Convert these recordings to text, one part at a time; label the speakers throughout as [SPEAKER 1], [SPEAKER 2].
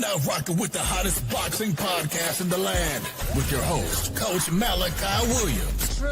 [SPEAKER 1] now rocking with the hottest boxing podcast in the land with your host, Coach Malachi Williams.
[SPEAKER 2] True.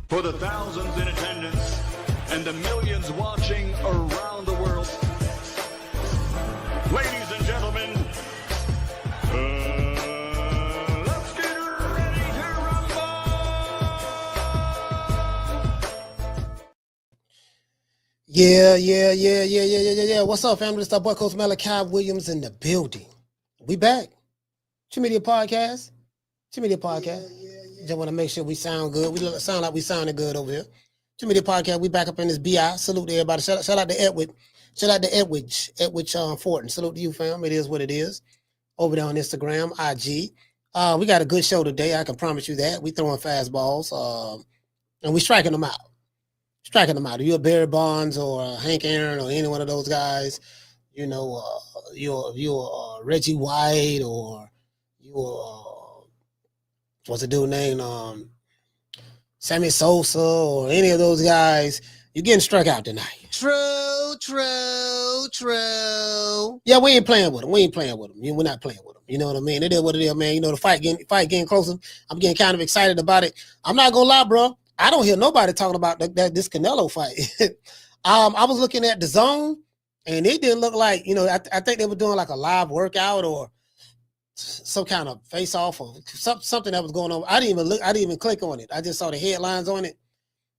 [SPEAKER 3] For the thousands in attendance and the millions watching around the world, ladies and gentlemen, let's get ready to rumble!
[SPEAKER 2] Yeah. What's up, family? It's our boy, Coach Malachi Williams in the building. We back. Two Media Podcast. Just want to make sure we sound good. We sound like we sounded good over here. Two Media Podcast. We back up in this BI. Salute to everybody. Shout out to Edwidge. Shout out to Edwidge Fortin. Salute to you, fam. It is what it is. Over there on Instagram, IG. We got a good show today. I can promise you that. We throwing fastballs. And we striking them out. If you're a Barry Bonds or a Hank Aaron or any one of those guys, you know, you're Reggie White or you're what's the dude named Sammy Sosa or any of those guys, you're getting struck out tonight. True. Yeah, we ain't playing with them. We're not playing with them. You know what I mean? It is what it is, man. You know, the fight getting closer. I'm getting kind of excited about it. I'm not gonna lie, bro. I don't hear nobody talking about this Canelo fight. I was looking at DAZN, and it didn't look like, you know, I think they were doing like a live workout or some kind of face off or something that was going on. I didn't even click on it. I just saw the headlines on it,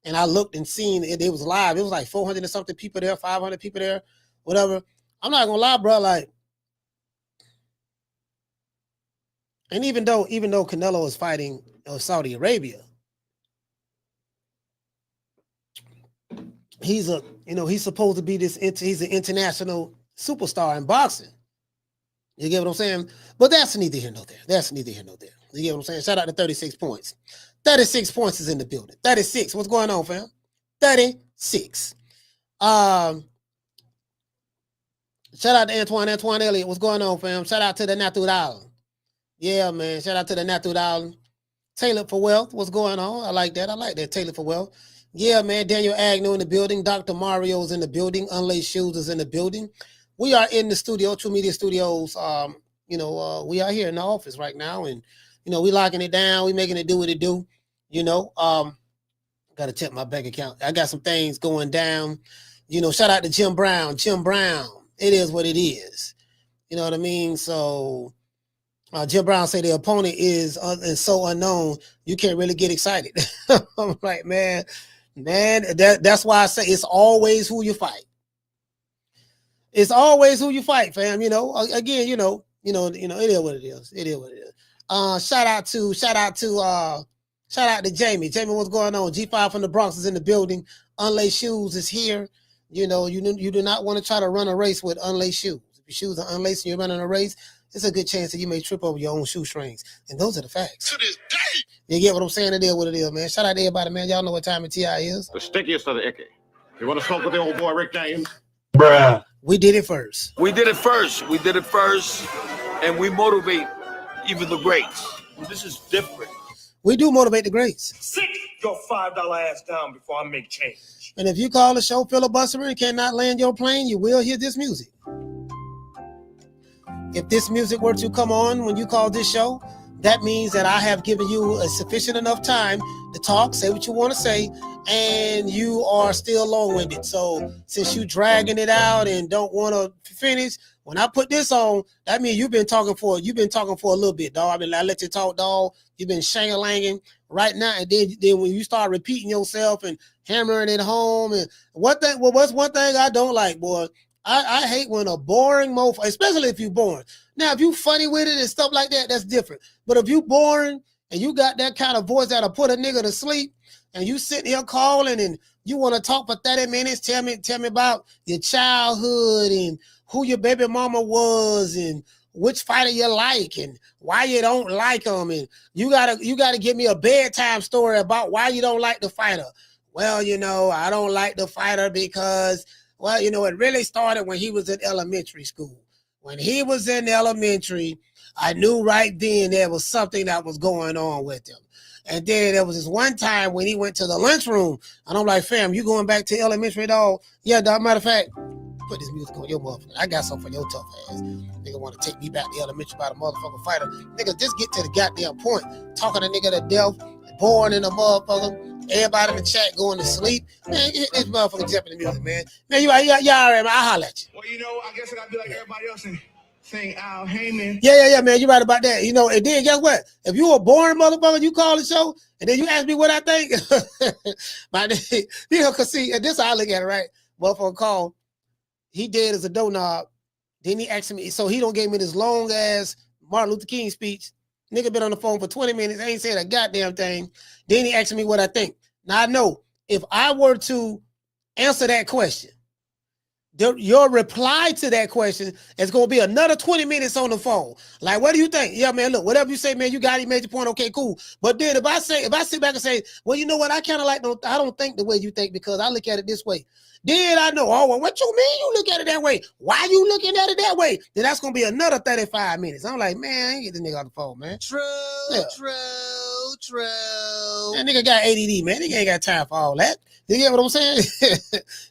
[SPEAKER 2] and I looked and seen it was live. It was like 400 and something people there, 500 people there, whatever. I'm not gonna lie, bro. Like, and even though Canelo is fighting Saudi Arabia, he's supposed to be he's an international superstar in boxing. You get what I'm saying? But that's neither here nor there. You get what I'm saying? Shout out to 36 points. 36 points is in the building. 36. What's going on, fam? 36. Shout out to Antoine Elliott. What's going on, fam? Shout out to the Natural Island. Yeah, man. Shout out to the Natural Island. Tailored for Wealth. What's going on? I like that. Tailored for Wealth. Yeah, man. Daniel Agnew in the building. Dr. Mario's in the building. Unlaced Shoes is in the building. We are in the studio, True Media Studios. We are here in the office right now, and we locking it down. We making it do what it do. Got to check my bank account. I got some things going down. Shout out to Jim Brown. It is what it is. You know what I mean? So Jim Brown say the opponent is so unknown, you can't really get excited. I'm like, man, that's why I say it's always who you fight. It's always who you fight, fam. Again, it is what it is. Shout out to Jamie. Jamie, what's going on? G5 from the Bronx is in the building. Unlaced Shoes is here. You do not want to try to run a race with unlaced shoes. If your shoes are unlaced and you're running a race, it's a good chance that you may trip over your own shoestrings. And those are the facts.
[SPEAKER 3] To this day!
[SPEAKER 2] You get what I'm saying? It is what it is, man. Shout out to everybody, man. Y'all know what time of TI is.
[SPEAKER 3] The stickiest of the icky. You want to smoke with the old boy Rick James?
[SPEAKER 4] Bruh.
[SPEAKER 2] We did it first.
[SPEAKER 4] We did it first, and we motivate even the greats. This is different.
[SPEAKER 2] We do motivate the greats.
[SPEAKER 5] Sit your $5 ass down before I make change.
[SPEAKER 2] And if you call the show filibuster and cannot land your plane, you will hear this music. If this music were to come on when you call this show, that means that I have given you a sufficient enough time to talk, say what you want to say, and you are still long-winded. So since you dragging it out and don't want to finish, when I put this on, that means you've been talking for a little bit, dog. I let you talk, dog. You've been shang-a-langing right now, and then when you start repeating yourself and hammering it home, and what's one thing I don't like, boy? I hate when a boring mofo, especially if you boring. Now, if you funny with it and stuff like that, that's different. But if you boring and you got that kind of voice that'll put a nigga to sleep, and you sitting here calling and you want to talk for 30 minutes, tell me about your childhood and who your baby mama was and which fighter you like and why you don't like them, and you gotta give me a bedtime story about why you don't like the fighter. Well, I don't like the fighter because, well, it really started when he was in elementary school. When he was in elementary, I knew right then there was something that was going on with him. And then there was this one time when he went to the lunchroom, and I'm like, fam, you going back to elementary, dog? Yeah, dog. Matter of fact, put this music on your motherfucker. I got something for your tough ass. Nigga want to take me back to elementary by the motherfucking fighter. Nigga, just get to the goddamn point. Talking to nigga to death, boring in the motherfucker. Everybody in the chat going to sleep. Man, hit this motherfucking Jeopardy music, man. Man, you all right, man. I'll holler at you.
[SPEAKER 5] Well, I guess I gotta be like everybody else and sing Al Heyman.
[SPEAKER 2] Yeah, man. You're right about that. And then guess what? If you a boring motherfucker, you call the show, and then you ask me what I think. Cause see, and this is how I look at it, right? Motherfucker call. He dead as a doorknob. Then he asked me, so he don't give me this long ass Martin Luther King speech. Nigga been on the phone for 20 minutes, ain't said a goddamn thing. Then he asked me what I think. Now I know if I were to answer that question, your reply to that question is going to be another 20 minutes on the phone. Like, what do you think? Yeah, man, look, whatever you say, man, you got it, made your point. Okay, cool. But then if I sit back and say, well, you know what? I kind of I don't think the way you think because I look at it this way. Then I know, oh, well, what you mean you look at it that way? Why you looking at it that way? Then that's going to be another 35 minutes. I'm like, man, I ain't get this nigga on the phone, man. True. That nigga got ADD, man. Nigga ain't got time for all that. You get what I'm saying?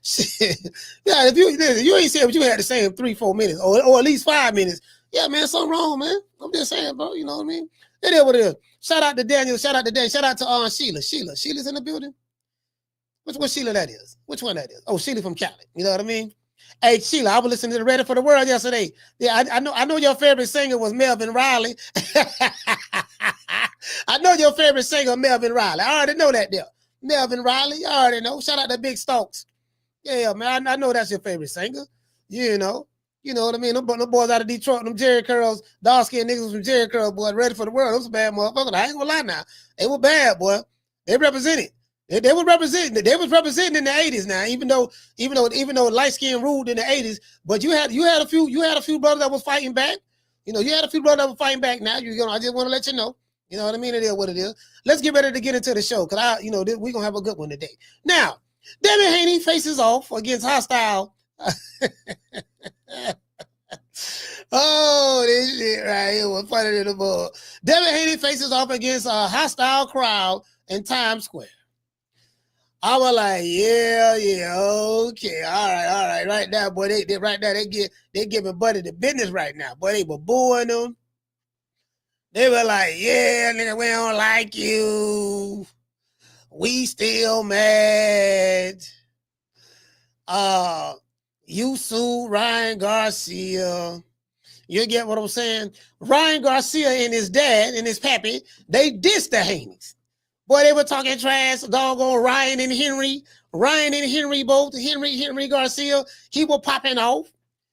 [SPEAKER 2] Shit. Yeah, if you ain't said what you had to say in 3-4 minutes or at least 5 minutes, yeah, man, something wrong, man. I'm just saying, bro. You know what I mean? It is what it is. Shout out to Daniel. Shout out to Dan. Shout out to Sheila. Sheila's in the building. Which one Sheila that is? Which one that is? Oh, Sheila from Cali. You know what I mean? Hey, Sheila, I was listening to the Ready for the World yesterday. Yeah, I know your favorite singer was Melvin Riley. I know your favorite singer, Melvin Riley. I already know that there. Melvin Riley, I already know. Shout out to Big Stokes. Yeah, man, I know that's your favorite singer. You know what I mean? Them boys out of Detroit, them Jerry Curls, dark-skinned niggas from Jerry Curls, boy, Ready for the World. Those bad motherfuckers. I ain't gonna lie now. They were bad, boy. They represented. They was representing in the 80s now, even though light skin ruled in the 80s, but you had a few brothers that was fighting back. You had a few brothers that were fighting back now. I just want to let you know. You know what I mean? It is what it is. Let's get ready to get into the show because we're gonna have a good one today. Now, Devin Haney faces off against hostile. Oh, this shit right here was funny to the ball. Devin Haney faces off against a hostile crowd in Times Square. I was like, yeah, okay, all right. Right now, boy, they giving Buddy the business right now. Boy, they were booing them. They were like, yeah, nigga, we don't like you. We still mad. You sued Ryan Garcia. You get what I'm saying? Ryan Garcia and his dad and his pappy, they dissed the Haneys. Boy, they were talking trash, doggone Ryan and Henry both, Henry Garcia, he was popping off.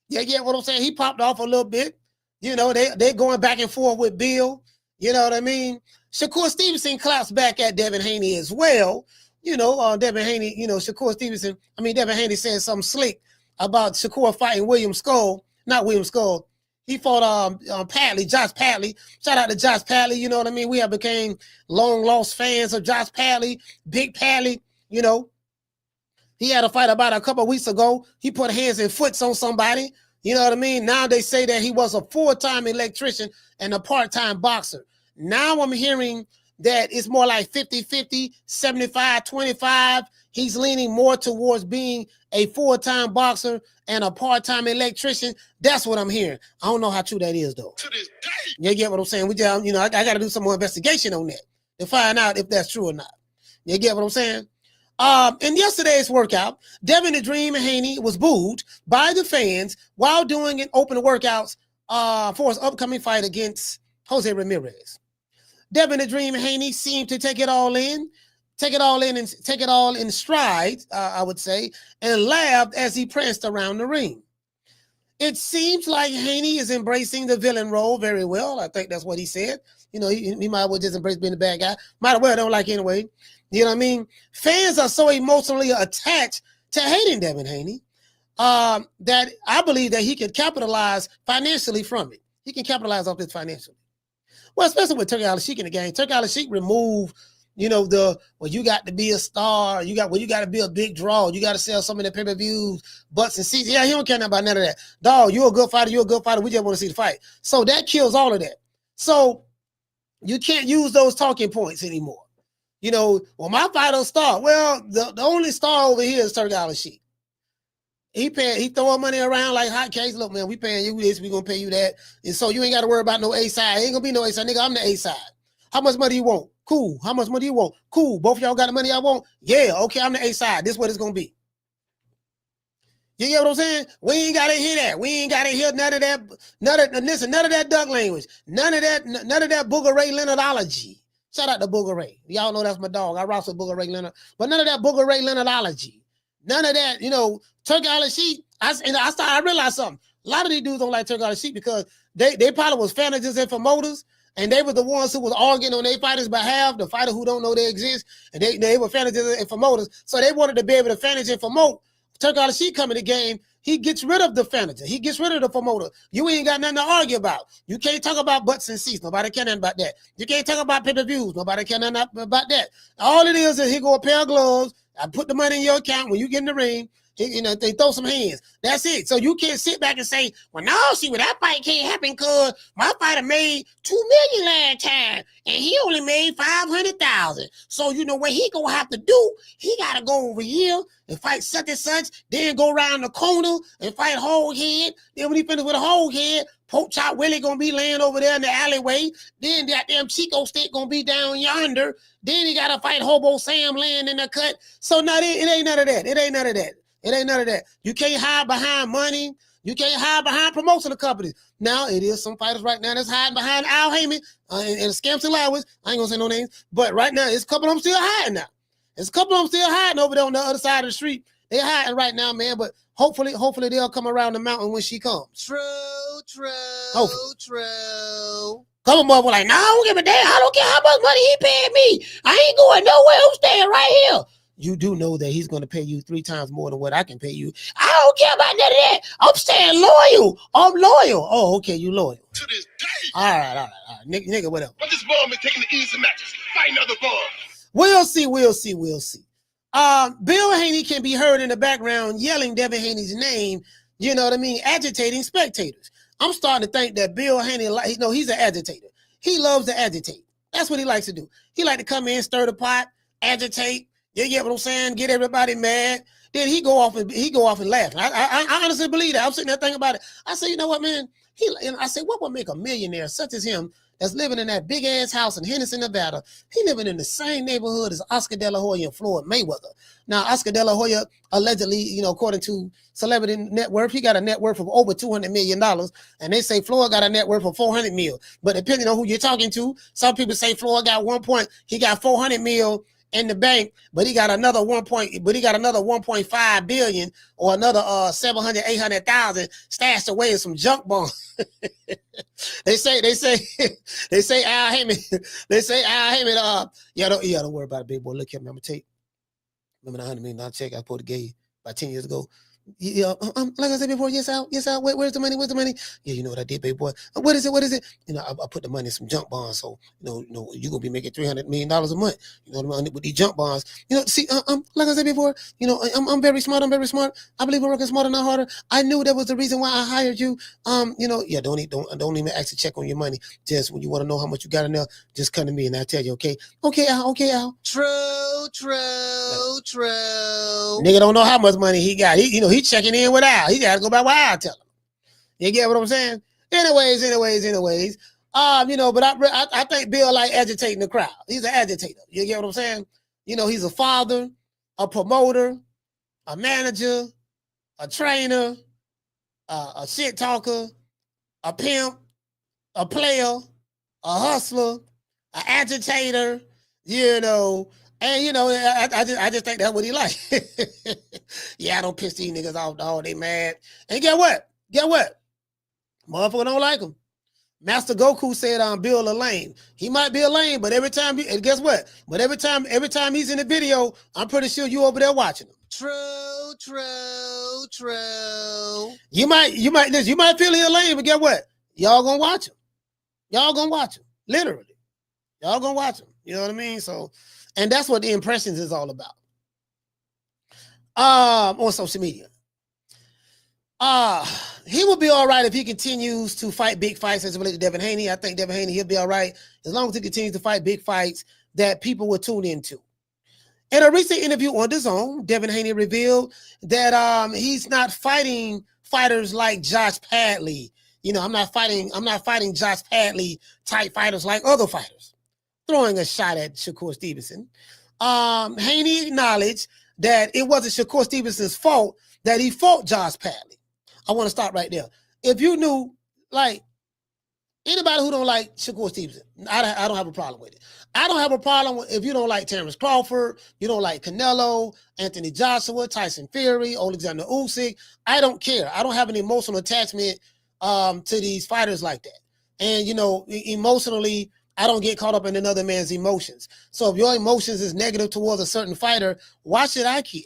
[SPEAKER 2] You get what I'm saying? He popped off a little bit. They going back and forth with Bill. You know what I mean? Shakur Stevenson claps back at Devin Haney as well. Devin Haney, Devin Haney said something slick about Shakur fighting not William Skull. He fought Padley, Josh Padley. Shout out to Josh Padley, you know what I mean? We have became long lost fans of Josh Padley, Big Padley, He had a fight about a couple of weeks ago. He put hands and foots on somebody. You know what I mean? Now they say that he was a full-time electrician and a part-time boxer. Now I'm hearing that it's more like 50-50, 75-25. he's leaning more towards being a full-time boxer and a part-time electrician. That's what I'm hearing. I don't know how true that is, though.
[SPEAKER 5] To this day.
[SPEAKER 2] You get what I'm saying? I got to do some more investigation on that to find out if that's true or not. You get what I'm saying? In yesterday's workout, Devin The Dream Haney was booed by the fans while doing an open workouts for his upcoming fight against Jose Ramirez. Devin The Dream Haney seemed to take it all in stride, I would say, and laughed as he pranced around the ring. It seems like Haney is embracing the villain role very well. I think that's what he said. You know, he might as well just embrace being the bad guy. Might as well don't like anyway. You know what I mean? Fans are so emotionally attached to hating Devin Haney that I believe that he can capitalize financially from it. He can capitalize off this financially. Well, especially with Turki Alalshikh in the game. Turki Alalshikh removed, you got to be a star. You got to be a big draw. You got to sell so many pay-per-views, butts and seats. Yeah, he don't care about none of that. Dog, you're a good fighter. We just want to see the fight. So that kills all of that. So you can't use those talking points anymore. My fighter's star. Well, the only star over here is Turki Alalshikh. He throwing money around like hotcakes. Look, man, we paying you this, we gonna pay you that. And so you ain't got to worry about no A side. Ain't gonna be no A side, nigga. I'm the A side. How much money you want? Cool. How much money you want? Cool. Both of y'all got the money I want? Yeah, okay, I'm the A side. This is what it's gonna be. You get what I'm saying? We ain't gotta hear that. We ain't gotta hear none of that. None of that duck language. None of that Booger Ray Leonardology. Shout out to Booger Ray. Y'all know that's my dog. I rock with Booger Ray Leonard. But none of that Booger Ray Leonardology. None of that, Turki Alalshikh. I realized something. A lot of these dudes don't like Turki Alalshikh because they probably was managers and promoters, and they were the ones who was arguing on their fighters' behalf, the fighter who don't know they exist, and they were managers and promoters. So they wanted to be able to manage and promote. Turki Alalshikh come in the game, he gets rid of the manager. He gets rid of the promoter. You ain't got nothing to argue about. You can't talk about butts and seats. Nobody care nothing about that. You can't talk about pay-per-views. Nobody care nothing about that. All it is he go a pair of gloves. I put the money in your account when you get in the ring. They throw some hands. That's it. So you can't sit back and say, well, no, that fight can't happen because my fighter made $2 million last time and he only made $500,000. So what he gonna have to do? He gotta go over here and fight such and such, then go around the corner and fight whole head. Then when he finishes with a whole head, Pork Chop Willie gonna be laying over there in the alleyway. Then that damn Chico Stick gonna be down yonder. Then he gotta fight Hobo Sam laying in the cut. So no, it ain't none of that. It ain't none of that. It ain't none of that. You can't hide behind money. You can't hide behind promotional companies. Now, it is some fighters right now that's hiding behind Al Heyman and Scamps and Lowers. I ain't gonna say no names, but right now, it's a couple of them still hiding now. There's a couple of them still hiding over there on the other side of the street. They're hiding right now, man, but hopefully they'll come around the mountain when she comes.
[SPEAKER 6] True.
[SPEAKER 2] Couple more were like, no, I don't give a damn. I don't care how much money he paying me. I ain't going nowhere. I'm staying right here. You do know that he's going to pay you 3 times more than what I can pay you. I don't care about none of that. I'm staying loyal. I'm loyal. Oh, okay, you loyal.
[SPEAKER 5] To this day.
[SPEAKER 2] All right. Nigga, whatever.
[SPEAKER 5] But this bum is taking the easy matches. Fighting other bums.
[SPEAKER 2] We'll see. Bill Haney can be heard in the background yelling Devin Haney's name, you know what I mean, agitating spectators. I'm starting to think that Bill Haney, he's an agitator. He loves to agitate. That's what he likes to do. He like to come in, stir the pot, agitate. You get what I'm saying? Get everybody mad. Then he go off and laugh. I honestly believe that. I'm sitting there thinking about it. I say, you know what, man? I say, what would make a millionaire such as him that's living in that big ass house in Henderson, Nevada? He living in the same neighborhood as Oscar De La Hoya and Floyd Mayweather. Now, Oscar De La Hoya allegedly, according to Celebrity Net Worth, he got a net worth of over $200 million, and they say Floyd got a net worth of $400 million. But depending on who you're talking to, some people say Floyd got he got $400 million in the bank, but he got another 1.5 billion or another 700, 800,000 stashed away in some junk bonds. They say Al Heyman. Don't worry about it, big boy. Look here, man. I'm gonna tell you. Remember the $100 million check I supposed to give you about 10 years ago? Yeah, like I said before, yes, Al. Where's the money? Where's the money? Yeah, you know what I did, baby boy. What is it? What is it? You know, I put the money in some junk bonds, so you're gonna be making $300 million a month. You know what I mean? With these junk bonds. You know, see, like I said before, you know, I'm very smart. I'm very smart. I believe we're working smarter, not harder. I knew that was the reason why I hired you. You know, yeah, don't even ask to check on your money. Just when you want to know how much you got in there, just come to me and I'll tell you. Okay, Al. True. Nigga don't know how much money he got. He checking in with Al. He got to go by what Al tell him. You get what I'm saying? Anyways. You know, but I think Bill like agitating the crowd. He's an agitator. You get what I'm saying? You know, he's a father, a promoter, a manager, a trainer, a shit talker, a pimp, a player, a hustler, an agitator, you know. And, you know, I just think that's what he like. Yeah, I don't piss these niggas off, dog. They mad. And get what? Motherfucker don't like him. Master Goku said, Bill a lame. He might be a lame, but every time, and guess what? But every time he's in the video, I'm pretty sure you over there watching him. True. You might feel he a lame, but get what? Y'all gonna watch him. Literally. Y'all gonna watch him. You know what I mean? So, and that's what the impressions is all about. On social media. He will be all right if he continues to fight big fights as it relates to Devin Haney. I think Devin Haney, he'll be all right as long as he continues to fight big fights that people will tune into. In a recent interview on DAZN, Devin Haney revealed that he's not fighting fighters like Josh Padley. You know, I'm not fighting Josh Padley type fighters like other fighters. Throwing a shot at Shakur Stevenson. Haney acknowledged that it wasn't Shakur Stevenson's fault that he fought Josh Padley. I want to stop right there. If you knew, like, anybody who don't like Shakur Stevenson, I don't have a problem with it. I don't have a problem if you don't like Terrence Crawford, you don't like Canelo, Anthony Joshua, Tyson Fury, Alexander Usyk. I don't care. I don't have an emotional attachment to these fighters like that. And, you know, emotionally, I don't get caught up in another man's emotions. So if your emotions is negative towards a certain fighter, why should I care?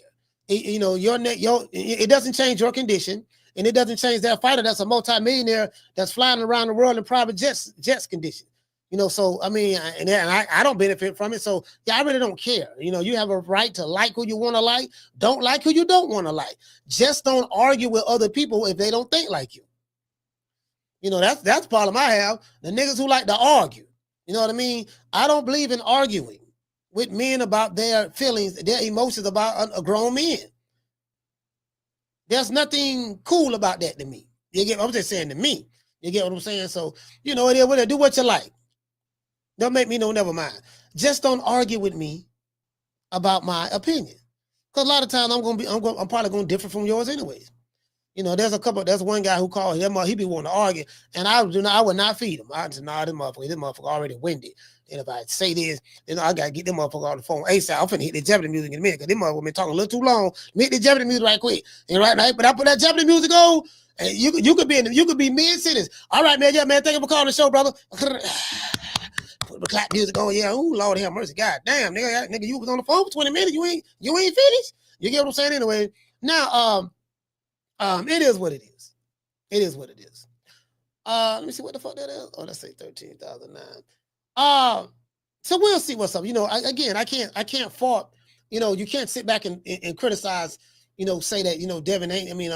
[SPEAKER 2] You know, it doesn't change your condition. And it doesn't change that fighter that's a multimillionaire that's flying around the world in private jets condition. You know, so, I mean, and I don't benefit from it. So, yeah, I really don't care. You know, you have a right to like who you want to like, don't like who you don't want to like. Just don't argue with other people if they don't think like you. You know, that's the problem I have. The niggas who like to argue. You know what I mean? I don't believe in arguing with men about their feelings, their emotions about a grown man. There's nothing cool about that to me. You get what I'm just saying to me. You get what I'm saying? So, you know, do what you like. Don't make me know, never mind. Just don't argue with me about my opinion. Because a lot of times I'm probably going to differ from yours anyways. You know, there's one guy who called him, he be wanting to argue, and I would not feed him. I said, nah, this motherfucker already winded. And if I say this, you know, I got to get them motherfucker on the phone ASAP. I'm finna hit the Jeopardy music in a minute, because them motherfucker been talking a little too long. Hit the Jeopardy music right quick. And right, but I put that Jeopardy music on, and you could be mid-sentence. All right, man, yeah, man, thank you for calling the show, brother. Put the clap music on, yeah, ooh, Lord have mercy, God damn, nigga, you was on the phone for 20 minutes, you ain't finished. You get what I'm saying? Anyway, now, it is what it is. It is what it is. Let me see what the fuck that is. Oh, let's say 13,009. So we'll see what's up. You know, I can't fault. You know, you can't sit back and criticize. You know, say that, you know, Devin Haney. I mean,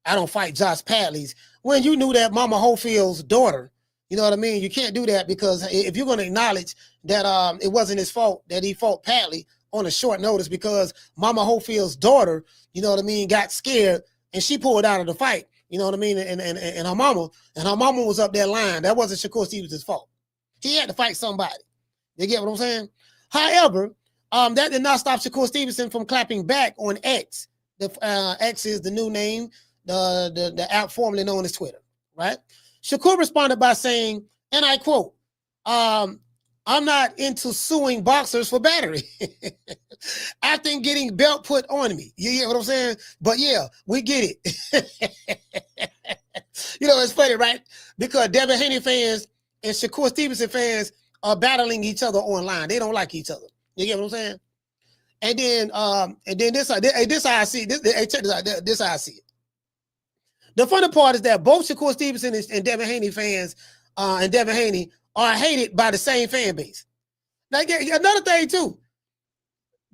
[SPEAKER 2] I don't fight Josh Padley's when you knew that Mama Hoefield's daughter. You know what I mean? You can't do that, because if you're going to acknowledge that it wasn't his fault that he fought Padley on a short notice because Mama Hoefield's daughter, you know what I mean, got scared. And she pulled out of the fight, you know what I mean? And her mama was up there lying. That wasn't Shakur Stevenson's fault. He had to fight somebody. You get what I'm saying? However, that did not stop Shakur Stevenson from clapping back on X. X is the new name, the app formerly known as Twitter, right? Shakur responded by saying, and I quote, I'm not into suing boxers for battery. After getting belt put on me. You get what I'm saying? But yeah, we get it. You know, it's funny, right? Because Devin Haney fans and Shakur Stevenson fans are battling each other online. They don't like each other. You get what I'm saying? And then this how I see it. Check this out. This how I see it. The funny part is that both Shakur Stevenson and Devin Haney fans and Devin Haney are hated by the same fan base. Like another thing too,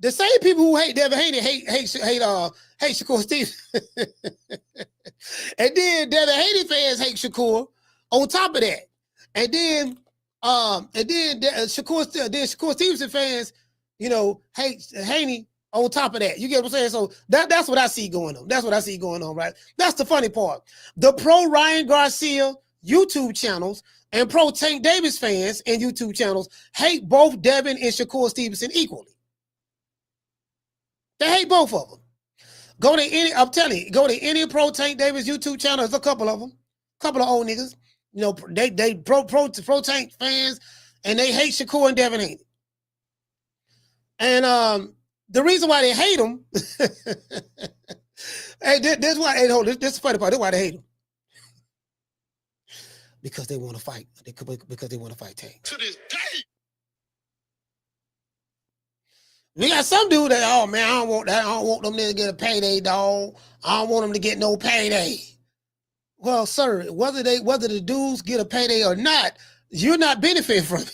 [SPEAKER 2] the same people who hate Devin Haney hate Shakur Stevenson. And then Devin Haney fans hate Shakur on top of that. And then Shakur Stevenson fans, hate Haney on top of that. You get what I'm saying? So that's what I see going on. That's what I see going on, right? That's the funny part. The pro Ryan Garcia YouTube channels and pro Tank Davis fans and YouTube channels hate both Devin and Shakur Stevenson equally. They hate both of them. Go to any pro Tank Davis YouTube channel. There's a couple of them, couple of old niggas. They pro Tank fans, and they hate Shakur and Devin Haney. And the reason why they hate them, hey, this is the funny part. This is why they hate them. Because they want to fight. Because they want to fight Tank.
[SPEAKER 1] To this day.
[SPEAKER 2] We got some dude that, oh man, I don't want them to get a payday, dog. I don't want them to get no payday. Well, sir, whether the dudes get a payday or not, you're not benefiting from it.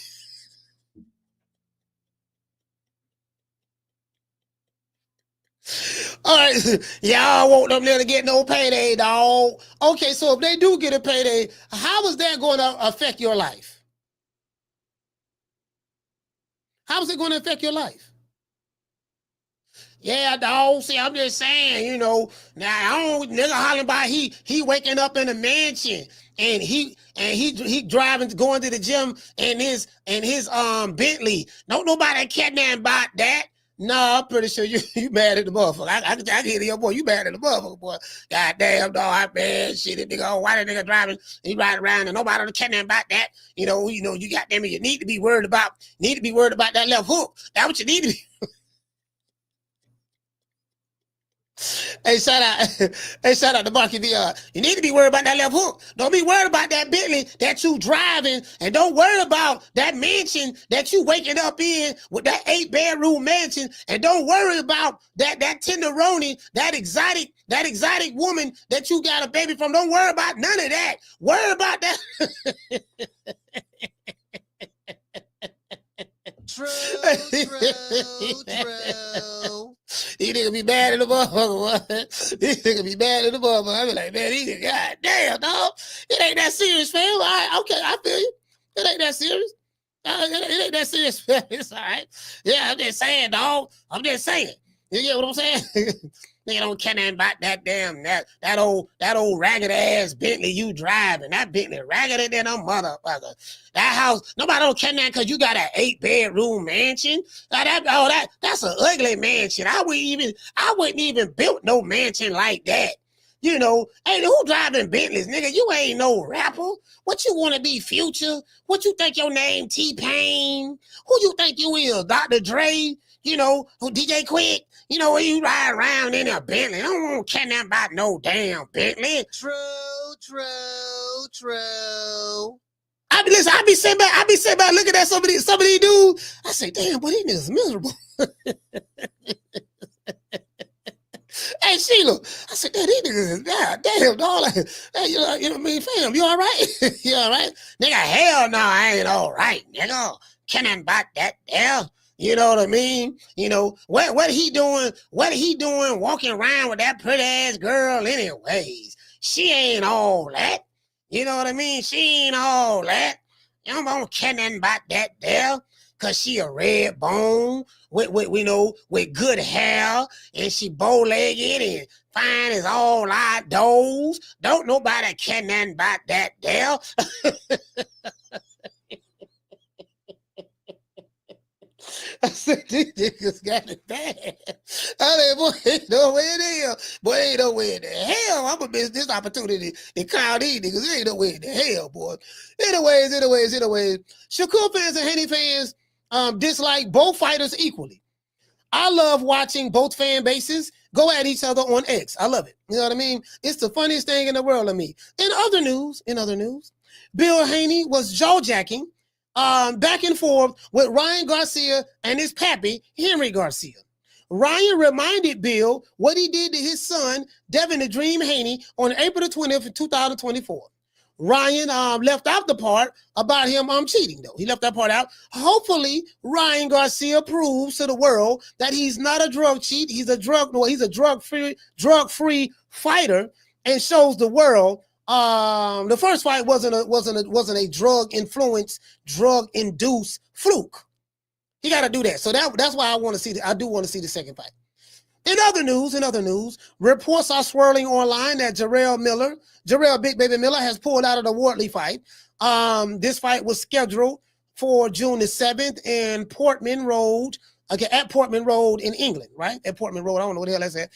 [SPEAKER 2] All right, y'all want them there to get no payday, dog. Okay, so if they do get a payday, how is that going to affect your life? How is it going to affect your life? Yeah, dog. See, I'm just saying, now I don't nigga hollering about he waking up in a mansion and he driving going to the gym in his Bentley. Don't nobody care nothing about that. No, I'm pretty sure you mad at the motherfucker. I can hear your boy. You mad at the motherfucker, boy. God damn, dog. Man, shit, that nigga. Why that nigga driving? He riding around and nobody don't care nothing about that. You got them. You need to be worried about that left hook. That's what you need to be. Hey, shout out to Marky VR. You need to be worried about that left hook. Don't be worried about that Bentley that you driving, and don't worry about that mansion that you waking up in with that 8-bedroom mansion, and don't worry about that tenderoni, that exotic woman that you got a baby from. Don't worry about none of that. Worry about that.
[SPEAKER 6] True.
[SPEAKER 2] These niggas be mad at the motherfucker. These niggas be mad at the motherfucker. I be like, man, these niggas, god damn, dog. It ain't that serious, fam. All right, okay, I feel you. It ain't that serious. It ain't that serious, fam. It's all right. Yeah, I'm just saying, dog. I'm just saying. You get what I'm saying? Nigga don't care nothing about that damn that old ragged ass Bentley you driving. That Bentley raggeder than a motherfucker. That house, nobody don't care nothing because you got an 8-bedroom mansion. That's an ugly mansion. I wouldn't even build no mansion like that. Hey, who driving Bentleys, nigga? You ain't no rapper. What you want to be, Future? What you think your name, T-Pain? Who you think you is, Dr. Dre? Who DJ Quick? Where you ride around in a Bentley. I don't want to care nothing about no damn Bentley.
[SPEAKER 6] True.
[SPEAKER 2] I be sitting back looking at some of these dudes. I say, damn, boy, these niggas miserable. Hey, Sheila, I said, damn, these niggas, damn, dog. Like, hey, you know what I mean, fam, you all right? You all right? Nigga, hell no, I ain't all right, nigga. Care nothing about that there. You know what I mean? What he doing walking around with that pretty ass girl anyways? She ain't all that. You know what I mean? She ain't all that. You don't care nothing about that there. Cause she a red bone with good hair, and she bow-legged and fine as all our does. Don't nobody care nothing about that there. I said, these niggas got it bad. I mean, boy, ain't no way in hell. Boy, ain't no way in the hell. I'm going to miss this opportunity to clown these niggas. Ain't no way in the hell, boy. Anyways. Shakur fans and Haney fans dislike both fighters equally. I love watching both fan bases go at each other on X. I love it. You know what I mean? It's the funniest thing in the world to me. In other news, Bill Haney was jaw-jacking back and forth with Ryan Garcia and his pappy, Henry Garcia. Ryan reminded Bill what he did to his son, Devin The Dream Haney, on April the 20th, 2024. Ryan left out the part about him cheating, though. He left that part out. Hopefully, Ryan Garcia proves to the world that he's not a drug cheat. He's a drug-free fighter, and shows the world the first fight wasn't a drug-influenced, drug-induced fluke. He got to do that. So that's why I do want to see the second fight. In other news, reports are swirling online that Jarell Big Baby Miller has pulled out of the Wardley fight. This fight was scheduled for June the 7th in Portman Road, at Portman Road in England, right? At Portman Road, I don't know what the hell that's at.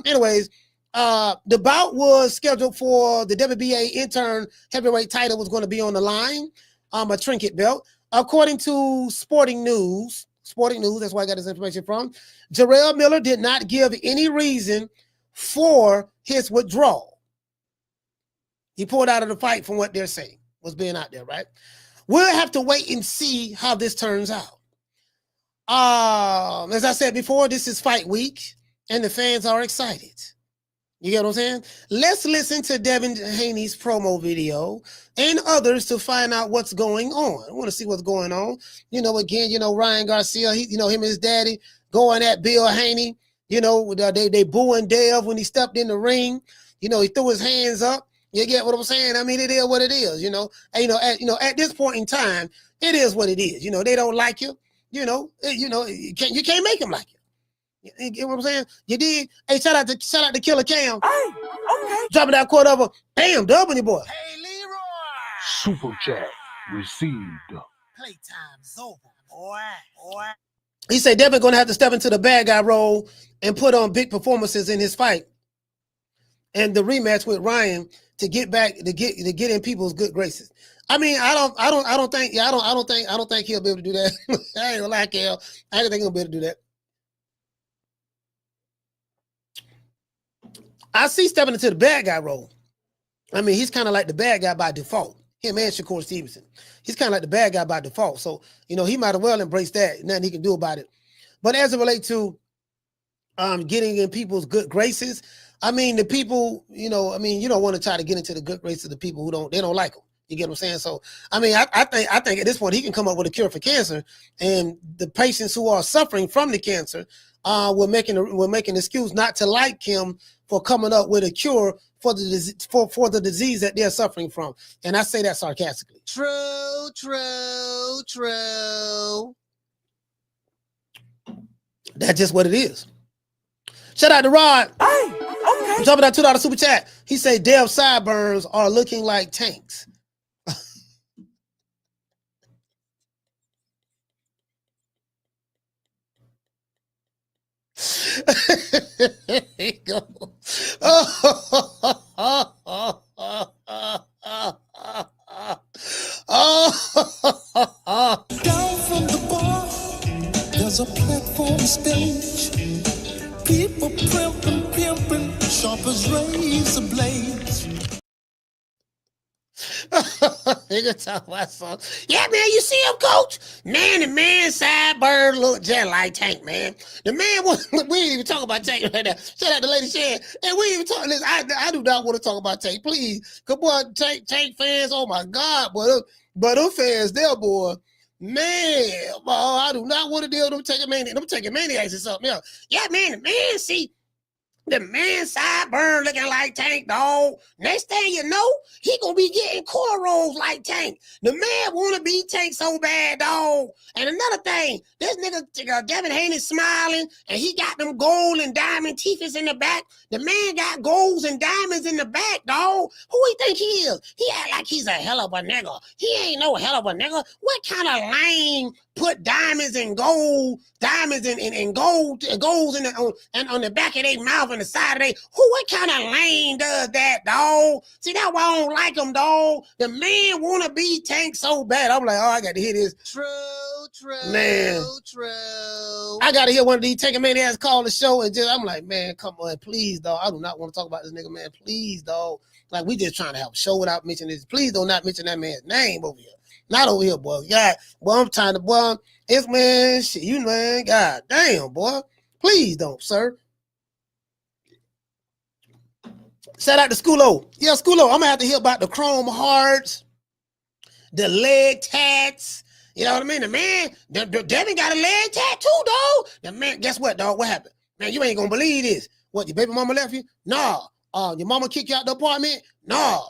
[SPEAKER 2] Anyways, the bout was scheduled for the WBA intern heavyweight title was going to be on the line, a trinket belt. According to Sporting News, that's where I got this information from, Jarell Miller did not give any reason for his withdrawal. He pulled out of the fight from what they're saying was being out there, right? We'll have to wait and see how this turns out. As I said before, this is fight week, and the fans are excited. You get what I'm saying? Let's listen to Devin Haney's promo video and others to find out what's going on. I want to see what's going on. Again, Ryan Garcia, him and his daddy going at Bill Haney. They booing Dev when he stepped in the ring. He threw his hands up. You get what I'm saying? I mean, it is what it is, at this point in time, it is what it is. They don't like you. You can't make them like you. You get what I'm saying? You did. Hey, shout out to Killer Cam. Hey, okay. Dropping that quote over. Damn, W boy.
[SPEAKER 1] Hey, Leroy.
[SPEAKER 6] Super chat received.
[SPEAKER 1] Playtime's over, boy.
[SPEAKER 2] He said Devin gonna have to step into the bad guy role and put on big performances in his fight and the rematch with Ryan to get back to get in people's good graces. I mean, I don't think he'll be able to do that. I ain't gonna lie, Kel. I don't think he'll be able to do that. I see stepping into the bad guy role. I mean, he's kind of like the bad guy by default. Him and Shakur Stevenson. He's kind of like the bad guy by default. So, he might as well embrace that. Nothing he can do about it. But as it relates to getting in people's good graces, I mean, the people, you don't want to try to get into the good graces of the people who don't like him. You get what I'm saying? So, I mean, I think at this point he can come up with a cure for cancer, and the patients who are suffering from the cancer will make an excuse not to like him for coming up with a cure for the disease that they're suffering from. And I say that sarcastically. True. That's just what it is. Shout out to Rod.
[SPEAKER 1] Hey, okay.
[SPEAKER 2] Jumping that $2 super chat. He said Dev's sideburns are looking like tanks. There you go.
[SPEAKER 1] Down from the bar, there's a platform stage. People pimping, sharp as razor blades.
[SPEAKER 2] Nigga talk about something. Yeah, man, you see him, coach? Man, the man's sideburn look just like Tank, man. The man, we ain't even talk about Tank right now. Shout out to Lady Shan. And we ain't even talk, listen, I do not want to talk about Tank. Please, come on, Tank fans, oh my God, boy. But them fans there, boy, man, boy, I do not want to deal with them taking maniacs or something else. Yeah, man, the man, see, the man sideburn looking like Tank, dog. Next thing you know, he gonna be getting cornrows like Tank. The man wanna be Tank so bad, dog. And another thing, this nigga Devin Haney smiling, and he got them gold and diamond teeth in the back. The man got golds and diamonds in the back, dog. Who he think he is? He act like he's a hell of a nigga. He ain't no hell of a nigga. What kind of lame put diamonds and golds in on the back of their mouth and the side of their, what kind of lame does that, dog? See, that's why I don't like him, dog. The man wanna be Tank so bad. I'm like, I got to hear this. True. I got to hear one of these taking maniacs call the show, and I'm like, man, come on, please, dog. I do not want to talk about this nigga, man. Please, dog. Like, we just trying to help show without mentioning this. Please do not mention that man's name over here. Not over here, boy. Yeah, boy, I'm trying to, boy. It's, man, shit, man, God damn, boy. Please don't, sir. Shout out to Schoolo. Yeah, Schoolo, I'm gonna have to hear about the chrome hearts, the leg tats. You know what I mean? The man, Devin got a leg tattoo, dog. The man, guess what, dog? What happened? Man, you ain't gonna believe this. What, your baby mama left you? Nah. Your mama kicked you out the apartment? Nah.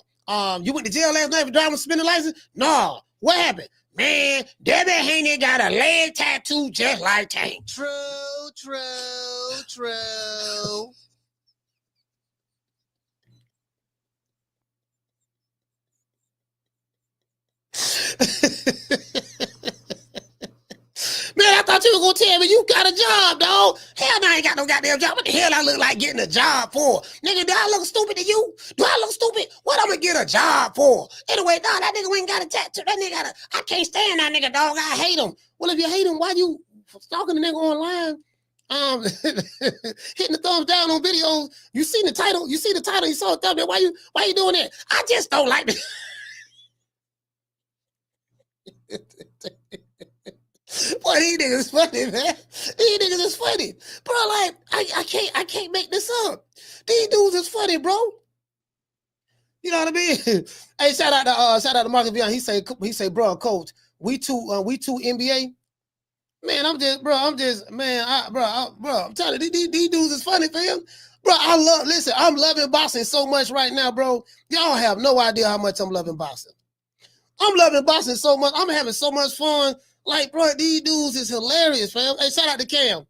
[SPEAKER 2] You went to jail last night for driving suspended license? Nah. What happened? Man, Devin Haney got a leg tattoo just like Tank. True. Man, I thought you were gonna tell me you got a job, dog. Hell no, I ain't got no goddamn job. What the hell I look like getting a job for? Nigga, do I look stupid to you? Do I look stupid? What I'm gonna get a job for? Anyway, dog, that nigga ain't got a tattoo. That nigga I can't stand that nigga, dog. I hate him. Well, if you hate him, why you stalking the nigga online? Hitting the thumbs down on videos. You seen the title? You see the title? You saw the thumbnail. Why you doing that? I just don't like it. Boy, these niggas funny, man. These niggas is funny. Bro, like, I can't make this up. These dudes is funny, bro. You know what I mean? Hey, shout out to Marcus Beyond. He say, bro, coach, we too NBA. Man, I'm telling you, these dudes is funny, fam. Bro, I'm loving boxing so much right now, bro. Y'all have no idea how much I'm loving boxing. I'm loving boxing so much. I'm having so much fun. Like, bro, these dudes is hilarious, fam. Hey, shout out to Cam.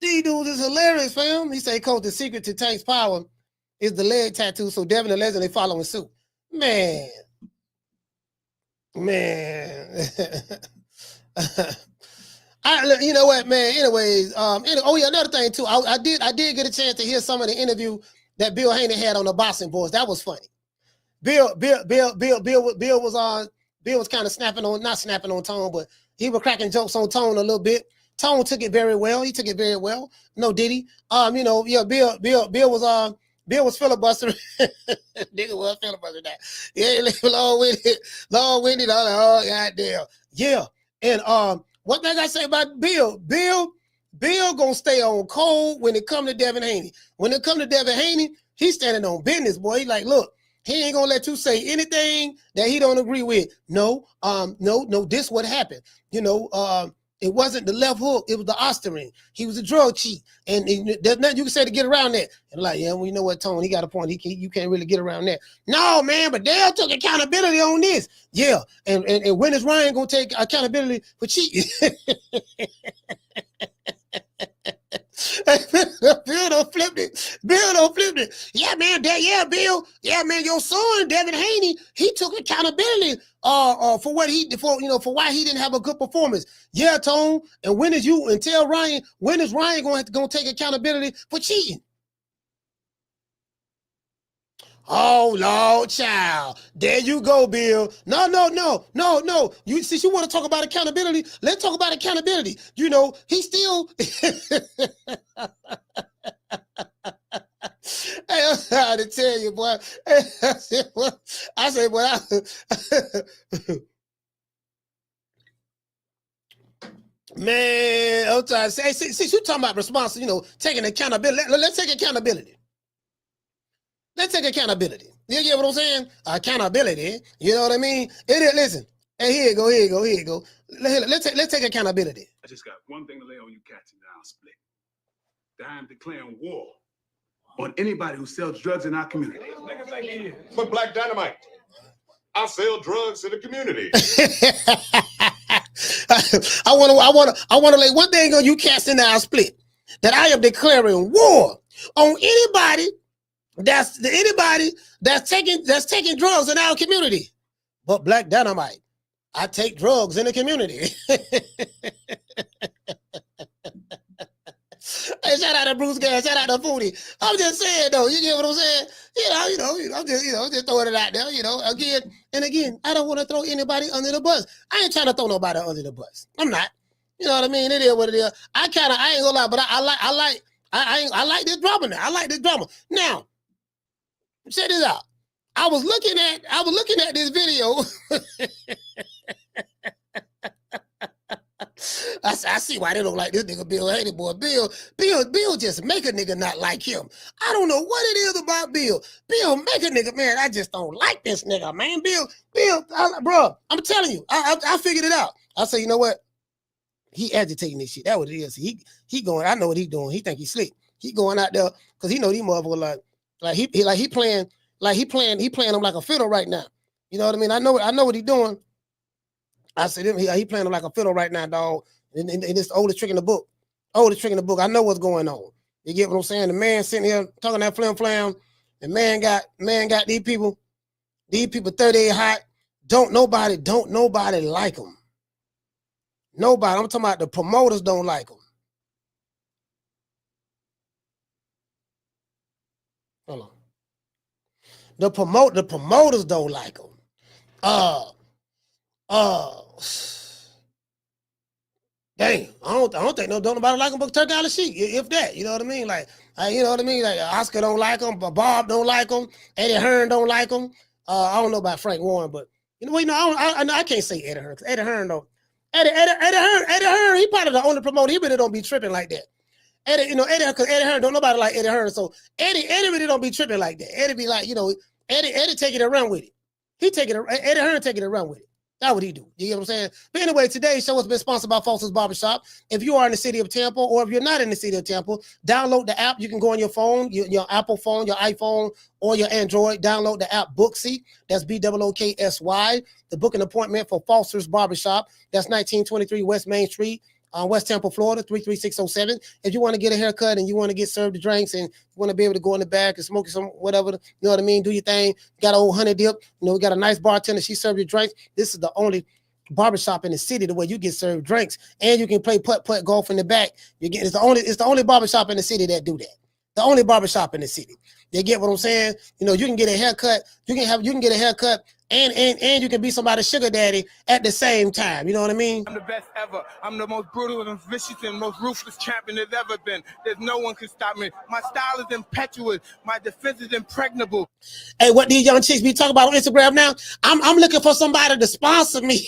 [SPEAKER 2] These dudes is hilarious, fam. He say, coach, the secret to Tank's power is the leg tattoo. So Devin the Legend, they following suit. Man. You know what, man? Anyways, oh yeah, another thing too. I did get a chance to hear some of the interview that Bill Haney had on the Boxing Boys. That was funny. Bill was kind of not snapping on Tone, but he was cracking jokes on Tone a little bit. Tone took it very well. He took it very well. No, did he? Bill was filibustering. Nigga was filibustering that. Yeah, long-winded. Oh, goddamn. Yeah. And what thing I say about Bill? Bill gonna stay on cold when it come to Devin Haney. When it come to Devin Haney, he's standing on business, boy. He like, look, he ain't gonna let you say anything that he don't agree with. No, this what happened. It wasn't the left hook, it was the Osterring. He was a drug cheat. And there's nothing you can say to get around that. And like, yeah, well, you know what, Tone, he got a point. You can't really get around that. No, man, but Dale took accountability on this. Yeah. And when is Ryan gonna take accountability for cheating? Bill don't flip it. Yeah, man. Bill. Yeah, man. Your son, Devin Haney, he took accountability for why he didn't have a good performance. Yeah, Tone. And when is Ryan going to take accountability for cheating? Oh, Lord, child. There you go, Bill. No. You want to talk about accountability? Let's talk about accountability. He still... Hey, I'm trying to tell you, boy. I said, boy, man, I'm trying to say, since you talking about responsibility, taking accountability, let's take accountability. Let's take accountability. You get what I'm saying? Accountability. You know what I mean? Listen. Hey, here you go. Let's take accountability.
[SPEAKER 7] I just got one thing to lay on you cats and I'll split. I am declaring war on anybody who sells drugs in our community.
[SPEAKER 8] Niggas think he is. But Black Dynamite, I sell drugs in the community.
[SPEAKER 2] I want to lay one thing on you cats and I'll split. That I am declaring war on anybody that's taking drugs in our community. But Black Dynamite, I take drugs in the community. Hey, shout out to Bruce Gas, shout out to Foodie. I'm just saying though, you get what I'm saying? I'm just throwing it out there, Again, I don't want to throw anybody under the bus. I ain't trying to throw nobody under the bus. I'm not. You know what I mean? It is what it is. I ain't gonna lie, but I like this drama now. I like this drama. Now, check this out. I was looking at this video. I said, I see why they don't like this nigga Bill Haney, boy. Bill just make a nigga not like him. I don't know what it is about Bill. Bill make a nigga, man, I just don't like this nigga, man. Bill, bro, I'm telling you, I figured it out. I say, you know what? He agitating this shit. That's what it is. He going, I know what he doing. He think he slick. He going out there because he know these motherfuckers he playing him like a fiddle right now. You know what I mean? I know what he doing. I said he playing him like a fiddle right now, dog. And it's the oldest trick in the book. I know what's going on. You get what I'm saying? The man sitting here talking that flam. The man got these people 38 hot. Don't nobody like them. Nobody. I'm talking about the promoters don't like them. Hold on. The promoters don't like them. Dang, I don't think nobody like him but Turki Alalshikh, if that, you know what I mean? Like, you know what I mean? Like Oscar don't like him, but Bob don't like him, Eddie Hearn don't like him. I don't know about Frank Warren, but I can't say Eddie Hearn because Eddie Hearn don't. Eddie Hearn, he probably the only promoter. He really don't be tripping like that. Eddie Hearn don't nobody like Eddie Hearn, so Eddie really don't be tripping like that. Eddie be like, Eddie take it and run with it. Eddie Hearn take it and run with it. That's what he do. You get what I'm saying? But anyway, today's show has been sponsored by Foster's Barbershop. If you are in the city of Tampa, or if you're not in the city of Tampa, download the app. You can go on your phone, your Apple phone, your iPhone, or your Android. Download the app Booksy. That's BOOKSY. The book an appointment for Foster's Barbershop. That's 1923 West Main Street. West Tampa, Florida, 33607. If you want to get a haircut and you want to get served the drinks and you want to be able to go in the back and smoke some whatever, you know what I mean? Do your thing. Got an old honey dip. We got a nice bartender. She served your drinks. This is the only barbershop in the city the way you get served drinks and you can play putt golf in the back. It's the only barbershop in the city that do that. The only barbershop in the city. You get what I'm saying? You can get a haircut. You can get a haircut and you can be somebody's sugar daddy at the same time. You know what I mean?
[SPEAKER 9] I'm the best ever. I'm the most brutal and vicious and most ruthless champion there's ever been. There's no one can stop me. My style is impetuous. My defense is impregnable.
[SPEAKER 2] Hey, what these young chicks be talking about on Instagram now? I'm looking for somebody to sponsor me.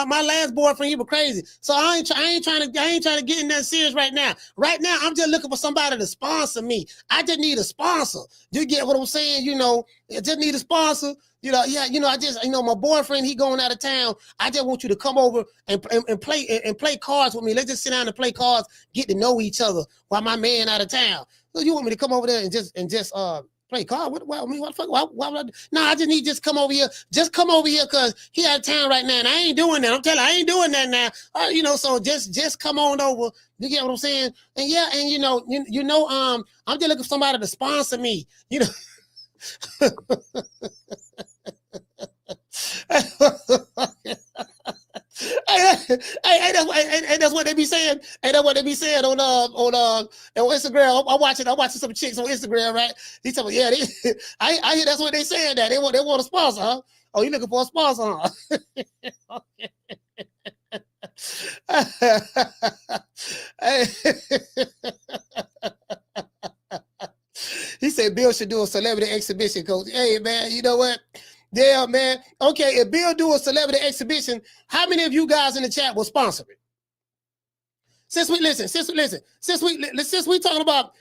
[SPEAKER 2] My last boyfriend, he was crazy. So I ain't trying to get in that serious right now. Right now, I'm just looking for somebody to sponsor me. I just need a sponsor. You get what I'm saying? I just need a sponsor. My boyfriend, he going out of town. I just want you to come over and play cards with me. Let's just sit down and play cards, get to know each other while my man out of town. So you want me to come over there and just play cards? What the fuck? Why would I do? No, I just need just come over here. Just come over here because he out of town right now, and I ain't doing that. I'm telling you, I ain't doing that now. So just come on over. You get what I'm saying? And I'm just looking for somebody to sponsor me. Hey, that's what they be saying. Hey, that's what they be saying on Instagram. I'm watching some chicks on Instagram, right? He's telling me, I hear that's what they saying. That they want a sponsor, huh? Oh, you looking for a sponsor, huh? He said Bill should do a celebrity exhibition, coach. Hey, man, you know what? Yeah, man. Okay, if Bill do a celebrity exhibition, how many of you guys in the chat will sponsor it? Since we talking about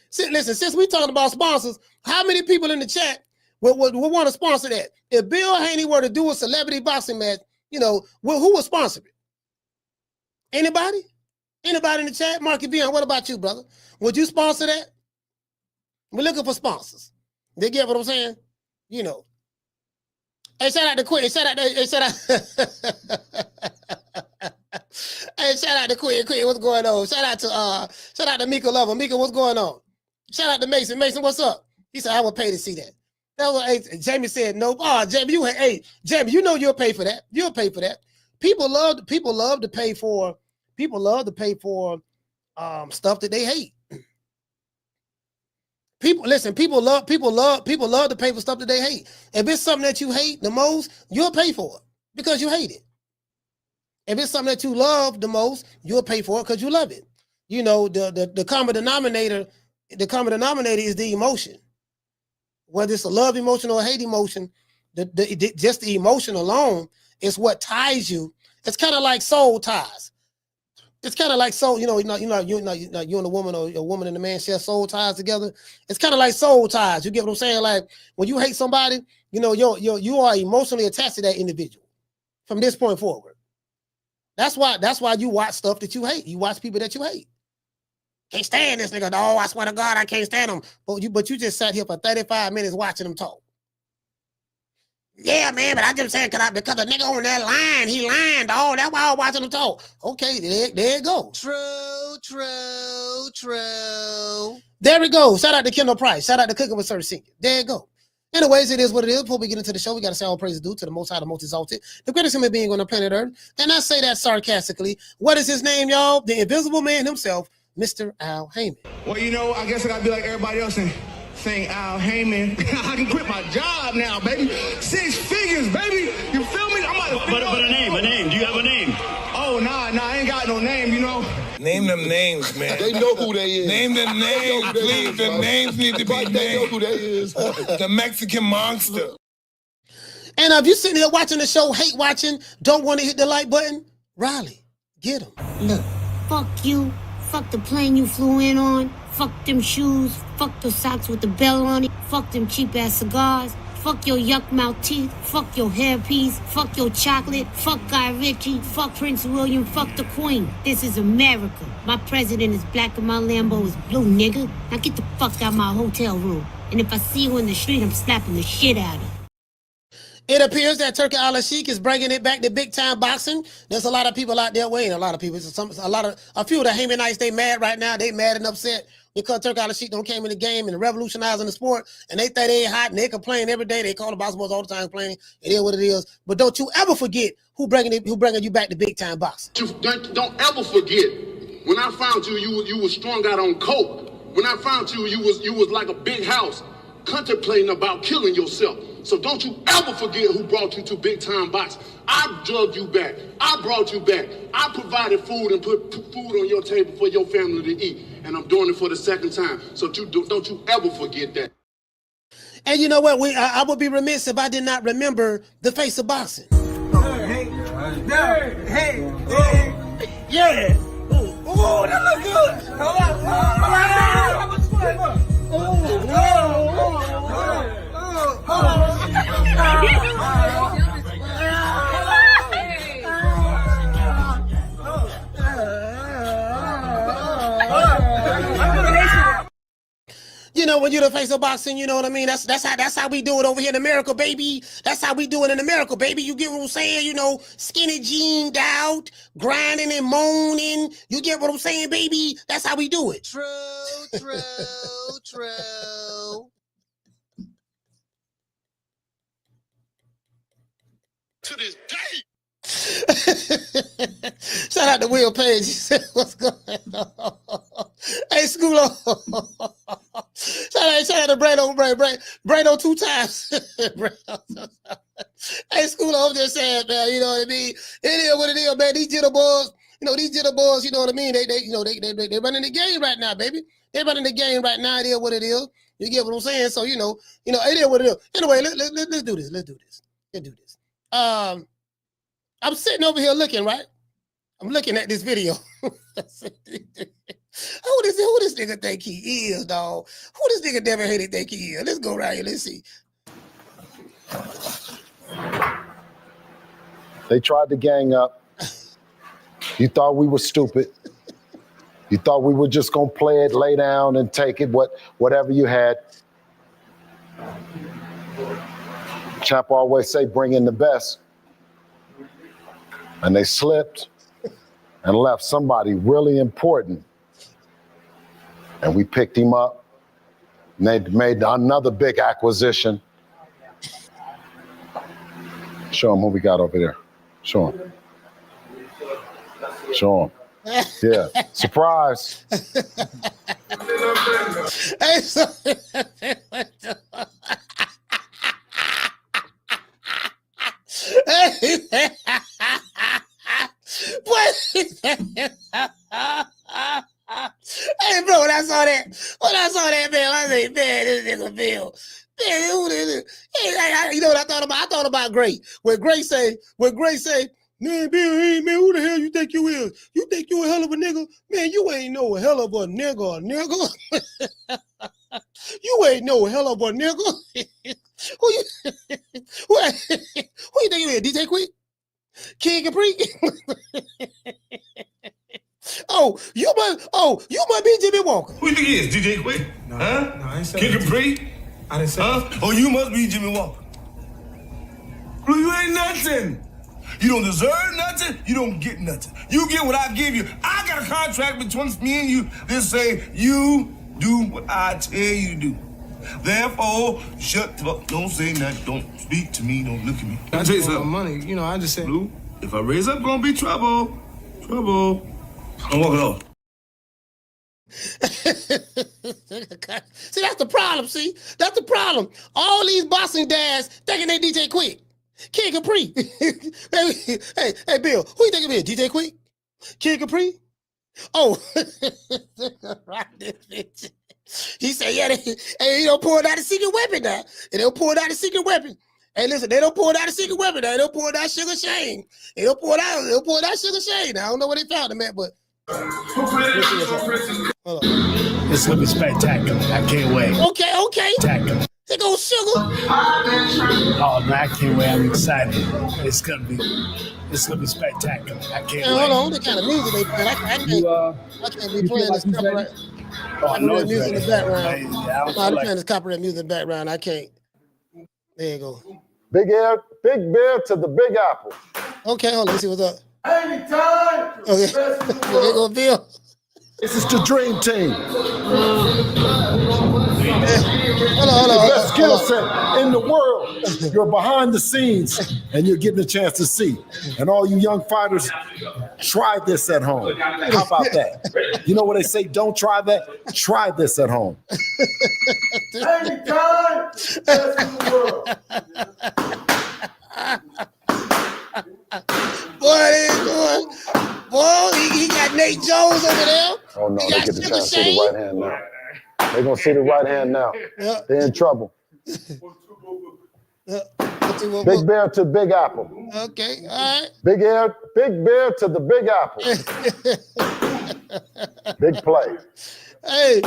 [SPEAKER 2] sponsors, how many people in the chat will want to sponsor that? If Bill Haney were to do a celebrity boxing match, who would sponsor it? Anybody? Anybody in the chat? Marky Bion, what about you, brother? Would you sponsor that? We're looking for sponsors. They get what I'm saying? Hey, shout out to Quinn. Shout out to Quinn. Quinn, what's going on? Shout out to Mika Lover. Mika, what's going on? Shout out to Mason. Mason, what's up? He said, I would pay to see that. Jamie said, nope. Oh, Jamie, Jamie, you'll pay for that. You'll pay for that. People love to pay for stuff that they hate. People love to pay for stuff that they hate. If it's something that you hate the most, you'll pay for it because you hate it. If it's something that you love the most, you'll pay for it because you love it. The common denominator is the emotion. Whether it's a love emotion or a hate emotion, just the emotion alone is what ties you. It's kind of like soul ties. It's kind of like soul, you and a woman or a woman and a man share soul ties together. It's kind of like soul ties. You get what I'm saying? Like when you hate somebody, you are emotionally attached to that individual from this point forward. That's why you watch stuff that you hate. You watch people that you hate. Can't stand this nigga. No, I swear to God, I can't stand him. But you just sat here for 35 minutes watching him talk. Yeah, man, but I just saying because the nigga on that line, he lying, dog. That's why I was watching him talk. Okay, there it goes. True. There we go. Shout out to Kendall Price. Shout out to Cooking with Sir Senior. There you go. Anyways, it is what it is. Before we get into the show, we got to say all praise due to the Most High, the Most Exalted, the greatest human being on the planet Earth. And I say that sarcastically. What is his name, y'all? The Invisible Man himself, Mr. Al Heyman.
[SPEAKER 9] Well, I guess I gotta be like everybody else and sing Al Heyman. I can quit my job now, baby. 6 figures, baby. You feel me? I'm about to
[SPEAKER 3] But a name. Do you have a name?
[SPEAKER 9] Oh, nah, I ain't got no name,
[SPEAKER 10] Name them names, man.
[SPEAKER 8] They know who they is.
[SPEAKER 10] Name them names, please. The names need to be named.
[SPEAKER 8] They know who they is.
[SPEAKER 10] The Mexican monster.
[SPEAKER 2] And if you sitting here watching the show, hate watching, don't want to hit the like button, Riley, get him.
[SPEAKER 11] Look, fuck you. Fuck the plane you flew in on. Fuck them shoes. Fuck the socks with the bell on it. Fuck them cheap-ass cigars. Fuck your yuck-mouth teeth. Fuck your hairpiece. Fuck your chocolate. Fuck Guy Ritchie. Fuck Prince William. Fuck the Queen. This is America. My president is black and my Lambo is blue, nigga. Now get the fuck out of my hotel room. And if I see you in the street, I'm slapping the shit out of you.
[SPEAKER 2] It appears that Turki Alalshikh is bringing it back to big time boxing. There's a lot of people out there waiting. A lot of people. A few of the Haymanites, they mad right now. They mad and upset because Turki Alalshikh don't came in the game and revolutionizing the sport. And they think they ain't hot and they complain every day. They call the boxing boys all the time complaining. It is what it is. But don't you ever forget who bringing you back to big time boxing.
[SPEAKER 8] Don't ever forget when I found you, you was strung out on coke. When I found you, you was like a big house contemplating about killing yourself. So don't you ever forget who brought you to big time boxing. I drugged you back. I brought you back. I provided food and put food on your table for your family to eat. And I'm doing it for the second time. So don't you ever forget that.
[SPEAKER 2] And you know what? I would be remiss if I did not remember the face of boxing.
[SPEAKER 9] Hey. Yeah. Oh, that look good. How much fun?
[SPEAKER 2] You know, when you're the face of boxing, you know what I mean? That's how we do it over here in America, baby. That's how we do it in America, baby. You get what I'm saying? You know, skinny jeaned out, grinding and moaning. You get what I'm saying, baby? That's how we do it. True.
[SPEAKER 8] To this day.
[SPEAKER 2] Shout out to Will Page. He said, what's going on? Hey, Schoolo. Shout out to Brando 2 times. Hey, Schoolo, I'm just saying, man, you know what I mean? It is what it is, man. These jitter boys, you know what I mean? They running the game right now, baby. They running the game right now. It is what it is. You get what I'm saying? So, you know, it is what it is. Anyway, let's do this. I'm sitting over here looking, right? I'm looking at this video. Who this nigga think he is, dog? Who this nigga Devin Haney think he is? Let's go right here. Let's see.
[SPEAKER 12] They tried to gang up. You thought we were stupid. You thought we were just gonna play it, lay down, and take it, whatever you had. Champ always say, bring in the best. And they slipped and left somebody really important. And we picked him up. And they made another big acquisition. Show them who we got over there. Show them. Show them. Yeah. Surprise.
[SPEAKER 2] Hey, so hey, bro, when I saw that, man, I said, man, this nigga Bill. Man, man. You know what I thought about? I thought about Gray. When Gray say, man, Bill, hey, man, who the hell you think you is? You think you a hell of a nigga? Man, you ain't no hell of a nigga. You ain't no hell of a nigga. who you think you is? DJ Quick? King Capri? You must be Jimmy Walker.
[SPEAKER 10] Who you think he is? DJ Quick?
[SPEAKER 13] No,
[SPEAKER 10] huh?
[SPEAKER 13] No, I ain't
[SPEAKER 10] King Capri?
[SPEAKER 13] I didn't say
[SPEAKER 10] huh? Oh, you must be Jimmy Walker. Blue, you ain't nothing. You don't deserve nothing. You don't get nothing. You get what I give you. I got a contract between me and you that say you do what I tell you to do. Therefore, shut up. Don't say nothing. Don't speak to me. Don't look at me.
[SPEAKER 13] I tell you something. Money, you know, I just said.
[SPEAKER 10] Blue, if I raise up, gonna be trouble. Trouble. I'm walking off.
[SPEAKER 2] See, that's the problem. See, that's the problem. All these boxing dads thinking they DJ Quick, King Capri. hey, Bill, who you think it is? DJ Quick, King Capri? Oh, he said, yeah. He don't pull out a secret weapon now. They don't pull out a secret weapon. Hey, listen, they don't pull out a secret weapon now. They don't pull out Sugar Shane. They don't pull out Sugar Shane. I don't know where they found him at, but.
[SPEAKER 14] It's gonna be spectacular. I can't wait.
[SPEAKER 2] Okay.
[SPEAKER 14] Spectacular.
[SPEAKER 2] They go Sugar.
[SPEAKER 14] Oh man, I can't wait. I'm excited. It's gonna be spectacular. I can't wait.
[SPEAKER 2] Hold on, the kind of music they play. I can't be playing this copyright.
[SPEAKER 14] I know
[SPEAKER 2] music in the background.
[SPEAKER 14] I'm
[SPEAKER 2] playing this copyright music in the background. I can't. There you go.
[SPEAKER 12] Big Bear to the Big Apple.
[SPEAKER 2] Okay, hold on. Let's see what's up.
[SPEAKER 8] Anytime.
[SPEAKER 2] Okay. There you go, Bill.
[SPEAKER 12] This is the Dream Team.
[SPEAKER 2] Hold on.
[SPEAKER 12] The best skill set in the world. You're behind the scenes and you're getting a chance to see. And all you young fighters, try this at home. How about that? You know what they say? Don't try that. Try this at home.
[SPEAKER 8] Anytime. Best in the world.
[SPEAKER 2] Boy, he got Nate Jones over there.
[SPEAKER 12] Oh no, they get the chance to see the right hand now. They're gonna see the right hand now.
[SPEAKER 2] Yep.
[SPEAKER 12] They're in trouble. Big Bear to Big Apple.
[SPEAKER 2] Okay, all right.
[SPEAKER 12] Big Bear to the Big Apple. Big play.
[SPEAKER 2] Hey,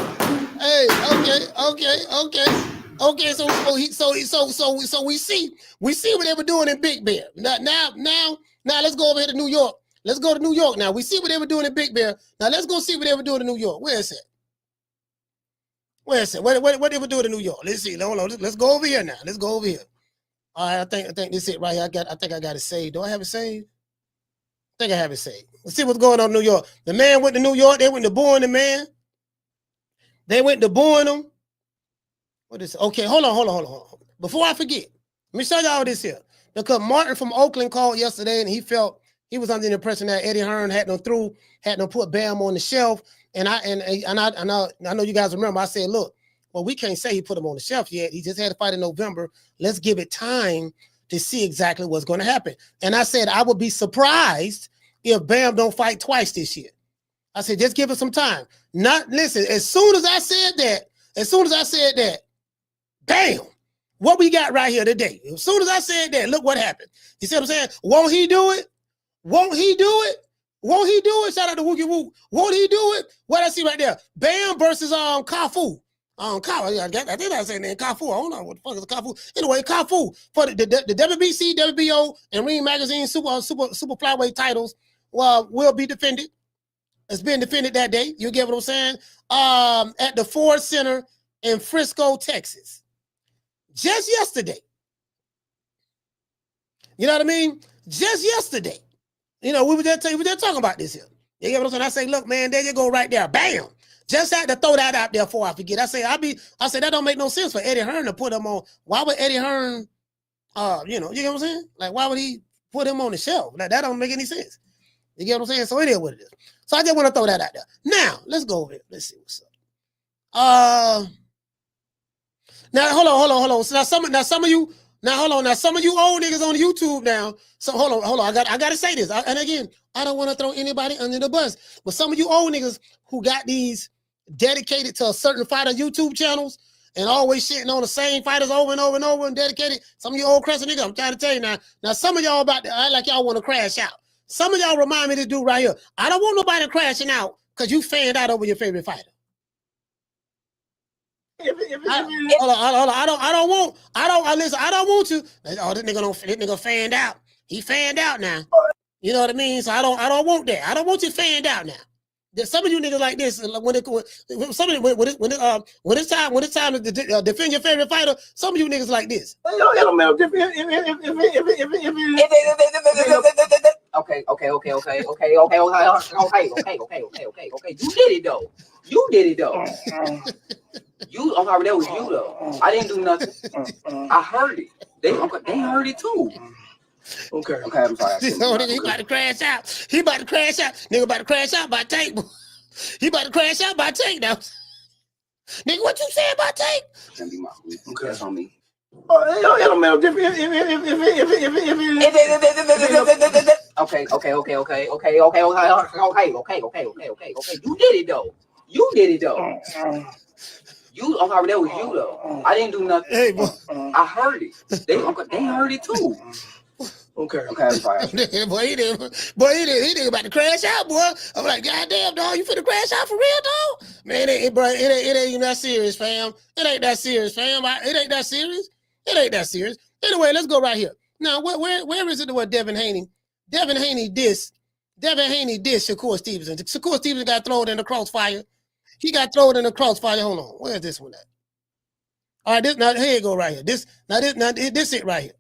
[SPEAKER 2] okay. So we see what they were doing in Big Bear. Now let's go over here to New York. Let's go to New York now. We see what they were doing in Big Bear. Now let's go see what they were doing in New York. Where is it? What they were doing in New York? Let's see. Hold on. Let's go over here now. Let's go over here. All right, I think this is it right here. I think I got it saved. Do I have it saved? I think I have it saved. Let's see what's going on in New York. The man went to New York. They went to booing the man. They went to booing him. What is it? Okay, hold on. Before I forget, let me show y'all this here. Because Martin from Oakland called yesterday and he felt he was under the impression that Eddie Hearn had them put Bam on the shelf. And I know you guys remember, I said, look, well, we can't say he put him on the shelf yet. He just had to fight in November. Let's give it time to see exactly what's going to happen. And I said, I would be surprised if Bam don't fight twice this year. I said, just give it some time. Listen, as soon as I said that, bam, what we got right here today. As soon as I said that, look what happened. You see what I'm saying? Won't he do it? Shout out to Wookie Woo. Won't he do it? What I see right there? Bam versus Kafu. I think I said name Kafu. I don't know what the fuck is Kafu. Anyway, Kafu for the WBC, WBO, and Ring Magazine super flyweight titles will be defended. It's being defended that day. You get what I'm saying? At the Ford Center in Frisco, Texas. Just yesterday. You know what I mean? Just yesterday. You know, we were there talking about this here. You get what I'm saying? I say, look, man, there you go right there. Bam. Just had to throw that out there before I forget. I say that don't make no sense for Eddie Hearn to put him on. Why would Eddie Hearn, you get what I'm saying? Like, why would he put him on the shelf? Like, that don't make any sense. You get what I'm saying? So it is what it is. So I just want to throw that out there. Now, let's go over here. Let's see what's up. Now, hold on. So some of you old niggas on YouTube now. So hold on. I gotta say this. And again, I don't want to throw anybody under the bus. But some of you old niggas who got these dedicated to a certain fighter YouTube channels, and always shitting on the same fighters over and over and over and dedicated. Some of you old crescent niggas, I'm trying to tell you now. Now, some of y'all about to act like y'all want to crash out. Some of y'all remind me of this dude right here. I don't want nobody crashing out because you fanned out over your favorite fighter. Hold on. I don't want to. Oh, this nigga fanned out. He fanned out now. You know what I mean? So I don't want that. I don't want you fanned out now. There's some of you niggas like this when it's time to defend your favorite fighter. Some of you niggas like this.
[SPEAKER 15] Okay. You did it though. You, I'm sorry, that was you though. I didn't do nothing. I heard it. They heard it too. Okay, I'm sorry.
[SPEAKER 2] He about to crash out. Nigga about to crash out by Tank. He about to crash out by Tank now. Nigga, what you say about Tank?
[SPEAKER 15] That's gonna be my okay. That's on me. Okay. You did it though. You, I'm sorry, that was you though. I didn't do nothing.
[SPEAKER 2] Hey, boy.
[SPEAKER 15] I heard it. They heard it too. Okay, I'm sorry.
[SPEAKER 2] Boy, he did about to crash out, boy. I'm like, goddamn, dog, you finna crash out for real, dog? Man, it ain't even that serious, fam. It ain't that serious, fam. It ain't that serious. Anyway, let's go right here. Now, where is it where Devin Haney dissed Shakur Stevenson. Shakur Stevenson got thrown in the crossfire. He got thrown in the crossfire. Hold on. Where's this one at? All right, here you go right here. This it right here.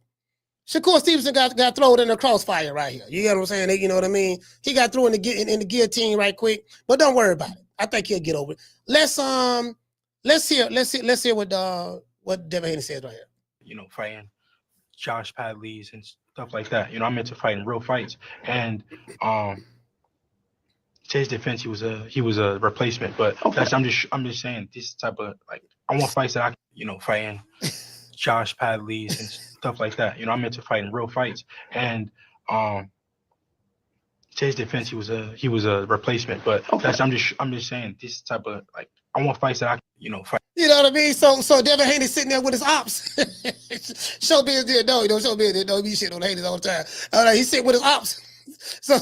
[SPEAKER 2] Shakur Stevenson got thrown in the crossfire right here. You get what I'm saying? You know what I mean? He got thrown in the guillotine right quick, but don't worry about it. I think he'll get over it. Let's hear what Devin Haney says right here.
[SPEAKER 16] You know, fighting Josh Padley's and stuff like that. You know, I'm into fighting real fights, and to his defense, he was a replacement. But that's I'm just saying this type of like I want fights that I fighting Josh Padley's and stuff like that. You know, I'm into fighting real fights, and to his defense, he was a replacement. But that's I'm just saying this type of like I want fights that I fight.
[SPEAKER 2] You know what I mean? So Devin Haney sitting there with his ops. Showbiz did know, Showbiz did know. He shit on haters all the time. All right, he's sitting with his ops. So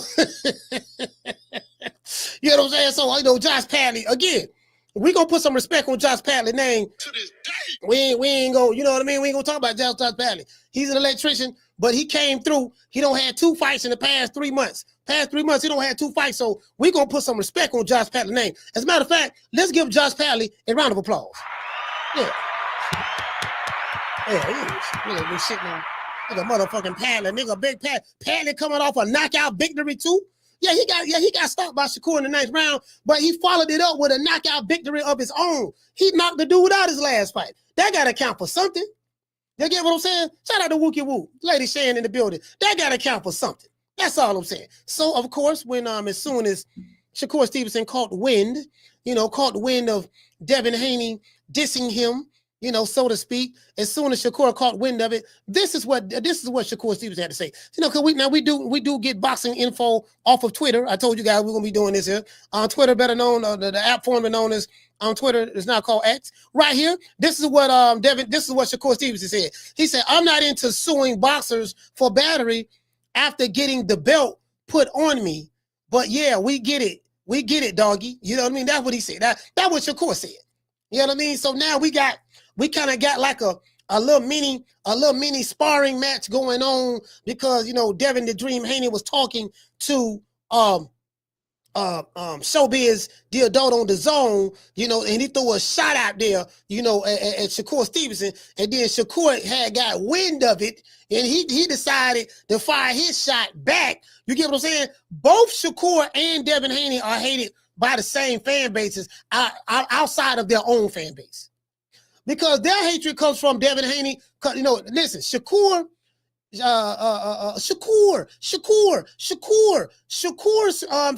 [SPEAKER 2] you know what I'm saying? So Josh Padley again. We gonna put some respect on Josh Padley's name. To this day. We ain't gonna, you know what I mean? We ain't gonna talk about Josh Padley. He's an electrician, but he came through. He don't had 2 fights in the past 3 months. Past 3 months, he don't have 2 fights. So we gonna put some respect on Josh Padley's name. As a matter of fact, let's give Josh Padley a round of applause. Yeah. Nigga been sitting on nigga motherfucking Padley, nigga big Padley coming off a knockout victory too. Yeah, he got stopped by Shakur in the 9th round, but he followed it up with a knockout victory of his own. He knocked the dude out his last fight. That gotta count for something. You get what I'm saying? Shout out to Wookie Woo, Lady Shan in the building. That gotta count for something. That's all I'm saying. So of course, when as soon as Shakur Stevenson caught wind of Devin Haney dissing him, so to speak, as soon as Shakur caught wind of it, this is what Shakur Stevenson had to say. Because we do get boxing info off of Twitter. I told you guys we're gonna be doing this here on Twitter, better known the app formerly known as on Twitter is now called X. Right here, this is what Shakur Stevenson said. He said, "I'm not into suing boxers for battery after getting the belt put on me, but yeah, we get it, doggy." You know what I mean? That's what he said. That what Shakur said. You know what I mean? So now we kind of got like a little mini sparring match going on because Devin The Dream Haney was talking to Showbiz the adult on DAZN, and he threw a shot out there, at Shakur Stevenson, and then Shakur had got wind of it, and he decided to fire his shot back. You get what I'm saying? Both Shakur and Devin Haney are hated by the same fan bases outside of their own fan base. Because their hatred comes from Devin Haney. Listen, Shakur's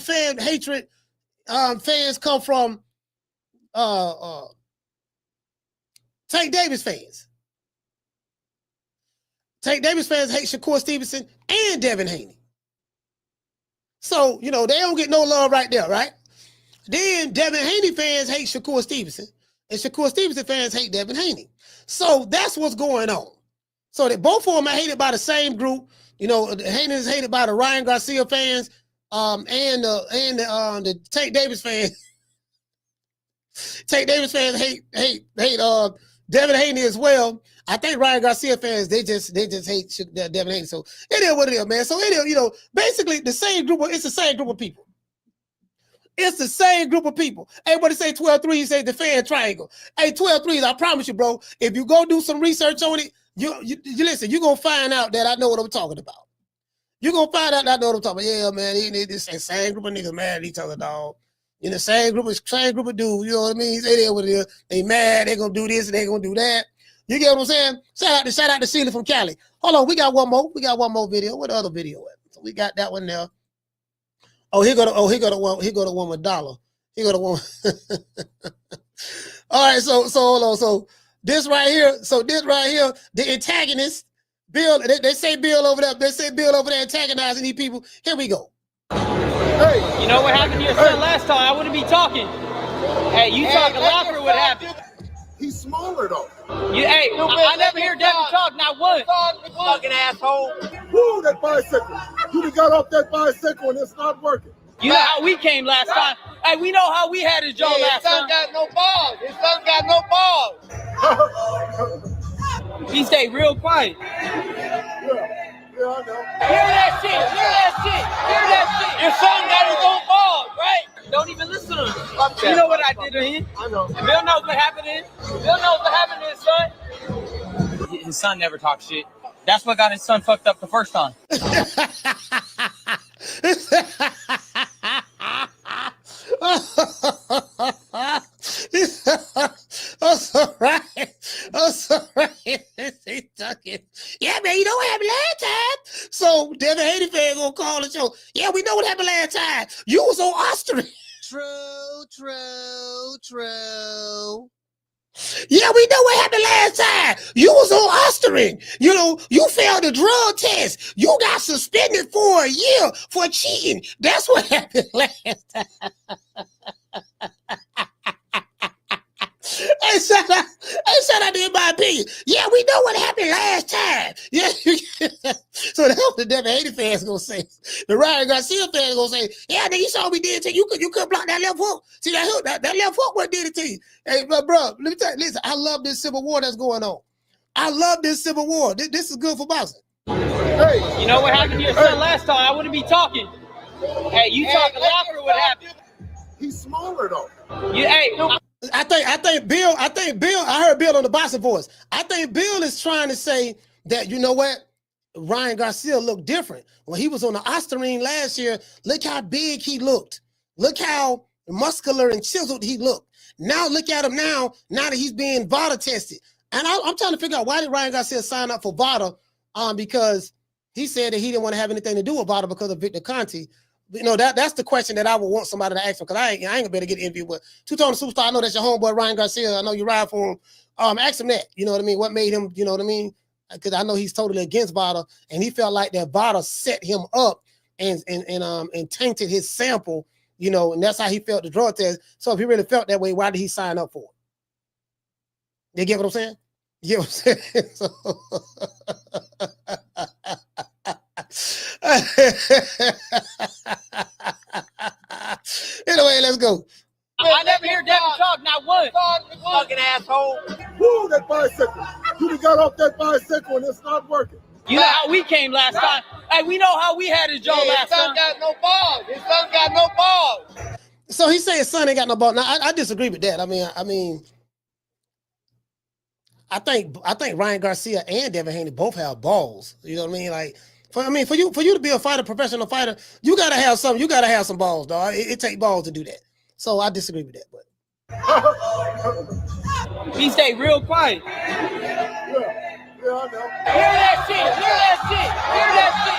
[SPEAKER 2] fan hatred fans come from Tank Davis fans. Tank Davis fans hate Shakur Stevenson and Devin Haney. So, they don't get no love right there, right? Then Devin Haney fans hate Shakur Stevenson. and Shakur Stevenson fans hate Devin Haney. So that's what's going on. So that both of them are hated by the same group. You know, Haney is hated by the Ryan Garcia fans, and the Tank Davis fans. Tank Davis fans hate Devin Haney as well. I think Ryan Garcia fans, they just hate Devin Haney. So it is what it is, man. So it is, you know, basically the same group. It's the same group of people. It's the same group of people. Hey, what they say 12-3, he say the fan triangle. Hey, 12-3s, I promise you, bro, if you go do some research on it, you listen, you're going to find out that I know what I'm talking about. You're going to find out that I know what I'm talking about. Yeah, man, this same group of niggas mad at each other, dog. In the same group of dudes, you know what I mean? They what it is. They mad, they going to do this, and they going to do that. You get what I'm saying? Shout out to Sheila from Cali. Hold on, we got one more. We got one more video. What other video at? So we got that one there. He go to one with Dollar. He go to one. All right, so hold on. So this right here, the antagonist, Bill, they say Bill over there. They say Bill over there antagonizing these people. Here we go.
[SPEAKER 17] Hey, you know what happened to your son last time? I wouldn't be talking. Hey, you talk a lot for what happened.
[SPEAKER 12] He's smaller though.
[SPEAKER 17] I never hear Devin talk, not once. Fucking asshole.
[SPEAKER 12] Woo, that bicycle. You done got off that bicycle and it's not working.
[SPEAKER 17] You know how we came last time. Hey, we know how we had his jaw last time. His son got no balls. He stayed real quiet.
[SPEAKER 12] Yeah, I know.
[SPEAKER 17] Hear that shit. Your son got his own balls, right? Don't even listen to him. You know what I did to him? I know. And Bill knows what happened to him. Bill knows what happened to his son. His son never talks shit. That's what got his son fucked up the first time.
[SPEAKER 2] I'm sorry. Yeah, man, you know what happened last time? So Devin Haney fan gonna call the show. Yeah, we know what happened last time. You was on ostrich. True. Yeah, we know what happened last time. You was on ostrich. You know, you failed the drug test. You got suspended for a year for cheating. That's what happened last time. Hey, shout out to my opinion. Yeah, we know what happened last time. Yeah. So that's what the Devin Haney fans gonna say. The Ryan Garcia fans gonna say, yeah, nigga, you saw what we did to you. You couldn't block that left hook. See that hook? That left hook what did it to you. Hey, bro, let me tell you, listen, I love this civil war that's going on. I love this civil war. This is good for boxing.
[SPEAKER 17] Hey, you know what happened to your son last time? I wouldn't be talking. Hey, you talk a lot for what happened.
[SPEAKER 12] He's smaller though.
[SPEAKER 2] I think Bill, I heard Bill on the boxing voice. I think Bill is trying to say that, you know what? Ryan Garcia looked different. When he was on the Osterine last year, look how big he looked. Look how muscular and chiseled he looked. Now look at him now that he's being VADA tested. And I'm trying to figure out, why did Ryan Garcia sign up for VADA? Because he said that he didn't want to have anything to do with VADA because of Victor Conte. You know, that's the question that I would want somebody to ask him, because I ain't gonna be able to get an interview with two-tone superstar. I know that's your homeboy Ryan Garcia. I know you ride for him. Ask him that. You know what I mean? What made him? You know what I mean? Because I know he's totally against VADA, and he felt like that VADA set him up and tainted his sample. You know, and that's how he felt the drug test. So if he really felt that way, why did he sign up for it? You get what I'm saying? You get what I'm saying? So, anyway, let's go.
[SPEAKER 17] I never hear Devin talk, not once. Fucking asshole.
[SPEAKER 12] Woo, that bicycle. You done got off that bicycle and it's not working.
[SPEAKER 17] You know how we came last time. Hey, we know how we had his jaw last time. His son got no balls.
[SPEAKER 2] So he said his son ain't got no balls. Now I disagree with that. I mean, I think Ryan Garcia and Devin Haney both have balls. You know what I mean? Like, for you to be a fighter, professional fighter, you gotta have something. You gotta have some balls, dog. It take balls to do that. So I disagree with that. But
[SPEAKER 17] he stayed real quiet.
[SPEAKER 12] Yeah, I know.
[SPEAKER 17] Hear that shit.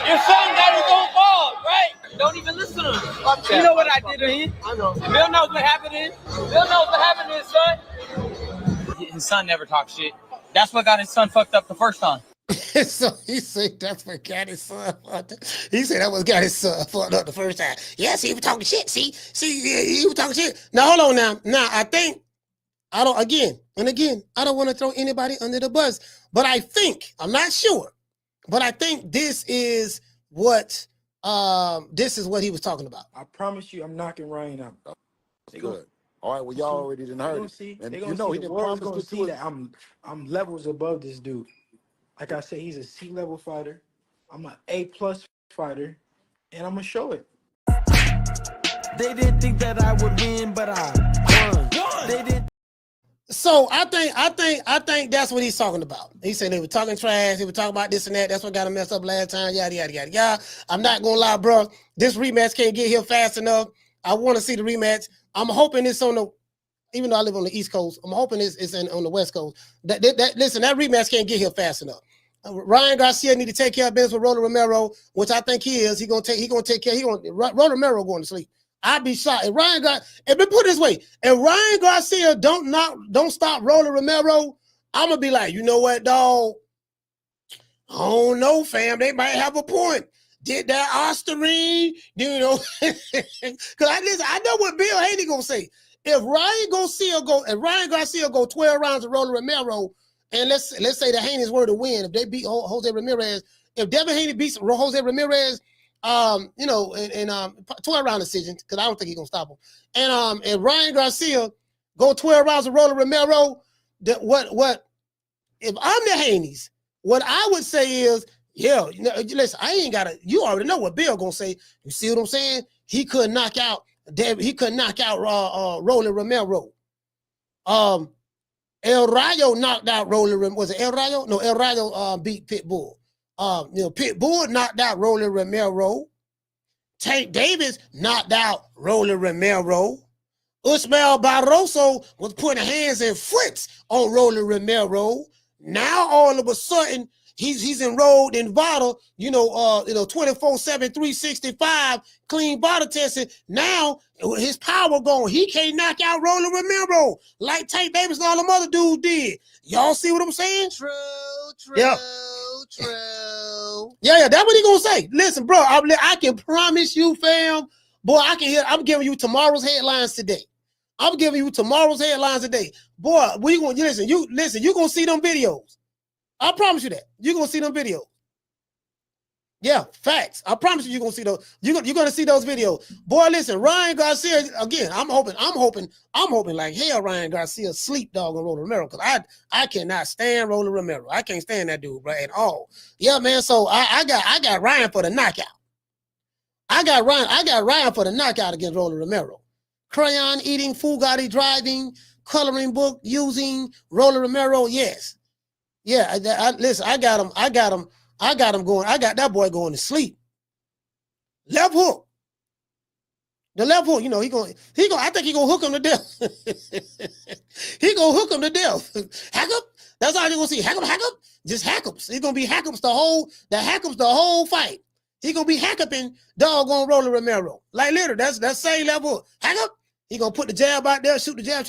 [SPEAKER 17] Your son got his own balls, right? Don't even listen to him. You know what I did to him? I know. And Bill knows what happened to him. Bill knows what happened to his son. His son never talks shit. That's what got his son fucked up the first time.
[SPEAKER 2] So he said that's what got his son. He said that was got his son fucked up the first time. Yeah, see, he was talking shit. See, he was talking shit. Now hold on now. Now I think I don't want to throw anybody under the bus, but I think, I'm not sure, but I think this is what he was talking about.
[SPEAKER 18] I promise you, I'm knocking Ryan out.
[SPEAKER 12] Good. All right, well, y'all already didn't heard it. And you know he didn't promise
[SPEAKER 18] gonna
[SPEAKER 12] to
[SPEAKER 18] see that I'm levels above this dude. Like I said, he's a C-level fighter. I'm an A+ fighter, and I'm gonna show it.
[SPEAKER 19] They didn't think that I would win, but I won. They didn't.
[SPEAKER 2] So I think that's what he's talking about. He said they were talking trash. He was talking about this and that. That's what got him messed up last time. Yada yada yada yada. I'm not gonna lie, bro. This rematch can't get here fast enough. I want to see the rematch. I'm hoping it's on the, even though I live on the East Coast, I'm hoping it's on the West Coast. Listen, that rematch can't get here fast enough. Ryan Garcia need to take care of business with Rolly Romero, which I think he is. Rolly Romero going to sleep. I'd be shocked. If let me put it this way, if Ryan Garcia don't stop Rolly Romero, I'm gonna be like, you know what, dog? I don't know, fam. They might have a point. Did that Osterine, you know? Because I know what Bill Haney gonna say. If Ryan Garcia go 12 rounds with Rolly Romero, and let's say the Haney's were to win, if they beat Jose Ramirez, if Devin Haney beats Jose Ramirez, in 12-round decision, because I don't think he's gonna stop him. And if Ryan Garcia go 12 rounds with Rolly Romero, what if I'm the Haneys, what I would say is, yeah, listen, I ain't gotta, you already know what Bill gonna say. You see what I'm saying? He could knock out Rolly Romero. El Rayo knocked out Rolly. Was it El Rayo? No, El Rayo beat Pitbull. Pitbull knocked out Rolly Romero. Tank Davis knocked out Rolly Romero. Usman Barroso was putting hands and foots on Rolly Romero. Now all of a sudden he's enrolled in Vada, 24/7, 365 clean Vada testing. Now his power gone. He can't knock out Rolly Romero like Tank Davis and all them other dudes did. Y'all see what I'm saying? True. Yeah. Yeah, that's what he gonna say. Listen, bro, I can promise you, fam, boy, I'm giving you tomorrow's headlines today. I'm giving you tomorrow's headlines today. Boy, you gonna see them videos. I promise you that. You're gonna see them videos. Yeah, facts. I promise you, you're gonna see those. You're gonna see those videos. Boy, listen, Ryan Garcia, again, I'm hoping like hell Ryan Garcia sleep dog on Rolly Romero, because I cannot stand Rolly Romero. I can't stand that dude, bro, at all. Yeah, man. So I got Ryan for the knockout. I got Ryan for the knockout against Rolly Romero. Crayon eating, Fugatti driving, coloring book using, Rolly Romero, yes. Yeah, listen, I got him going. I got that boy going to sleep. Left hook. The left hook, I think he gonna hook him to death. He gonna hook him to death. Hack up. That's all you're gonna see. Hack up. Just hack ups. He's gonna be hack ups the whole fight. He gonna be hack upping doggone Rolly Romero. Like literally, that's same level hook. Hack up. He gonna put the jab out there, shoot the jab,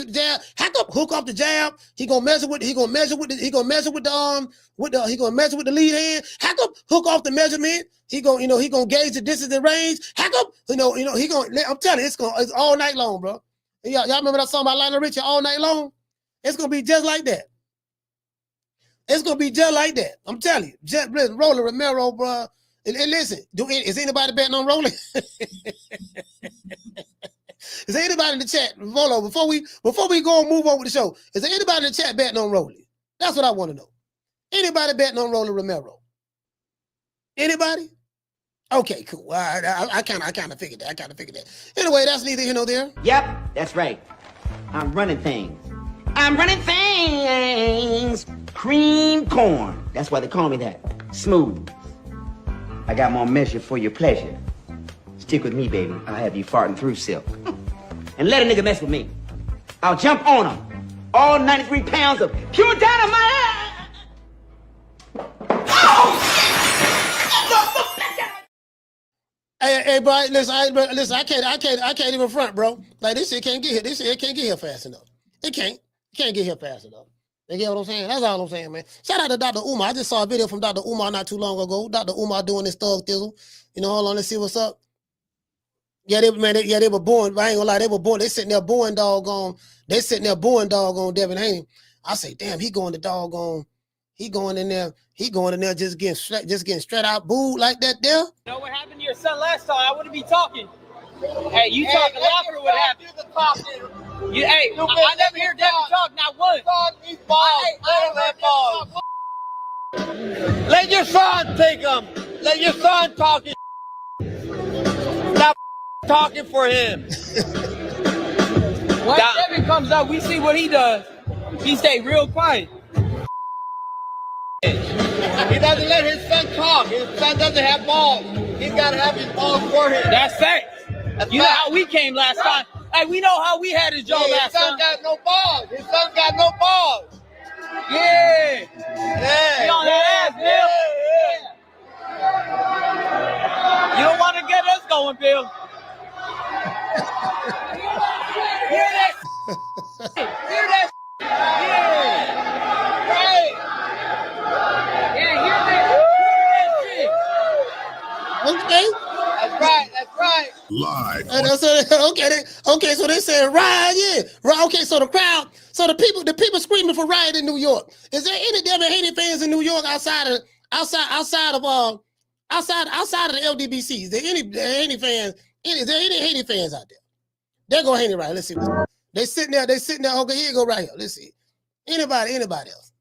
[SPEAKER 2] hack up, hook off the jab. He gonna measure with the lead hand, hack up, hook off the measurement. He gonna gauge the distance and range, hack up. I'm telling you, it's all night long, bro. Y'all remember that song by Lionel Richie, All Night Long? It's gonna be just like that. It's gonna be just like that. I'm telling you, Rolly Romero, bro. And listen, is anybody betting on Rolly? Is there anybody in the chat? Hold on, before we go and move on with the show, is there anybody in the chat betting on Rolly? That's what I want to know. Anybody betting on Rolly Romero? Anybody? Okay, cool. I kind of figured that. Anyway, that's neither here nor there.
[SPEAKER 20] Yep, that's right. I'm running things. Cream corn. That's why they call me that. Smooth. I got more measure for your pleasure. Stick with me, baby. I'll have you farting through silk. And let a nigga mess with me. I'll jump on him. All 93 pounds of pure dynamite.
[SPEAKER 2] Hey, bro, listen, I can't even front, bro. Like this shit can't get here. This shit can't get here fast enough. It can't get here fast enough. You get what I'm saying? That's all I'm saying, man. Shout out to Dr. Umar. I just saw a video from Dr. Umar not too long ago. Dr. Umar doing this thug thizzle. Hold on, let's see what's up. Yeah, they were born. I ain't gonna lie, they were born. They sitting there booing doggone. They sitting there booing doggone Devin Haney. I say, damn, he going to doggone. He going in there just getting straight out booed like that there.
[SPEAKER 17] You know what happened to your son last time? I wouldn't be talking. Hey, you talking louder what happened? Hey, I never hear Devin talk, not once. Let your son take him. Let your son talk. Stop talking for him. When Devin comes up, we see what he does. He stay real quiet. He doesn't let his son talk. His son doesn't have balls. He's got to have his balls for him. That's fact. You know how we came last time. Hey, we know how we had his jaw last time. His son got no balls. His son got no balls. Yeah. He on that ass, Bill. You don't want to get us going, Bill. Hear that? Hear that? Yeah. Right. Yeah, hear that?
[SPEAKER 2] Okay.
[SPEAKER 17] That's right.
[SPEAKER 1] Live.
[SPEAKER 2] Okay, so they said riot, yeah. Right, okay, so the crowd, so the people screaming for riot in New York. Is there any Devin Haney fans in New York outside of the LDBCs? Is there any Haney fans? Is there any Haney fans out there? There go Haney right. Let's see. They sitting there. Okay, here you go right here. Let's see. Anybody else?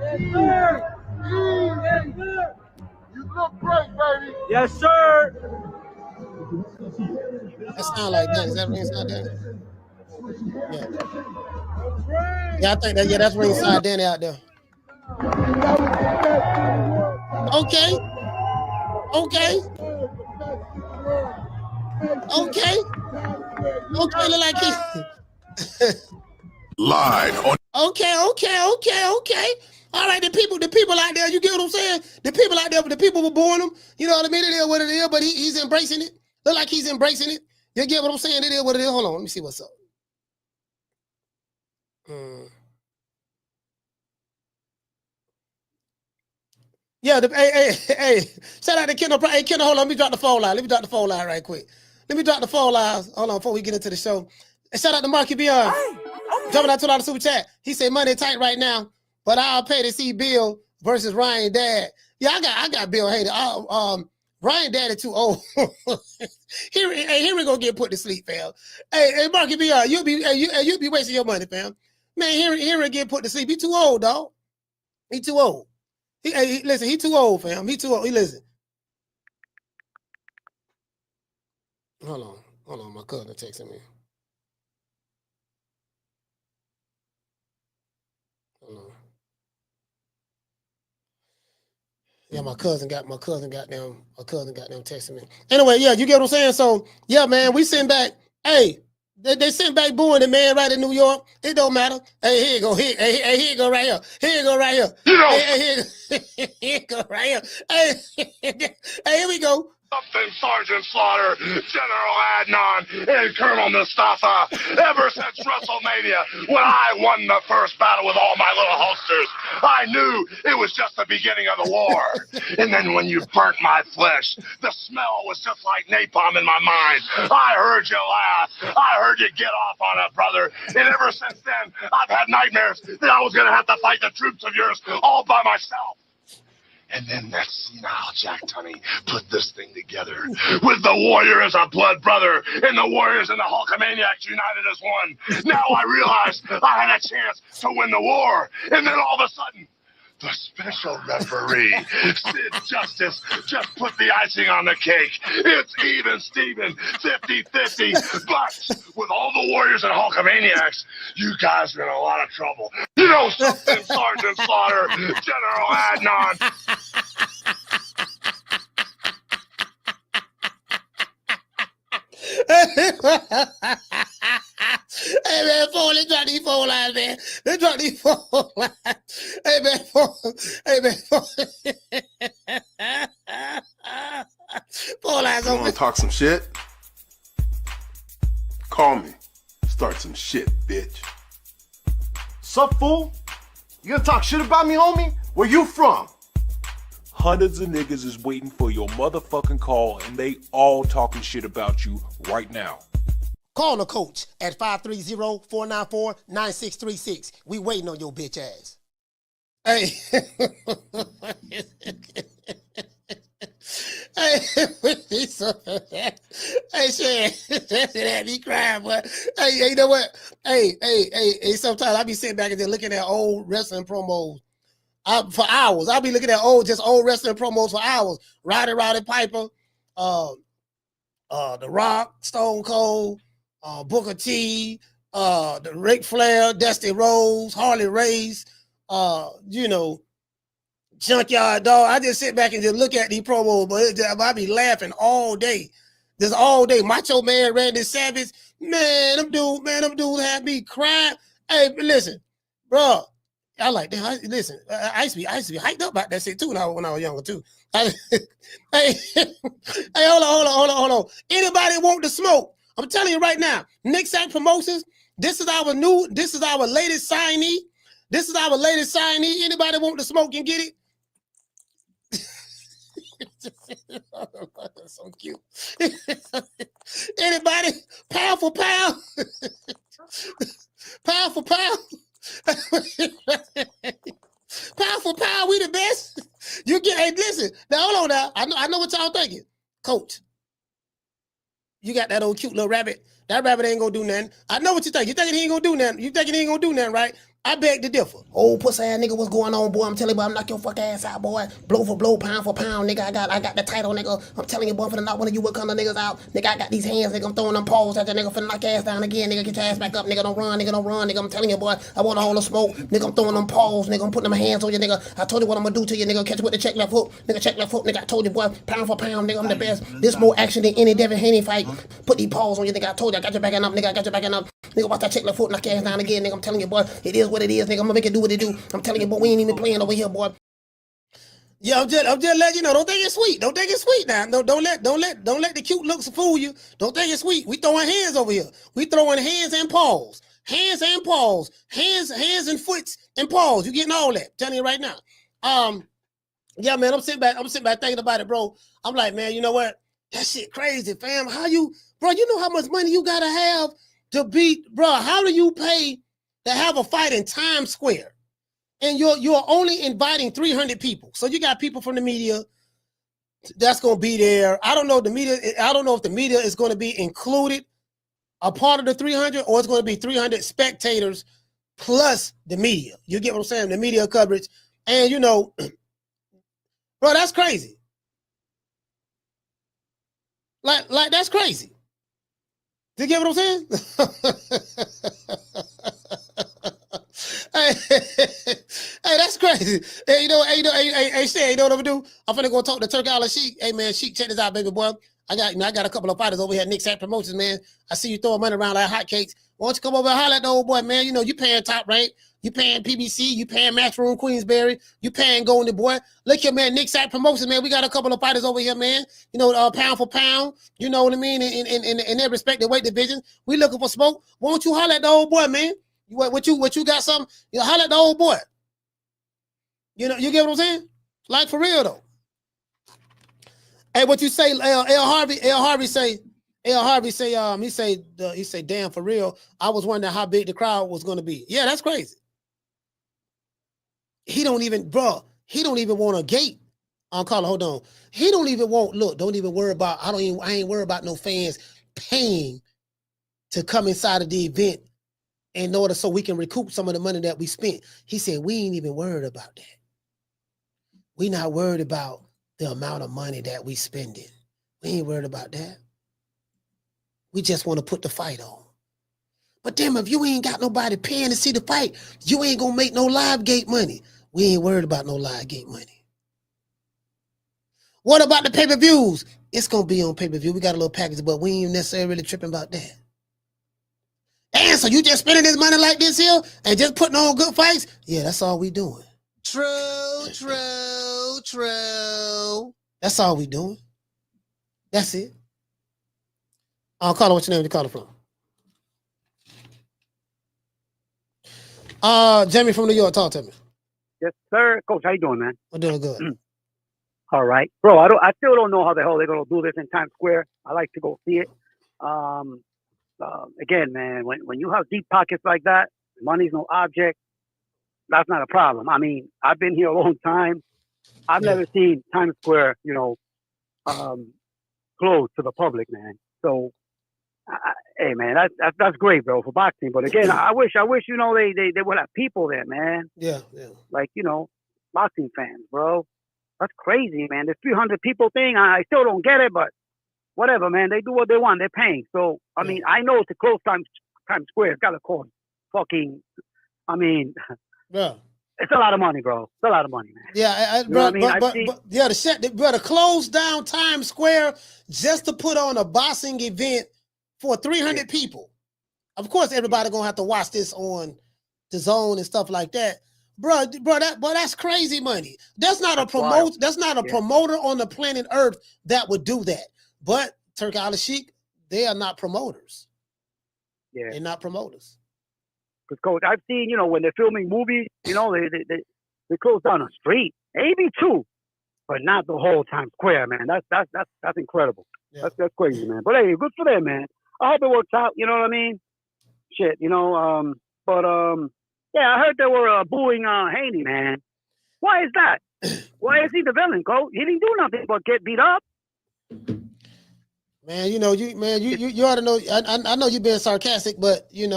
[SPEAKER 17] Yes, sir. Yes, sir. You look great, baby. Yes, sir.
[SPEAKER 2] That sound like that. Is that ringside Danny? Yeah, I think that. Yeah, that's ringside Danny out there. Okay. Look like he.
[SPEAKER 1] Live on.
[SPEAKER 2] Okay. All right, the people out there, you get what I'm saying? The people out there, the people were born him. You know what I mean? It is what it is, but he's embracing it. Look like he's embracing it. You get what I'm saying? It is what it is. Hold on, let me see what's up. Yeah, hey, shout out to Kendall. Hey, Kendall, hold on, let me drop the phone line. Right quick. Let me drop the phone lines. Hold on, before we get into the show. And shout out to Marky Beyond. Jumping out $2 super chat. He said money tight right now, but I'll pay to see Bill versus Ryan Dad. Yeah, I got Bill Haney. Ryan Dad is too old. Here we go get put to sleep, fam. Hey, Marky Beyond, you'll be wasting your money, fam. Man, here we get put to sleep. He too old, dog. He too old. Listen, he too old, fam. He too old. Listen. Hold on. My cousin texting me. Hold on. Yeah, my cousin got them texting me. Anyway, yeah, you get what I'm saying? So, yeah, man, we sitting back. Hey, they sitting back booing the man right in New York. It don't matter. Hey, here you go. Here you go right here. Here you go right here.
[SPEAKER 1] You know.
[SPEAKER 2] Here you go right here. Hey, here we go.
[SPEAKER 1] Something Sergeant Slaughter, General Adnan, and Colonel Mustafa. Ever since WrestleMania, when I won the first battle with all my little holsters, I knew it was just the beginning of the war. And then when you burnt my flesh, the smell was just like napalm in my mind. I heard you laugh. I heard you get off on it, brother. And ever since then, I've had nightmares that I was going to have to fight the troops of yours all by myself. And then that senile Jack Tunney put this thing together with the Warrior as a blood brother and the Warriors and the Hulkamaniacs united as one. Now I realized I had a chance to win the war. And then all of a sudden, the special referee, Sid Justice, just put the icing on the cake. It's even, Steven, 50-50. But with all the Warriors and Hulkamaniacs, you guys are in a lot of trouble. You know something, Sergeant Slaughter, General Adnan.
[SPEAKER 2] Hey man, let's drop these phone lines, man. Let's drop these phone lines. Hey man, phone lines.
[SPEAKER 21] You want to talk some shit? Call me. Start some shit, bitch.
[SPEAKER 22] Sup, fool? You gonna talk shit about me, homie? Where you from?
[SPEAKER 6] Hundreds of niggas is waiting for your motherfucking call, and they all talking shit about you right now.
[SPEAKER 2] Call the coach at 530-494-9636. We waiting on your bitch ass. Hey. Hey, shit. That had me crying, boy. Hey, you know what? Hey, sometimes I be sitting back and just looking at old wrestling promos for hours. I'll be looking at old wrestling promos for hours. Roddy Piper, The Rock, Stone Cold, Booker T, the Ric Flair, Dusty Rhodes, Harley Race, Junkyard Dog. I just sit back and just look at these promos, but I be laughing all day. Just all day. Macho Man, Randy Savage. Man, them dudes had me crying. Hey, listen, bro. I like that. Listen, I used to be hyped up about that shit too when I was younger too. Hey, hold on. Anybody want to smoke? I'm telling you right now, Nick Sack Promotions. This is our latest signee. Anybody want to smoke and get it? So cute. Anybody? Pound for pound. Pound for pound. Pound for pound, we the best. You get, hey, listen. Now hold on now. I know what y'all thinking. Coach, you got that old cute little rabbit. That rabbit ain't gonna do nothing. I know what you think. You thinking he ain't gonna do nothing. You thinking he ain't gonna do nothing, right? I beg to differ. Old pussy ass nigga, what's going on, boy? I'm telling you, boy, I'm knock your fuck ass out, boy. Blow for blow, pound for pound, nigga. I got the title, nigga. I'm telling you, boy, I'm finna knock one of you what kind of niggas out. Nigga, I got these hands, nigga. I'm throwing them paws at that nigga, finna knock your ass down again, nigga. Get your ass back up, nigga. Don't run, nigga. I'm telling you, boy, I want all the smoke. Nigga, I'm throwing them paws, nigga. I'm putting them hands on you, nigga. I told you what I'm gonna do to you, nigga. Catch you with the check left hook. Nigga, check left hook, nigga. I told you, boy, pound for pound, nigga. I'm the best. This more action than any Devin Haney fight. Put these paws on you, nigga. I told you, I got your back up, nigga. I got your back up. Nigga, watch that check left foot, knock your ass down again, nigga. I'm telling you, boy, it is what it is, nigga. I'm gonna make it do what it do. I'm telling you, boy, we ain't even playing over here, boy. Yeah, I'm just letting you know. Don't think it's sweet. Don't think it's sweet now. No, don't let the cute looks fool you. Don't think it's sweet. We throwing hands over here. We throwing hands and paws. Hands and paws. Hands and foots and paws. You getting all that? I'm telling you right now. Yeah, man, I'm sitting back thinking about it, bro. I'm like, man, you know what? That shit crazy, fam. Bro, you know how much money you gotta have to beat, bro? How do you pay to have a fight in Times Square? And you're only inviting 300 people. So you got people from the media that's gonna be there. I don't know if the media is gonna be included, a part of the 300, or it's gonna be 300 spectators plus the media. You get what I'm saying? The media coverage. And you know, bro, that's crazy. Like that's crazy. You get what I'm saying? Hey, that's crazy. Hey, you know what I'm gonna do? I'm finna go talk to Turki Alalshikh. Hey man, Sheik, check this out, baby boy. I got a couple of fighters over here at Nick Sack Promotions, man. I see you throwing money around like hotcakes. Why don't you come over and holler at the old boy, man? You know, you paying Top Rank, you paying PBC, you paying Matchroom Queensberry, you paying Golden Boy. Look here, man, Nick Sack Promotions, man. We got a couple of fighters over here, man. You know, pound for pound, you know what I mean, in their respective weight divisions. We looking for smoke. Why don't you holler at the old boy, man? What you got something? You know, holler at the old boy. You know, you get what I'm saying? Like for real though. Hey, what you say, L Harvey say, he say, damn, for real. I was wondering how big the crowd was gonna be. Yeah, that's crazy. He don't even want a gate. Carla, hold on. He don't even want, don't even worry about, I ain't worried about no fans paying to come inside of the event in order so we can recoup some of the money that we spent. He said, we ain't even worried about that. We not worried about the amount of money that we spending. We ain't worried about that. We just want to put the fight on. But damn, if you ain't got nobody paying to see the fight, you ain't gonna make no live gate money. We ain't worried about no live gate money. What about the pay-per-views? It's gonna be on pay-per-view. We got a little package, but we ain't necessarily really tripping about that. Damn, so you just spending this money like this here and just putting on good fights? Yeah, that's all we doing. True. That's all we doing. That's it. Carla, what's your name? You call it from? Jamie from New York, talk to me.
[SPEAKER 4] Yes, sir. Coach, how you doing, man?
[SPEAKER 2] I'm doing good.
[SPEAKER 4] All right, bro. I still don't know how the hell they're gonna do this in Times Square. I like to go see it. Again, man, when you have deep pockets like that, money's no object. That's not a problem. I mean, I've been here a long time. I've never seen Times Square, closed to the public, man. So, hey, man, that's great, bro, for boxing. But again, I wish, they would have people there, man.
[SPEAKER 2] Yeah.
[SPEAKER 4] Like, boxing fans, bro. That's crazy, man. This 300 people thing, I still don't get it, but whatever, man. They do what they want. They're paying. So, I mean, I know to close Times Square, it's got to cost fucking,
[SPEAKER 2] yeah.
[SPEAKER 4] It's a lot of money, bro. It's a lot of money, man.
[SPEAKER 2] Yeah, to close down Times Square just to put on a boxing event for 300 people. Of course, everybody gonna have to watch this on DAZN and stuff like that, bro. That's crazy money. That's not a promoter. That's not a promoter on the planet Earth that would do that. But Turki Alalshikh, they are not promoters.
[SPEAKER 4] Yeah,
[SPEAKER 2] they're not promoters.
[SPEAKER 4] Because, Coach, I've seen, when they're filming movies, they close down a street, maybe two, but not the whole Times Square, man. That's incredible. Yeah. That's crazy, man. But hey, good for them, man. I hope it works out. You know what I mean? Shit, yeah, I heard they were booing Haney, man. Why is that? Why is he the villain, Coach? He didn't do nothing but get beat up.
[SPEAKER 2] Man, you ought to know. I know you're being sarcastic, but you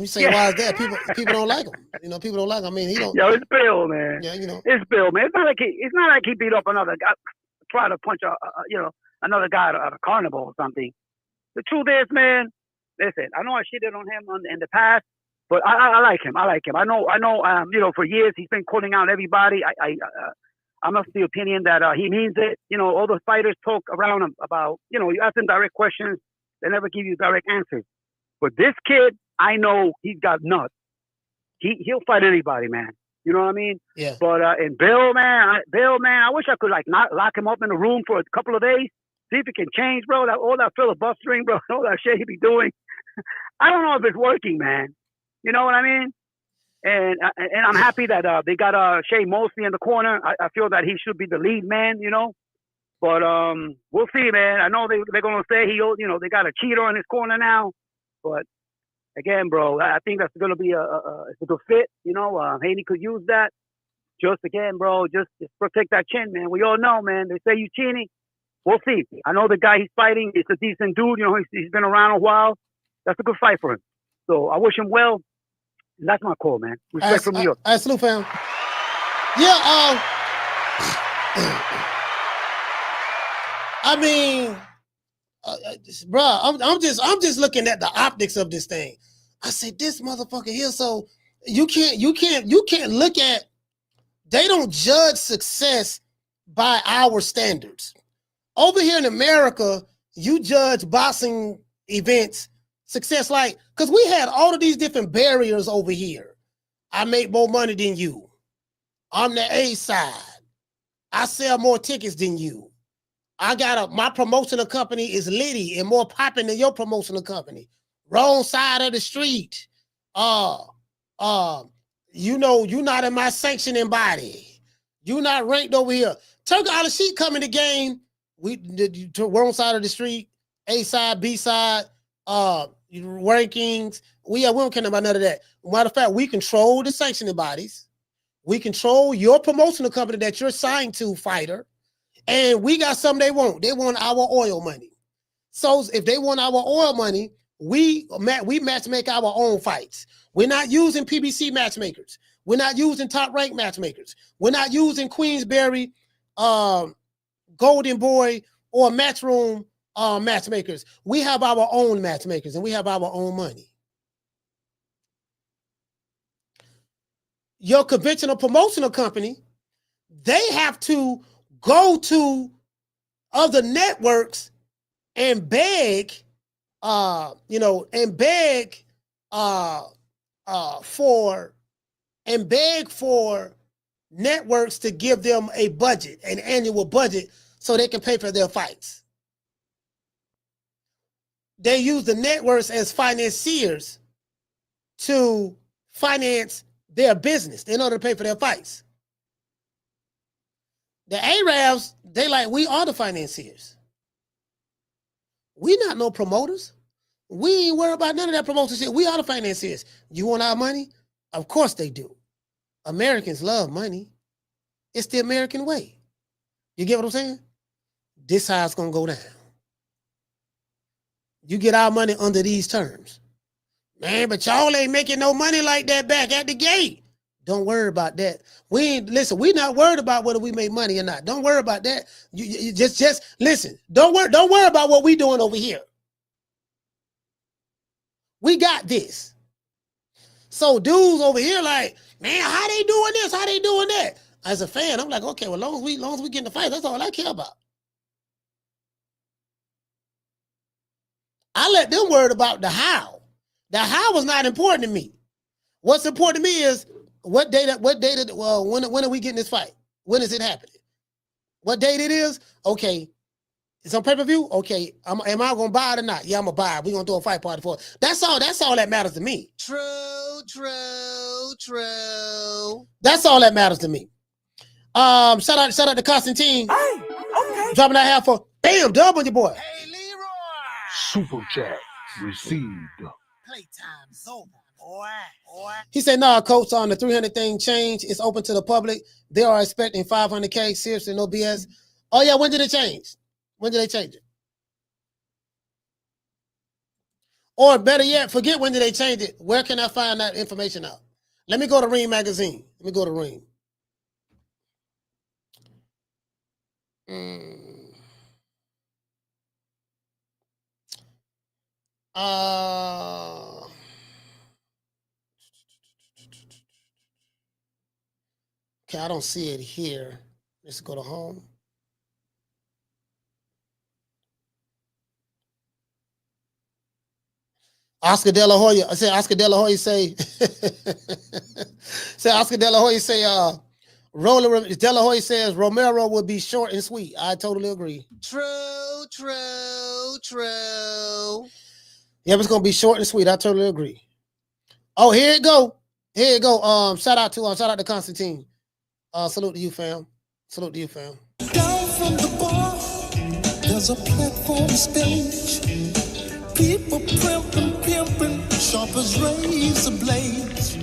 [SPEAKER 2] say why is that? People don't like him. People don't like him. I mean, he don't.
[SPEAKER 4] Yo, it's Bill, man.
[SPEAKER 2] Yeah,
[SPEAKER 4] it's Bill, man. It's not like he beat up another guy, try to punch another guy at a carnival or something. The truth is, man. Listen, I know I shitted on him in the past, but I like him. I like him. I know. For years he's been calling out everybody. I'm of the opinion that he means it. All the fighters talk around him about, you ask them direct questions, they never give you direct answers. But this kid, I know he's got nuts. He'll fight anybody, man. You know what I mean?
[SPEAKER 2] Yeah.
[SPEAKER 4] But and Bill, man, I wish I could not lock him up in a room for a couple of days, see if he can change, bro. All that filibustering, bro, all that shit he be doing. I don't know if it's working, man. You know what I mean? And I'm happy that they got Shea Mosley in the corner. I feel that he should be the lead man, But we'll see, man. I know they're gonna say they got a cheater in his corner now. But again, bro, I think that's gonna be it's a good fit. Haney could use that. Just again, bro, just protect that chin, man. We all know, man. They say you cheating. We'll see. I know the guy he's fighting is a decent dude. He's been around a while. That's a good fight for him. So I wish him well. That's my call, man. Respect from New York.
[SPEAKER 2] All right, salute, fam. Yeah, I mean, bro, I'm just looking at the optics of this thing. I say this motherfucker here, so you can't look at. They don't judge success by our standards. Over here in America, you judge boxing events success because we had all of these different barriers over here. I make more money than you. I'm the A side. I sell more tickets than you. My promotional company is litty and more popping than your promotional company. Wrong side of the street. You're not in my sanctioning body. You're not ranked over here. Turki Alalshikh come in the game. The wrong side of the street, A side, B side, rankings. We don't care about none of that. Matter of fact, we control the sanctioning bodies. We control your promotional company that you're signed to, fighter. And we got something they want. They want our oil money. So if they want our oil money, we match make our own fights. We're not using PBC matchmakers. We're not using top rank matchmakers. We're not using Queensberry, Golden Boy, or Matchroom matchmakers. We have our own matchmakers and we have our own money. Your conventional promotional company, they have to go to other networks and beg, for networks to give them a budget, an annual budget, so they can pay for their fights. They use the networks as financiers to finance their business in order to pay for their fights. The Arabs, they like, we are the financiers. We not no promoters. We ain't worried about none of that promotion shit. We are the financiers. You want our money? Of course they do. Americans love money. It's the American way. You get what I'm saying? This how it's gonna go down. You get our money under these terms. Man, but y'all ain't making no money like that back at the gate. Don't worry about that. We not worried about whether we make money or not. Don't worry about that. You just listen. Don't worry about what we doing over here. We got this. So dudes over here like, man, how they doing this? How they doing that? As a fan, I'm like, okay, well, long as we get in the fight, that's all I care about. I let them worry about the how. The how is not important to me. What's important to me is when are we getting this fight? When is it happening? What date it is? Okay. It's on pay-per-view? Okay. Am I gonna buy it or not? Yeah, I'm gonna buy it. We're gonna do a fight party for it. That's all that matters to me. True. That's all that matters to me. Shout out to Constantine. Hey, okay. Dropping that half for bam, dub on your boy. Hey, Leroy.
[SPEAKER 6] Super chat received.
[SPEAKER 2] Playtime's over, boy. He said, nah, coach, on the 300 thing change. It's open to the public. They are expecting 500K. Seriously, no BS. Oh, yeah, when did it change? When did they change it? Or better yet, forget when did they change it. Where can I find that information out? Let me go to Ring Magazine. Let me go to Ring. Okay, I don't see it here. Let's go to home. Oscar De La Hoya. I said Oscar De La Hoya say Oscar De La Hoya say De La Hoya says Romero would be short and sweet. I totally agree. True. Yeah, it's gonna be short and sweet. I totally agree. Oh, here it go. Shout out to Constantine. Salute to you, fam. Down from the bar, there's a platform stage. People pimping, sharp as razor blades.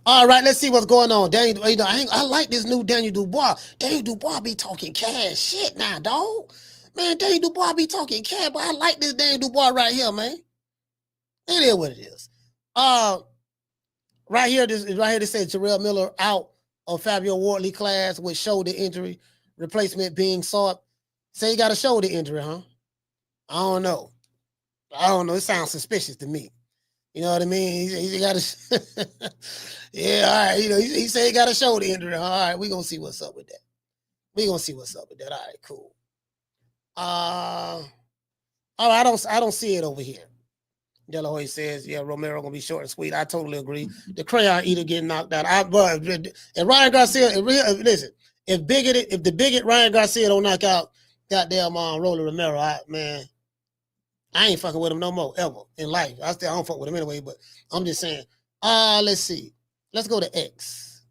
[SPEAKER 2] All right, let's see what's going on. Daniel, I like this new Daniel Dubois. Daniel Dubois be talking cash shit now, dog. Man, Daniel Dubois be talking cash, but I like this Daniel Dubois right here, man. It is what it is. Right here, this says Jarell Miller out of Fabio Wardley class with shoulder injury, replacement being sought. Say he got a shoulder injury, huh? I don't know. It sounds suspicious to me. You know what I mean? He got a yeah, all right. He said he got a shoulder injury. All right, we're gonna see what's up with that. All right, cool. I don't see it over here. De La Hoya says, yeah, Romero gonna be short and sweet. I totally agree. The crayon eater getting knocked out. And Ryan Garcia, listen, if the bigot Ryan Garcia don't knock out goddamn Rolly Romero, I ain't fucking with him no more, ever, in life. I don't fuck with him anyway, but I'm just saying. Let's see. Let's go to X.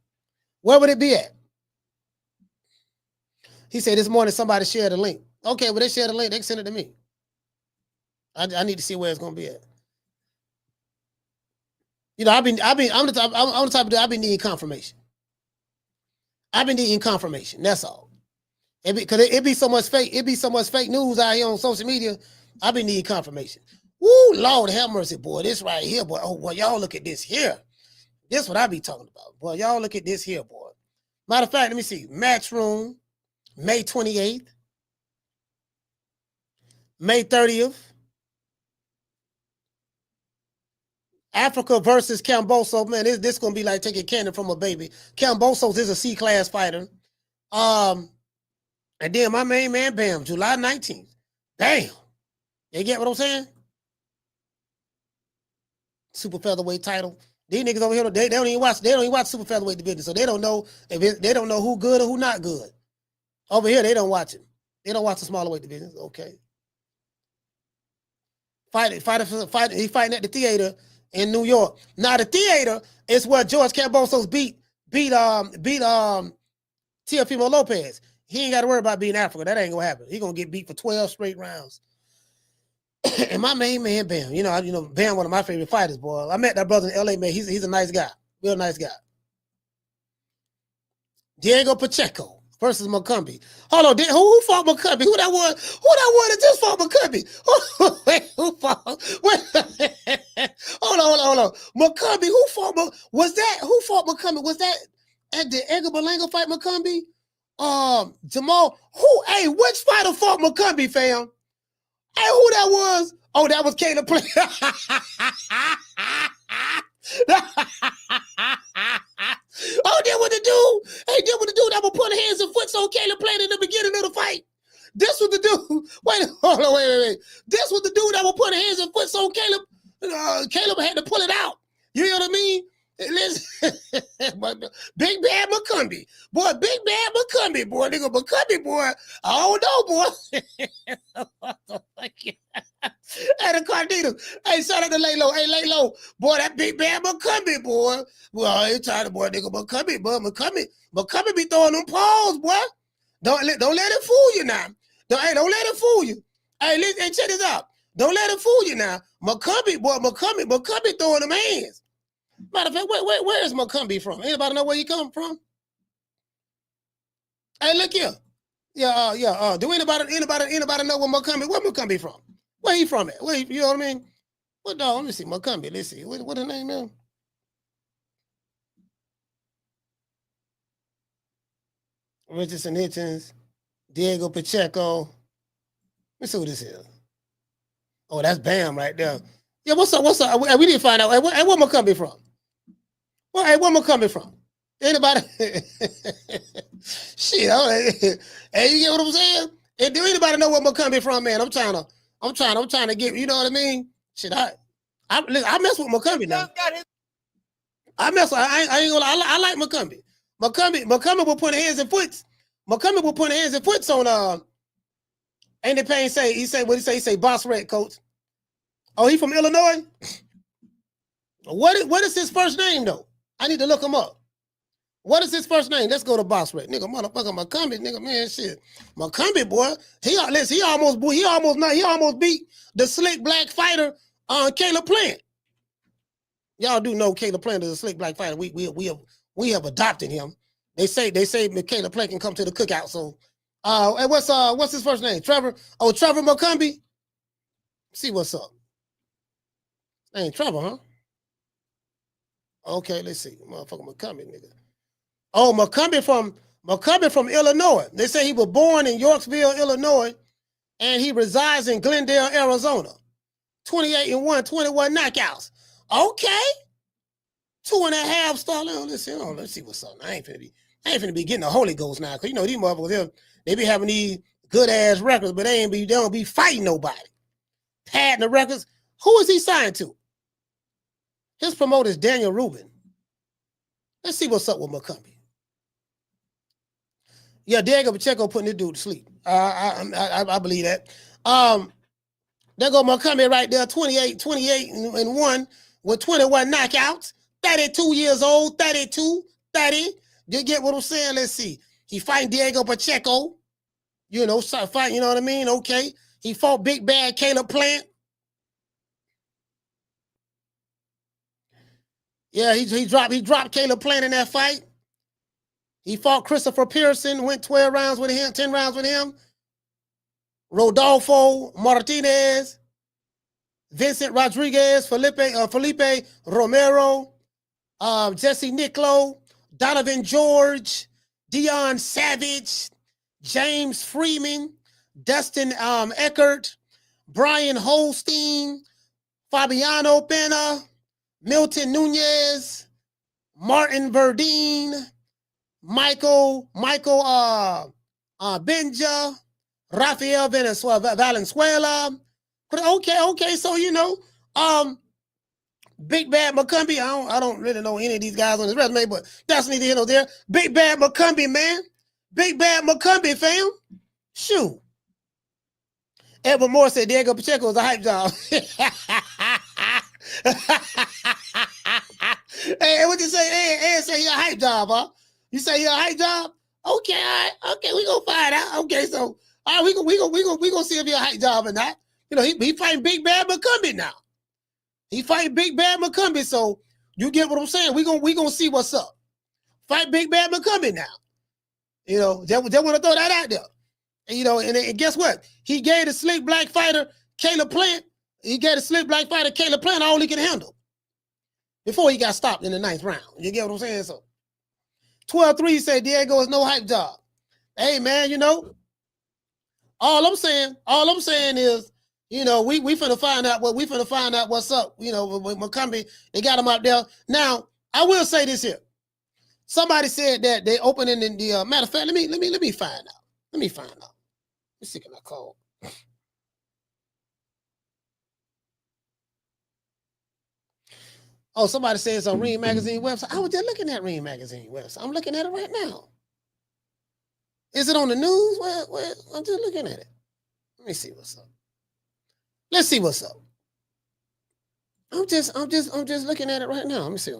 [SPEAKER 2] Where would it be at? He said this morning somebody shared a link. Okay, well, they shared a link. They can send it to me. I need to see where it's going to be at. I'm the type of dude, I've been needing confirmation. That's all. Because it be so much fake news out here on social media. I've been needing confirmation. Woo, Lord have mercy, boy. This right here, boy. Oh, boy, y'all look at this here. This what I be talking about. Boy, y'all look at this here, boy. Matter of fact, let me see. Matchroom, May 28th. May 30th. Africa versus Camboso. Man, this going to be like taking candy from a baby. Camboso is a C-class fighter. And then my main man, bam, July 19th. Damn. You get what I'm saying? Super featherweight title. These niggas over here, they don't even watch super featherweight division, so they don't know they don't know who good or who not good. Over here, they don't watch it. They don't watch the smaller weight divisions. Okay. He fighting at the theater in New York. Now the theater is where George Cambosos beat Teofimo Lopez. He ain't got to worry about being African. That ain't gonna happen. He gonna get beat for 12 straight rounds. And my main man, Bam. You know, Bam, one of my favorite fighters, boy. I met that brother in LA, man. He's a nice guy. Real nice guy. Diego Pacheco versus McCumbee. Hold on, who fought McCumbee? Who that was? Who that was that just fought McCumbee? Wait, who fought? Wait. Hold on. McCumbee, who fought? Who fought McCumbee? Was that at the Edgar Berlanga fight, McCumbee? Jamal. Hey, which fighter fought McCumbee, fam? Hey, who that was? Oh, that was Caleb Plant. Oh, that was the dude. Hey, that was the dude that was putting hands and foot on Caleb Plant in the beginning of the fight. This was the dude. Wait. This was the dude that was putting hands and foot on Caleb. Caleb had to pull it out. You know what I mean? Listen, Big Bad McCumbee. Boy, Big Bad McCumbee, boy. Nigga, McCumbee, boy. I don't know, boy. What the fuck? Hey, the Carditas. Hey, shout out to Lay Low. Hey, Lay Low. Boy, that Big Bad McCumbee, boy. Well, I ain't tired of boy, nigga, McCumbee, boy. McCumbee be throwing them paws, boy. Don't let it fool you now. Don't let it fool you. Hey, listen, check this out. Don't let it fool you now. McCumbee, boy, McCumbee throwing them hands. Matter of fact, where is McCumbee from? Anybody know where he come from? Hey, look here. Yeah. Do anybody know where McCumbee from? Where he from at? You know what I mean? What dog? Let me see. McCumbee. Let's see. What his name is? Richardson Hitchens, Diego Pacheco. Let's see who this is. Oh, that's Bam right there. Yeah, what's up? We didn't find out. Hey, where McCumbee from? Well, hey, where McCumbee from? Anybody? Shit. Hey, you get what I'm saying? Hey, do anybody know where McCumbee from, man? I'm trying to get, you know what I mean? Shit, I mess with McCumbee now. I ain't gonna lie, I like McCumbee. McCumbee will put hands and foots. McCumbee will put hands and foots on Andy Payne he say boss red coach. Oh, he from Illinois? What is his first name though? I need to look him up. What is his first name? Let's go to boss red. Nigga, motherfucker, McCumbee, nigga, man, shit. McCumbee, boy. He almost beat the slick black fighter Caleb Plant. Y'all do know Caleb Plant is a slick black fighter. We have adopted him. They say Caleb Plant can come to the cookout. So and what's his first name? Trevor? Oh, Trevor McCumbee. See what's up. Ain't Trevor, huh? Okay, let's see. Motherfucker McCumbee, nigga. Oh, McCumbee from Illinois. They say he was born in Yorksville, Illinois, and he resides in Glendale, Arizona. 28-1, 21 knockouts. Okay. 2.5 star. Let's see what's up. I ain't finna be getting the Holy Ghost now. Cause you know these motherfuckers, they be having these good ass records, but they don't be fighting nobody. Padding the records. Who is he signed to? His promoter is Daniel Rubin. Let's see what's up with McCumbee. Yeah, Diego Pacheco putting this dude to sleep. I believe that. There go McCumbee right there, 28-1 with 21 knockouts. 32 years old, 30. You get what I'm saying? Let's see. He fighting Diego Pacheco. You know, fight, you know what I mean? Okay. He fought Big Bad Caleb Plant. Yeah, he dropped Caleb Plant in that fight. He fought Christopher Pearson, went 12 rounds with him, 10 rounds with him. Rodolfo Martinez, Vincent Rodriguez, Felipe Romero, Jesse Nicolo, Donovan George, Dion Savage, James Freeman, Dustin Eckert, Brian Holstein, Fabiano Pena, Milton Nunez, Martin Verdine, Michael Benja, Rafael Valenzuela. Okay, so you know, Big Bad McCumbee. I don't really know any of these guys on his resume, but that's neither here nor there. Big Bad McCumbee, man. Big Bad McCumbee, fam. Shoot. Edward Moore said Diego Pacheco was a hype job. Hey, what you say? Ed say he a hype job, huh? You say he a hype job? Okay, all right. Okay, we gonna find out. Okay, so all right, we gonna see if you're a hype job or not. You know, he fighting Big Bad McCumbee now. He fighting Big Bad McCumbee, so you get what I'm saying. We gonna see what's up. Fight Big Bad McCumbee now. You know, they want to throw that out there. And, you know, and guess what? He gave the slick black fighter Caleb Plant. He gave the slick black fighter Caleb Plant all he could handle before he got stopped in the 9th round. You get what I'm saying? So 12-3 said Diego is no hype job. Hey man, you know, all I'm saying is, you know, we finna find out what's up. You know, with McCumbee, they got him out there. Now, I will say this here. Somebody said that they opening in the matter of fact, let me find out. Let me find out. Let's see, can I call? Oh, somebody says it's on Ring Magazine website. I was just looking at Ring Magazine website. I'm looking at it right now. Is it on the news? Where? I'm just looking at it. Let me see what's up. Let's see what's up. I'm just looking at it right now. Let me see.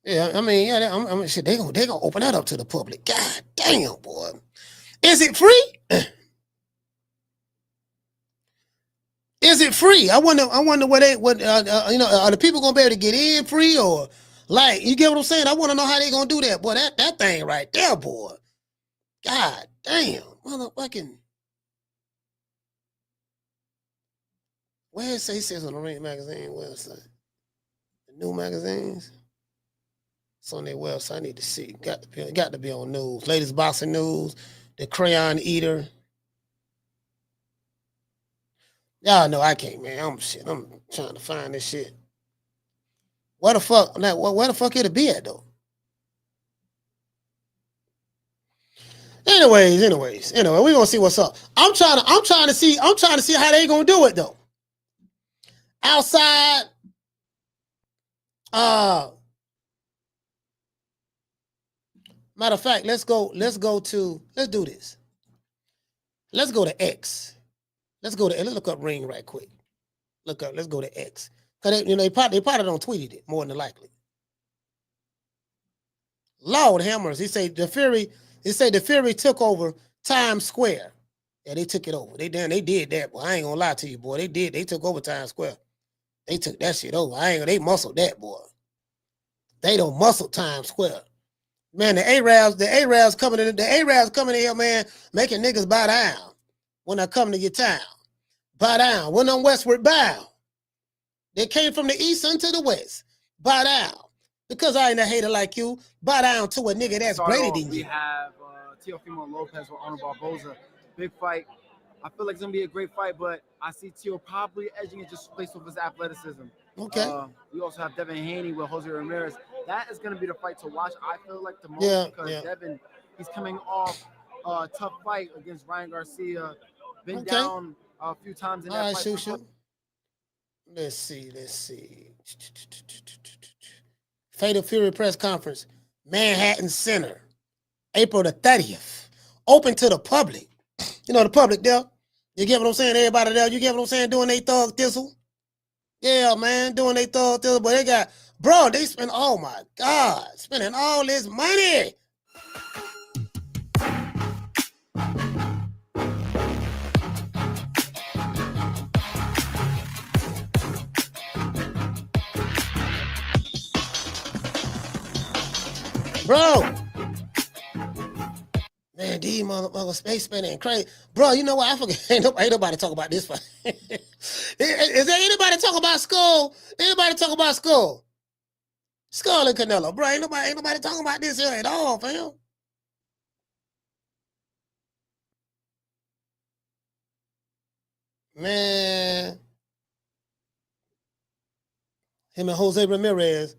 [SPEAKER 2] Yeah, I mean, yeah, I mean, shit, they gonna open that up to the public. God damn, boy. Is it free? Is it free? I wonder what you know, are the people gonna be able to get in free, or like, you get what I'm saying? I want to know how they gonna do that, boy. That thing right there, boy. God damn, motherfucking. Where it says on the Ring Magazine website? The new magazines. It's on their website. I need to see. Got to be on news. Latest boxing news. The Crayon Eater. Y'all know I can't, man. I'm trying to find this shit. Where the fuck it'll be at though? Anyways, we're gonna see what's up. I'm trying to see how they gonna do it though. Outside, matter of fact, let's do this. Let's go to X. Let's look up Ring right quick. Let's go to X. Cause they probably don't tweeted it more than likely. Lord Hammers, he say the Fury took over Times Square. Yeah, they took it over. They did that, boy. I ain't gonna lie to you, boy. They took over Times Square. They took that shit over. They muscled that, boy. They don't muscle Times Square. Man, the Arabs coming in here, man, making niggas bow down when I come to your town. Bow down. When I'm westward, bow. They came from the east into the west. Bow down. Because I ain't a hater like you, bow down to a nigga that's greater than you.
[SPEAKER 5] We have Teofimo Lopez with Arnold Barboza. Big fight. I feel like it's going to be a great fight, but I see Teo probably edging it just based off his athleticism.
[SPEAKER 2] Okay.
[SPEAKER 5] We also have Devin Haney with Jose Ramirez. That is going to be the fight to watch, I feel like, the most, because Devin, he's coming off a tough fight against Ryan Garcia. Been down a few times in that fight.
[SPEAKER 2] Shoot. Let's see. Fatal Fury press conference, Manhattan Center, April the 30th. Open to the public. You know the public there. You get what I'm saying? Everybody there, you get what I'm saying? Doing they thug thistle. Yeah, man, doing they thug thistle. But they spend, oh my God, spending all this money. Bro. Man, these motherfuckers space spending crazy. Bro, you know what? I forget. Ain't nobody talk about this fight. Is there anybody talk about Skull? Anybody talk about Skull? Skull and Canelo. Bro, ain't nobody talking about this here at all, fam. Man. Him and Jose Ramirez.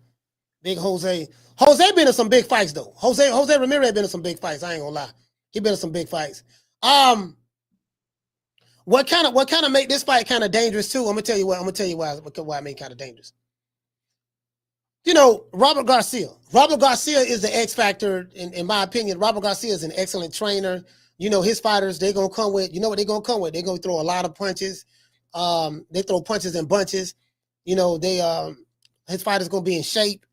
[SPEAKER 2] Big Jose. Jose been in some big fights though. Jose Ramirez been in some big fights. I ain't gonna lie. He been in some big fights. What kind of make this fight kind of dangerous too? I'm gonna tell you why I make it kind of dangerous. You know, Robert Garcia. Robert Garcia is the X factor in my opinion. Robert Garcia is an excellent trainer. You know, his fighters, they're gonna come with, you know what they're gonna come with? They're gonna throw a lot of punches. They throw punches in bunches. You know, his fighters gonna be in shape.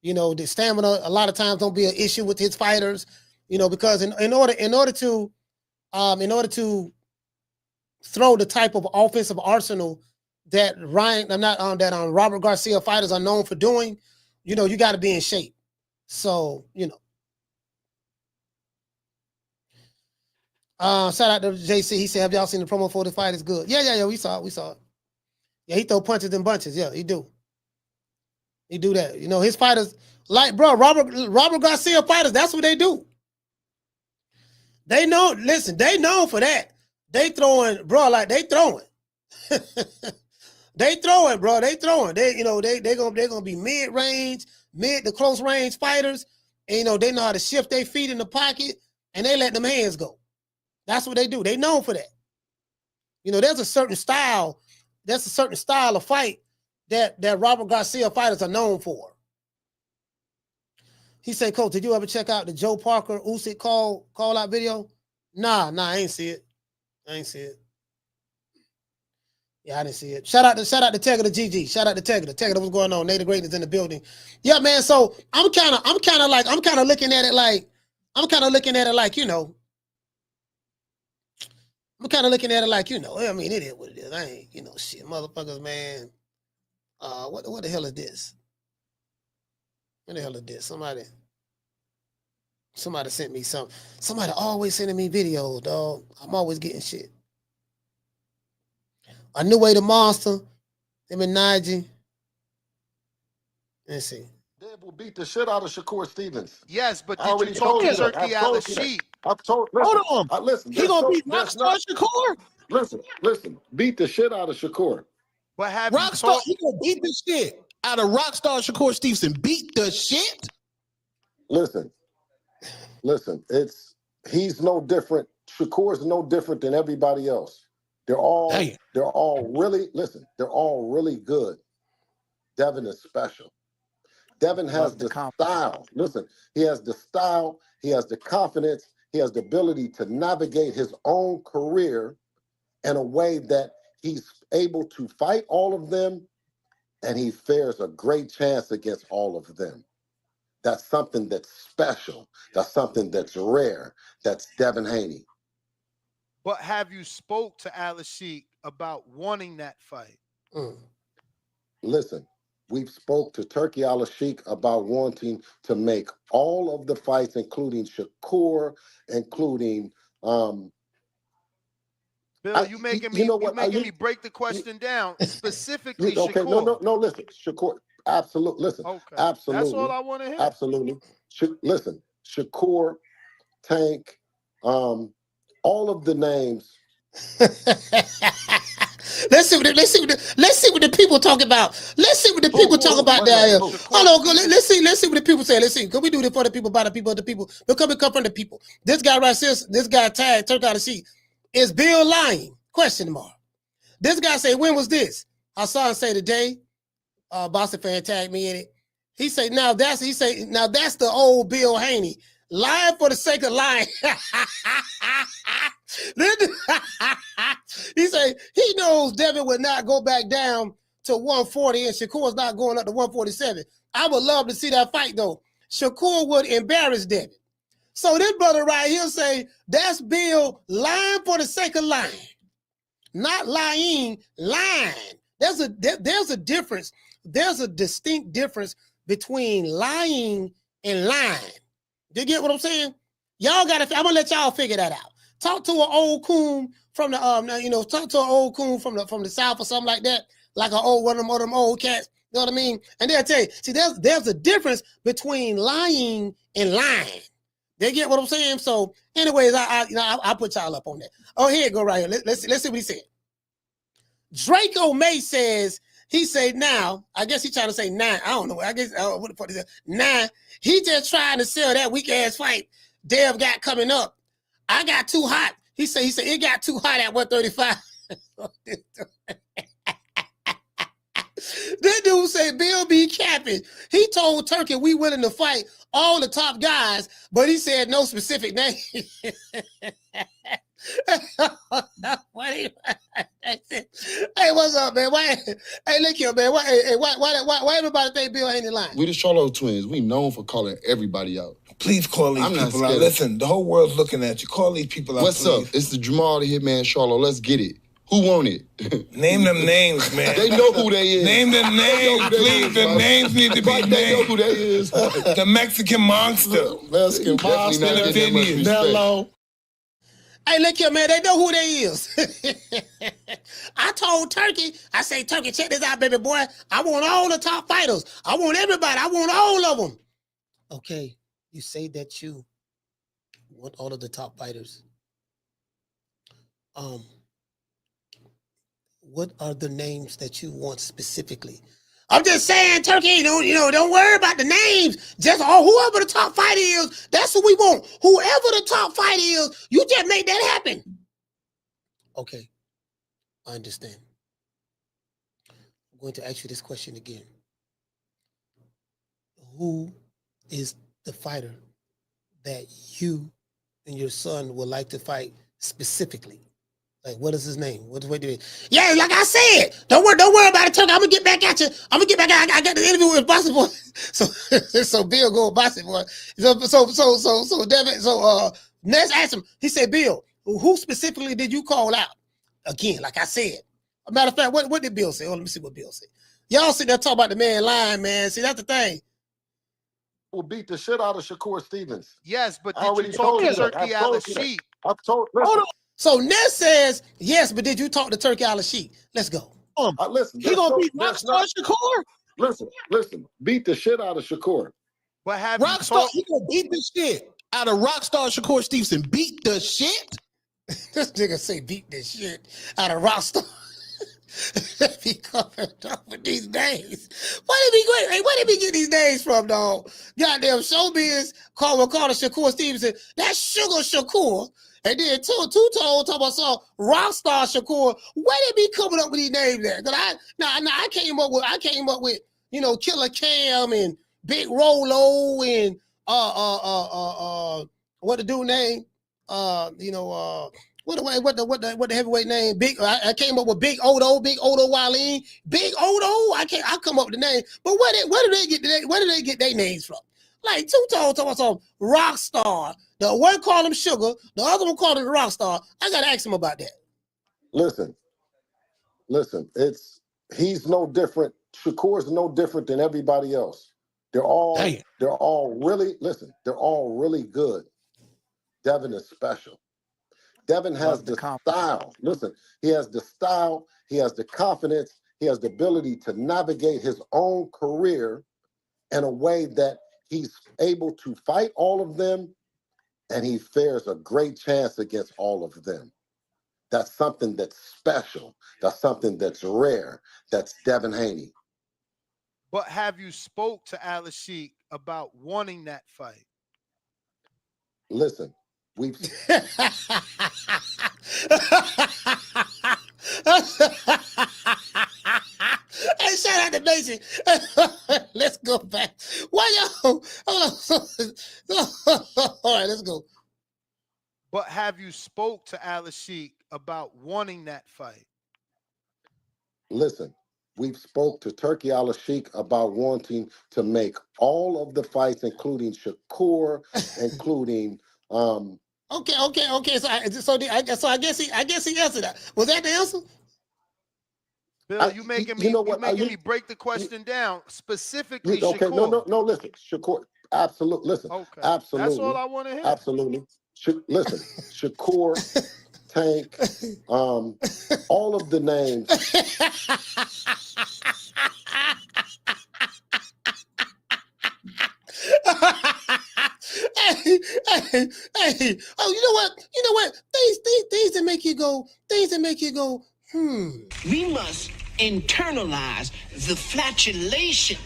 [SPEAKER 2] You know, the stamina a lot of times don't be an issue with his fighters. You know, because in order to throw the type of offensive arsenal that Robert Garcia fighters are known for doing, you know, you got to be in shape. So, you know. Shout out to JC. He said, have y'all seen the promo for the fight? It's good. Yeah. We saw it. Yeah, he throw punches and bunches. Yeah, he do. He do that. You know, his fighters, like, bro, Robert Garcia fighters, that's what they do. They know, listen, they know for that. They throwing, bro, like they throwing. They throwing, bro. They throwing. They, you know, they're gonna be mid-range, mid to close range fighters. And you know, they know how to shift their feet in the pocket and they let them hands go. That's what they do. They known for that. You know, there's a certain style of fight that Robert Garcia fighters are known for. He said, Coach, did you ever check out the Joe Parker Usyk call out video? Nah, I ain't see it. Yeah, I didn't see it. Shout out to Tegger the GG. Shout out to Tegger. Tegger, what's going on? Native Greatness in the building. Yeah, man. So I'm kind of looking at it like, you know. I'm kind of looking at it like, you know, I mean, it is what it is. I ain't, you know, shit, motherfuckers, man. What the hell is this? What the hell is this? Somebody sent me something. Somebody always sending me videos, dog. I'm always getting shit. A New Way to Monster. Him and Najee. Let's see.
[SPEAKER 1] Deb will beat the shit out of Shakur Stevenson.
[SPEAKER 7] Yes, but did you talk to Turki Alalshikh?
[SPEAKER 1] Hold on. Listen,
[SPEAKER 7] He gonna beat Rockstar Shakur?
[SPEAKER 1] Listen. Beat the shit out of Shakur.
[SPEAKER 7] But have
[SPEAKER 22] Rockstar, he gonna beat the shit out of Rockstar Shakur Stevenson. Beat the shit?
[SPEAKER 1] Listen. He's no different. Shakur's no different than everybody else. They're all really good. Devin is special. Devin has the style. Listen, he has the style, he has the confidence, he has the ability to navigate his own career in a way that he's able to fight all of them, and he fares a great chance against all of them. That's something that's special. That's something that's rare. That's Devin Haney.
[SPEAKER 7] But have you spoke to Alalshikh about wanting that fight?
[SPEAKER 1] Listen, we've spoke to Turki Alalshikh about wanting to make all of the fights, including Shakur, including
[SPEAKER 7] Bill, you making me break the question down specifically.
[SPEAKER 1] Okay,
[SPEAKER 7] Shakur.
[SPEAKER 1] no, listen, Shakur, absolutely, listen,
[SPEAKER 7] okay,
[SPEAKER 1] absolutely,
[SPEAKER 7] that's all I want to hear.
[SPEAKER 1] Absolutely, listen, Shakur, Tank, all of the names.
[SPEAKER 2] Let's see what the people talk about. Let's see what the people talk about there. Hold on, let's see what the people say. Let's see. Can we do this for the people, by the people, the people? Because we come from the people. This guy right here, this guy tagged Turki Alalshikh. Is Bill lying? Question mark. This guy say, when was this? Hassan say today. Boston fan tagged me in it. He say, now that's the old Bill Haney. Lying for the sake of lying. He say he knows Devin would not go back down to 140 and Shakur's not going up to 147. I would love to see that fight though. Shakur would embarrass Devin. So this brother right here say that's Bill lying for the sake of lying. Not lying, lying. There's a difference. There's a distinct difference between lying and lying. You get what I'm saying? Y'all got to, I'm gonna let y'all figure that out. Talk to an old coon from the talk to an old coon from the South or something like that, like one of them old cats. You know what I mean? And they'll tell you, see, there's a difference between lying and lying. They get what I'm saying? So, anyways, I put y'all up on that. Oh, here it go right here. Let's see what he said. Draco May says, he said now, I guess he's trying to say nah. I don't know. I guess what the fuck is that? Nah, he just trying to sell that weak ass fight Dev got coming up. I got too hot. He said it got too hot at 135. This dude said Bill be capping. He told Turki we willing to fight all the top guys, but he said no specific name. Hey, what's up, man? Hey, look here, man. Why everybody think Bill Haney lying?
[SPEAKER 8] We the Charlo twins. We known for calling everybody out.
[SPEAKER 13] Please call these people out. Listen, the whole world's looking at you. Call these people out,
[SPEAKER 21] What's up? It's the Jamal the Hitman Charlo. Let's get it. Who want it?
[SPEAKER 13] Name them names, man.
[SPEAKER 21] They know who they is.
[SPEAKER 13] Name them names, please. The names need to be named.
[SPEAKER 21] They know who they is.
[SPEAKER 13] The Mexican monster.
[SPEAKER 21] Mexican monster.
[SPEAKER 2] Nello. Hey, look here, man. They know who they is. I told Turki, I say, Turki, check this out, baby boy. I want all the top fighters. I want everybody. I want all of them. Okay, you say that you want all of the top fighters. What are the names that you want specifically? I'm just saying, Turki, don't worry about the names. Just whoever the top fighter is, that's what we want. Whoever the top fighter is, you just make that happen. Okay, I understand. I'm going to ask you this question again. Who is the fighter that you and your son would like to fight specifically? Like, what is his name? What do you? Yeah, like I said, don't worry about it, Turki. I'm gonna get back at you. I got the interview with Bossy Boy. So Bill go with Bossy Boy. So Devin. Ness asked him. He said, Bill, who specifically did you call out? Again, like I said. A matter of fact, what did Bill say? Oh, let me see what Bill said. Y'all sit there talking about the man lying, man. See, that's the thing.
[SPEAKER 12] Will beat the shit out of Shakur Stevenson.
[SPEAKER 7] Yes, but did you talk to Turki Alalshikh?
[SPEAKER 12] I've told.
[SPEAKER 2] Hold on. So Ness says yes, but did you talk to Turki Alalshikh? Let's go.
[SPEAKER 12] Listen,
[SPEAKER 22] he gonna beat Rockstar Shakur?
[SPEAKER 12] Listen. Beat the shit out of Shakur.
[SPEAKER 7] But have
[SPEAKER 22] Rockstar, he gonna beat the shit out of Rockstar Shakur Stevenson. Beat the shit.
[SPEAKER 2] This nigga say beat the shit out of Rockstar. Let me coming up with these names. Where did he get these names from, dog? Goddamn showbiz call Shakur Stevenson. That's Sugar Shakur. And then Two-Tone talking about some Rockstar Shakur. Where they be coming up with these names at? Cause I came up with Killer Cam and Big Rolo and what the dude name? What the heavyweight name? I came up with Big Odo Waleem. Big Odo. I come up with the name. But where do they get their names from? Like Two-Tone talking about some Rockstar. The one called him Sugar, the other one called him Rockstar. I gotta ask him about that.
[SPEAKER 12] Listen. He's no different. Shakur's no different than everybody else. They're all really good. Devin is special. Devin has the style. Listen, he has the style, he has the confidence, he has the ability to navigate his own career in a way that he's able to fight all of them, and he fares a great chance against all of them. That's something that's special. That's something that's rare. That's Devin Haney.
[SPEAKER 7] But have you spoke to Alalshikh about wanting that fight?
[SPEAKER 12] Listen, we've...
[SPEAKER 2] Hey, shout out to Mason. Let's go back. Why y'all? Hold on. All right, let's go.
[SPEAKER 7] But have you spoke to Alalshikh about wanting that fight?
[SPEAKER 12] Listen, we've spoke to Turki Alalshikh about wanting to make all of the fights, including Shakur, including
[SPEAKER 2] Okay. So I guess he answered that. Was that the answer?
[SPEAKER 7] Bill, you making me break the question down specifically.
[SPEAKER 12] Okay,
[SPEAKER 7] Shakur.
[SPEAKER 12] no. Listen, Shakur, absolutely. Listen,
[SPEAKER 7] okay,
[SPEAKER 12] absolutely.
[SPEAKER 7] That's all I want to hear.
[SPEAKER 12] Absolutely. Listen, Shakur, Tank, all of the names. Hey. Oh, you know what? Things that make you go,
[SPEAKER 3] We must internalize the flatulation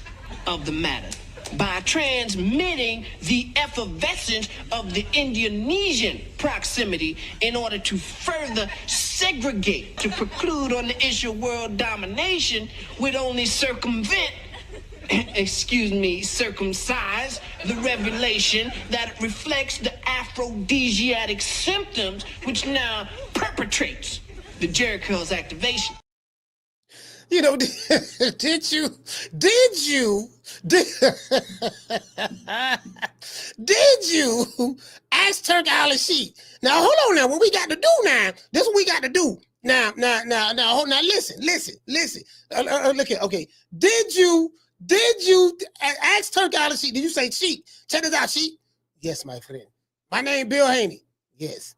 [SPEAKER 3] of the matter by transmitting the effervescence of the Indonesian proximity in order to further segregate, to preclude on the issue of world domination would only circumvent, circumcise the revelation that reflects the aphrodisiac symptoms which now perpetrates the Jericho's activation.
[SPEAKER 2] You know, did you ask Turki Alalshikh? Now hold on now. What we got to do now? This is what we got to do. Now, listen. Look here. Okay. Did you ask Turki Alalshikh? Did you say, Sheik? Check this out, Sheik. Yes, my friend. My name Bill Haney. Yes.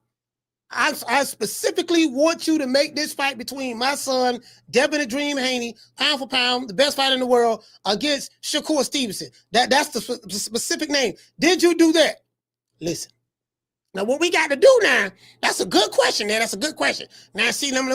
[SPEAKER 2] I specifically want you to make this fight between my son, Devin The Dream Haney, pound for pound, the best fighter in the world, against Shakur Stevenson. That's the specific name. Did you do that? Listen. Now, what we got to do now, that's a good question, man. That's a good question. Now, see, now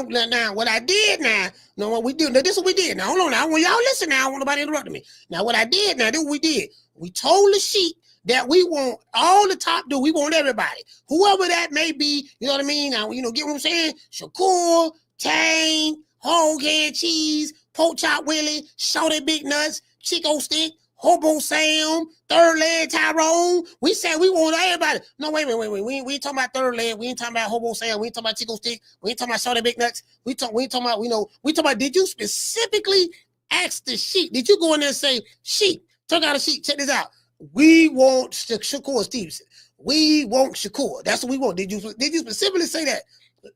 [SPEAKER 2] what I did now, what we do. Now, this is what we did. Now, hold on. Now, I want y'all listen now. I don't want nobody interrupting me. Now, what I did now, this is what we did. We told the Sheik that we want all the top dudes. We want everybody. Whoever that may be, you know what I mean? Now, get what I'm saying? Shakur, Tang, Hogan, Cheese, Pork Chop Willie, Shorty Big Nuts, Chico Stick, Hobo Sam, Third Leg Tyrone. We said we want everybody. No, wait. We ain't talking about Third Leg. We ain't talking about Hobo Sam. We ain't talking about Chico Stick. We ain't talking about Shorty Big Nuts. We talking about, did you specifically ask the Sheik? Did you go in there and say, Sheik, Turki Alalshikh, check this out. We want Shakur Stevenson. We want Shakur. That's what we want. Did you specifically say that?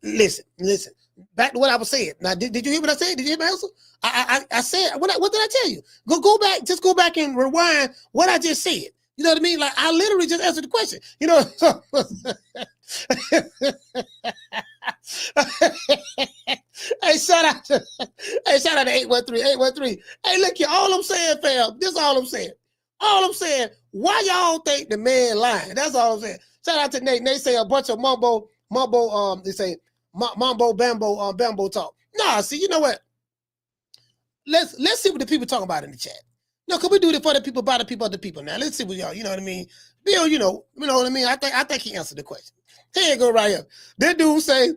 [SPEAKER 2] Listen. Back to what I was saying. Now, did you hear what I said? Did you hear my answer? I said, what did I tell you? Go back. Just go back and rewind what I just said. You know what I mean? Like, I literally just answered the question. You know. Hey, shout out to 813. 813. Hey, look here. All I'm saying, fam. This is all I'm saying. All I'm saying, why y'all think the man lying? That's all I'm saying. Shout out to Nate. Nate say a bunch of mumbo, they say mambo bambo talk. Nah, see, you know what? Let's see what the people talking about in the chat. No, can we do it for the people, by the people, other people now? Let's see what y'all, you know what I mean? Bill, you know what I mean? I think he answered the question. Here you go right here. This dude say,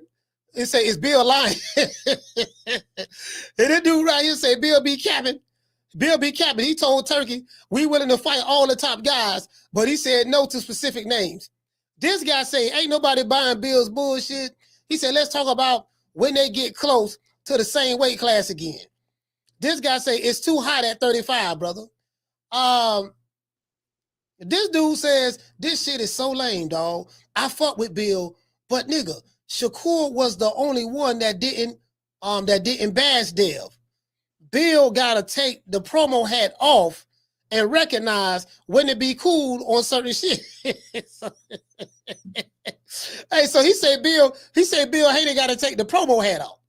[SPEAKER 2] is Bill lying? And this dude right here say, Bill be capping. He told Turki, we willing to fight all the top guys, but he said no to specific names. This guy say, ain't nobody buying Bill's bullshit. He said, let's talk about when they get close to the same weight class again. This guy say, it's too hot at 35, brother. This dude says, this shit is so lame, dog. I fuck with Bill, but nigga, Shakur was the only one that didn't bash Dev. Bill gotta take the promo hat off and recognize when to be cool on certain shit. Hey, so he said Bill Haney gotta take the promo hat off.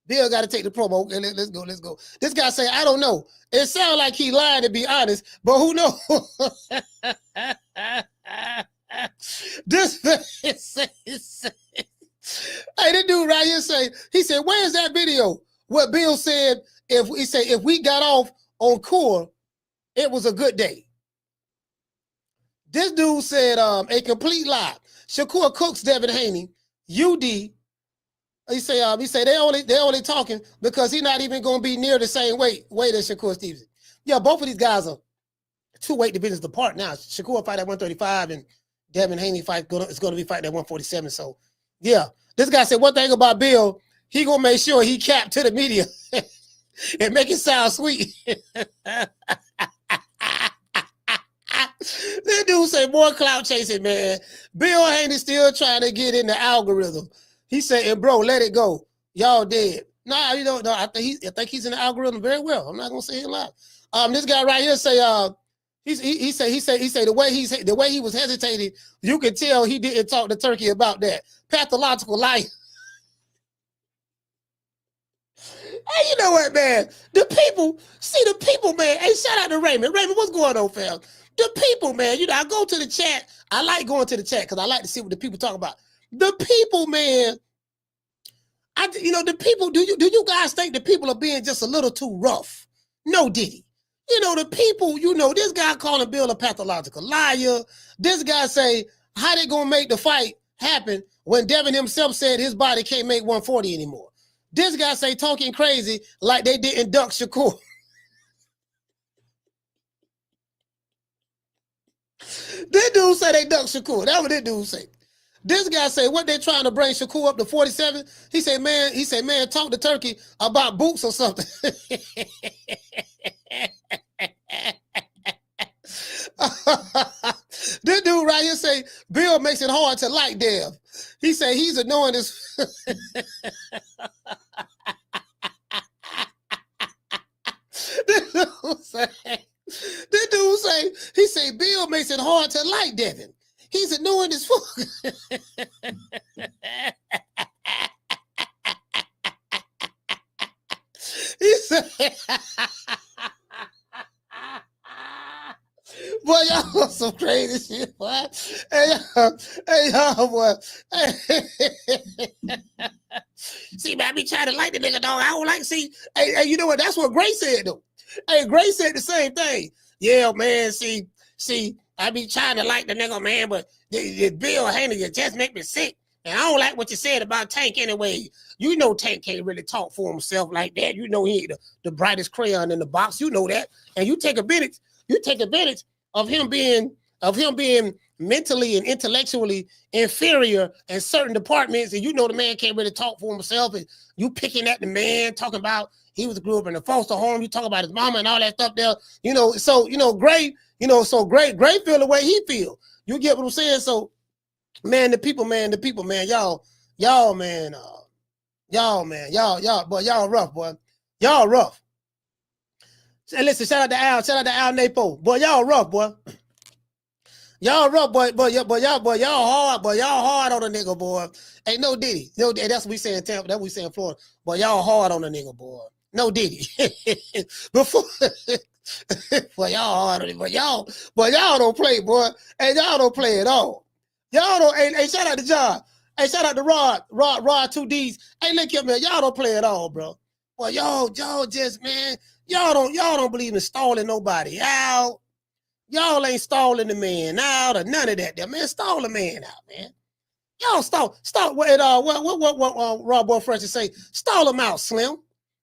[SPEAKER 2] Bill gotta take the promo. Okay, let's go. This guy say, I don't know. It sounds like he lied, to be honest, but who knows? Hey, this dude right here he said, where's that video? What Bill said, if we got off on Core, it was a good day. This dude said a complete lie. Shakur cooks Devin Haney, UD. He say they only talking because he's not even gonna be near the same weight as Shakur Stevenson. Yeah, both of these guys are 2 weight divisions apart now. Shakur fight at 135 and Devin Haney is gonna be fighting at 147. So yeah, this guy said one thing about Bill, he gonna make sure he capped to the media and make it sound sweet. This dude say more clout chasing, man. Bill Haney still trying to get in the algorithm. He said, and bro, let it go. Y'all dead. Nah, no, I think he's in the algorithm very well. I'm not gonna say it loud. This guy right here say he said the way he was hesitating, you could tell he didn't talk to Turki about that. Pathological liar. Hey, you know what, man? The people, man. Hey, shout out to Raymond. Raymond, what's going on, fam? The people, man. You know, I go to the chat. I like going to the chat because I like to see what the people talk about. The people, man. The people. Do you guys think the people are being just a little too rough? No, Diddy. The people. This guy calling Bill a pathological liar. This guy say, how they gonna make the fight happen when Devin himself said his body can't make 140 anymore? This guy say talking crazy like they didn't duck Shakur. This dude say they duck Shakur. That's what this dude say. This guy say, what they trying to bring Shakur up to 47? He said, man, talk to Turki about boots or something. This dude right here say, Bill makes it hard to like Dev. He say he's annoying as This dude say, he say Bill makes it hard to like Devin. He's annoying as fuck. He said, boy, y'all on some crazy shit, boy. Hey, y'all, boy. See, man, I be trying to like the nigga, dog. I don't like, see, hey, you know what? That's what Gray said, though. Hey, Gray said the same thing. Yeah, man, see, I be trying to like the nigga, man, but the Bill Haney, you just make me sick. And I don't like what you said about Tank anyway. You know Tank can't really talk for himself like that. You know he ain't the brightest crayon in the box. You know that. And you take advantage of him being mentally and intellectually inferior in certain departments, and you know the man can't really talk for himself, and you picking at the man, talking about he grew up in a foster home, you talk about his mama and all that stuff there, you know, so Gray feel the way he feel. You get what I'm saying? So man, the people, man, y'all rough, boy. Y'all rough. And listen, shout out to Al Napo. Boy, y'all rough, boy. Y'all rough, boy, y'all hard on a nigga, boy. Ain't no Diddy. No, that's what we say in Tampa, that's what we say in Florida. Boy, y'all hard on a nigga, boy. No Diddy. Before boy, y'all hard on it, but y'all don't play, boy. And y'all don't play at all. Y'all don't, hey, shout out to John. Hey, shout out to Rod 2Ds. Hey, look here, man. Y'all don't play at all, bro. Boy, y'all just, man, y'all don't believe in stalling nobody out. Y'all ain't stalling the man out or none of that. Man, stall the man out, man. Y'all stall what Rob Boy Fresh say? Stall him out, Slim.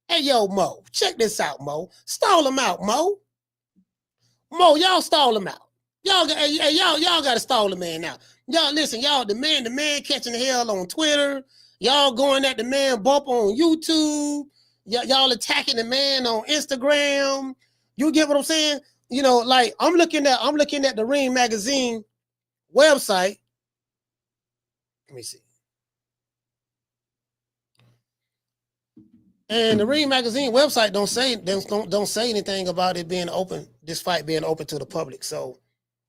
[SPEAKER 2] Hey, yo, Mo, check this out, Mo. Stall him out, Mo. Mo, y'all stall him out. Y'all got to stall the man out. Y'all listen, y'all, the man catching the hell on Twitter. Y'all going at the man bump on YouTube. Y'all attacking the man on Instagram. You get what I'm saying? You know, like I'm looking at the Ring magazine website. Let me see. And the Ring magazine website don't say anything about it being open, this fight being open to the public. So,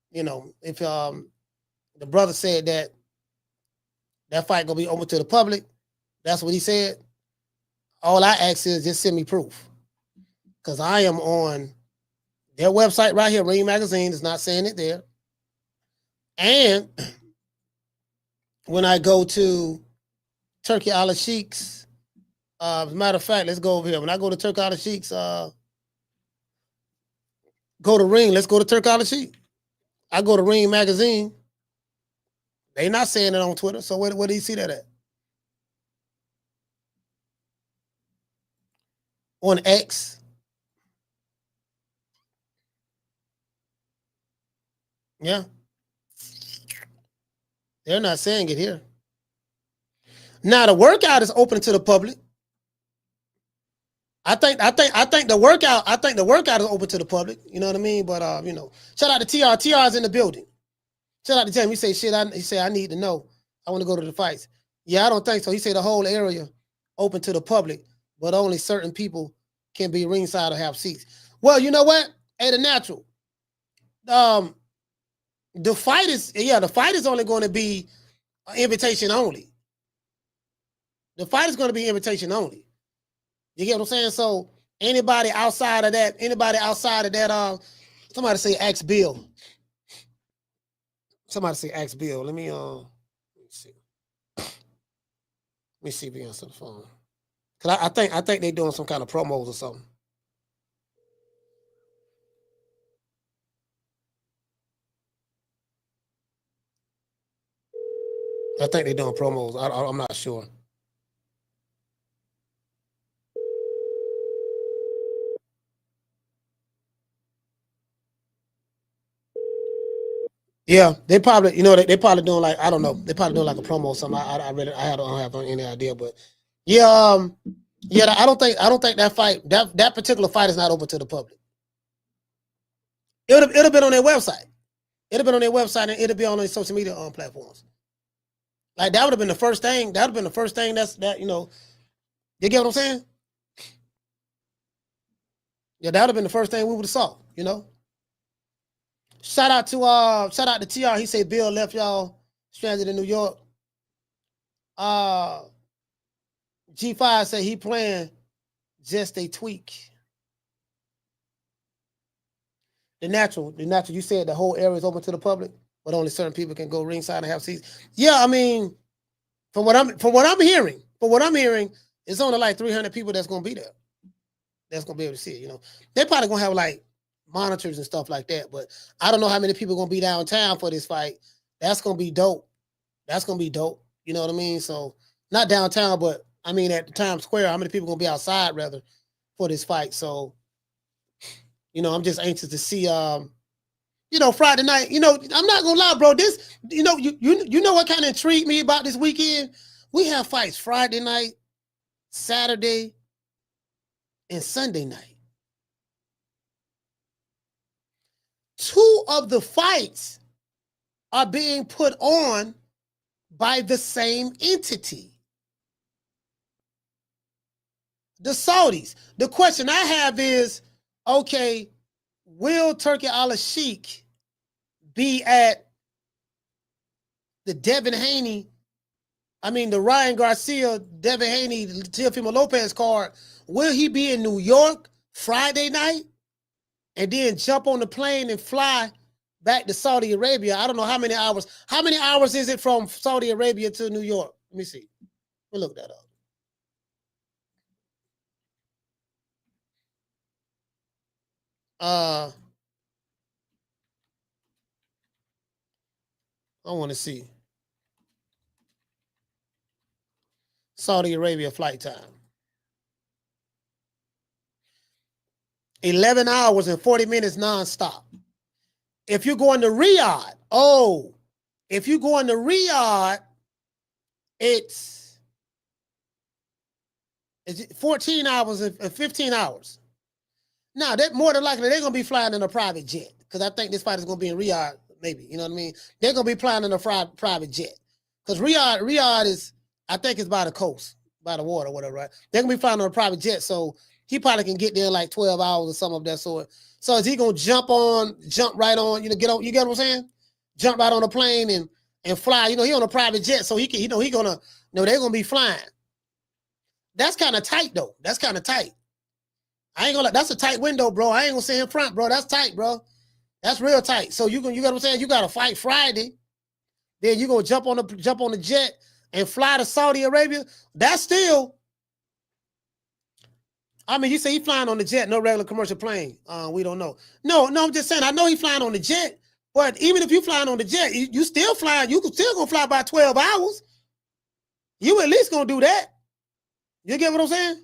[SPEAKER 2] you know, if the brother said that fight gonna be open to the public, that's what he said. All I ask is just send me proof. Because I am on their website right here, Ring Magazine is not saying it there. And when I go to Turki Alalshikh's, as a matter of fact, let's go over here. When I go to Turki Alalshikh's, go to Ring, let's go to Turki Alalshikh. I go to Ring Magazine. They not saying it on Twitter. So where do you see that at? On X. Yeah. They're not saying it here. Now the workout is open to the public. I think the workout is open to the public. You know what I mean? But you know, shout out to TR. TR's in the building. Shout out to Tim. He say shit. He say I need to know. I want to go to the fights. Yeah, I don't think so. He said the whole area open to the public, but only certain people can be ringside or have seats. Well, you know what? Hey, the natural. The fight is only going to be invitation only. The fight is going to be invitation only. You get what I'm saying? So anybody outside of that, somebody say ask Bill. Somebody say ask Bill. Let me see. Let me see if he answers the phone. Cause I think they're doing some kind of promos or something. I think they're doing promos. I'm not sure. Yeah, they probably, they probably doing like, I don't know, they probably doing like a promo or something. I don't have any idea, but yeah, I don't think that fight, that particular fight is not open to the public. It'll been on their website. It'll been on their website and it'll be on their social media platforms. Like that would have been the first thing. That would have been the first thing you get what I'm saying? Yeah, that would have been the first thing we would have saw, Shout out to TR. He said Bill left y'all stranded in New York. G5 said he playing just a tweak. The natural, you said the whole area is open to the public, but only certain people can go ringside and have seats. Yeah, I mean, from what I'm hearing, it's only like 300 people that's gonna be there. That's gonna be able to see it, They're probably gonna have like monitors and stuff like that, but I don't know how many people are gonna be downtown for this fight. That's gonna be dope. You know what I mean? So not downtown, but I mean at Times Square, how many people gonna be outside rather for this fight? So, I'm just anxious to see Friday night. I'm not gonna lie, bro. This, you know what kind of intrigued me about this weekend? We have fights Friday night, Saturday, and Sunday night. 2 of the fights are being put on by the same entity. The Saudis. The question I have is, okay, will Turki Alalshikh be at the Devin Haney, the Ryan Garcia, Devin Haney, Teofimo Lopez card? Will he be in New York Friday night and then jump on the plane and fly back to Saudi Arabia? I don't know how many hours. How many hours is it from Saudi Arabia to New York? Let me see. We'll look that up. I want to see Saudi Arabia flight time. 11 hours and 40 minutes nonstop. If you're going to Riyadh, it's 14 hours and 15 hours. Now, that more than likely, they're going to be flying in a private jet because I think this fight is going to be in Riyadh, maybe. You know what I mean? They're going to be flying in a private jet because Riyadh is, I think it's by the coast, by the water, whatever, right? They're going to be flying on a private jet, so he probably can get there in like 12 hours or something of that sort. So is he going to jump right on, you get what I'm saying? Jump right on a plane and fly. He on a private jet, so he can, they're going to be flying. That's kind of tight, though. That's kind of tight. I ain't gonna. That's a tight window, bro. I ain't gonna say in front, bro. That's tight, bro. That's real tight. So you got what I'm saying? You got to fight Friday, then you gonna jump on the jet and fly to Saudi Arabia. That's still. You say he flying on the jet, no regular commercial plane. We don't know. No, I'm just saying. I know he flying on the jet, but even if you flying on the jet, you still flying. You still gonna fly by 12 hours. You at least gonna do that. You get what I'm saying?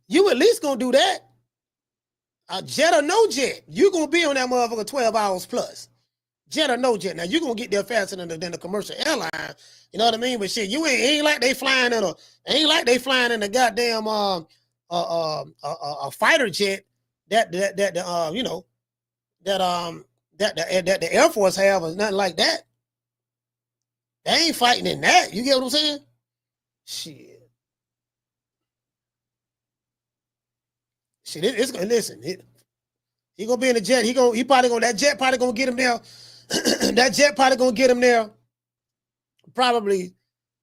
[SPEAKER 2] You at least gonna do that. A jet or no jet, you gonna be on that motherfucker 12 hours plus. Jet or no jet. Now you gonna get there faster than the commercial airline. You know what I mean? But shit, ain't like they flying in a goddamn a fighter jet that the Air Force have or nothing like that. They ain't fighting in that. You get what I'm saying? Shit. It's gonna listen. He gonna be in the jet. That jet probably gonna get him there. That jet probably gonna get him there. Probably,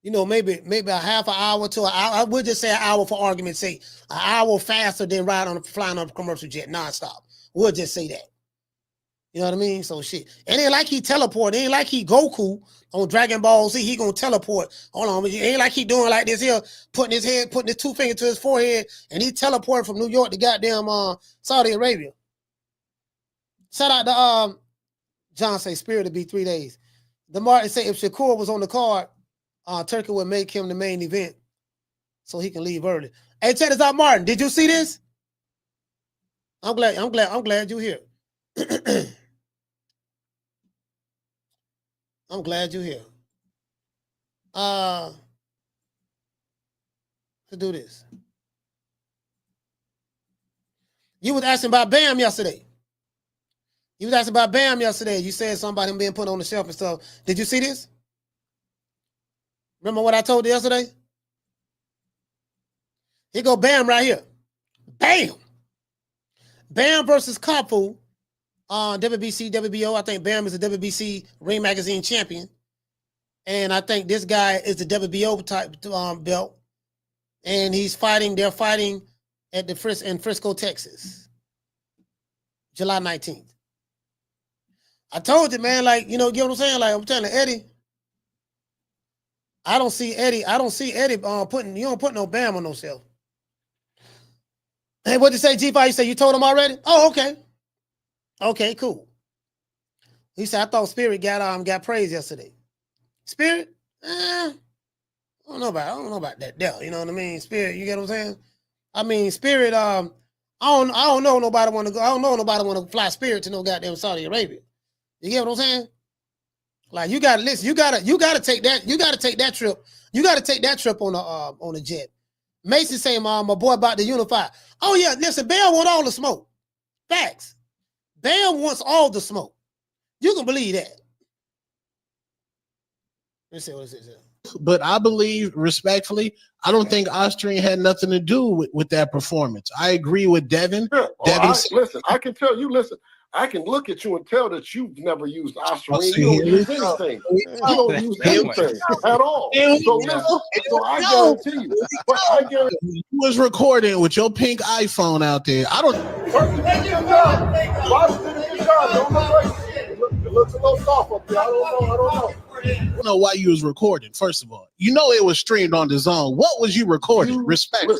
[SPEAKER 2] maybe a half an hour to an hour. I would just say an hour for argument's sake. An hour faster than flying on a commercial jet nonstop. We'll just say that. You know what I mean? So shit. It ain't like he teleport. It ain't like he Goku on Dragon Ball Z. He gonna teleport. Hold on. It ain't like he doing like this here, putting his 2 fingers to his forehead, and he teleporting from New York to goddamn Saudi Arabia. Shout out to John say Spirit to be 3 days. The Martin say if Shakur was on the card, Turki would make him the main event so he can leave early. Hey, check this out, Martin. Did you see this? I'm glad you're here. I'm glad you're here. To do this. You was asking about Bam yesterday. You was asking about Bam yesterday. You said something about him being put on the shelf and stuff. Did you see this? Remember what I told you yesterday? Here go Bam right here. Bam! Bam versus Kapu. WBC, WBO. I think Bam is the WBC Ring Magazine champion. And I think this guy is the WBO type belt. And they're fighting at the in Frisco, Texas. July 19th. I told you, man, like, you know, get what I'm saying? Like, I'm telling Eddie, I don't see Eddie putting, you don't put no Bam on no shelf. Hey, what'd you say, G5? You say you told him already? Oh, okay. Okay, cool. He said, I thought Spirit got praised yesterday. Spirit? I don't know about that deal. You know what I mean? Spirit, you get what I'm saying? I mean, Spirit, I don't know nobody want to go. I don't know nobody want to fly Spirit to no goddamn Saudi Arabia. You get what I'm saying? Like, you gotta listen, you gotta take that trip. You gotta take that trip on the jet. Mason saying, my boy about to unify. Oh yeah, listen, Bam want all the smoke. Facts. Bam wants all the smoke. You can believe that. Let's see what it is.
[SPEAKER 22] But I believe, respectfully, I don't think Austrian had nothing to do with that performance. I agree with Devin.
[SPEAKER 12] Yeah. Well, listen, I can tell you, listen, I can look at you and tell that you've never used Austrian. You don't use anything. You don't use anything at all. So I guarantee you. But I guarantee
[SPEAKER 22] you was recording with your pink iPhone out there. I don't.
[SPEAKER 12] It looks a little soft up there. I don't know.
[SPEAKER 22] I don't know why you was recording. First of all, you know it was streamed on DAZN. What was you recording? Respect.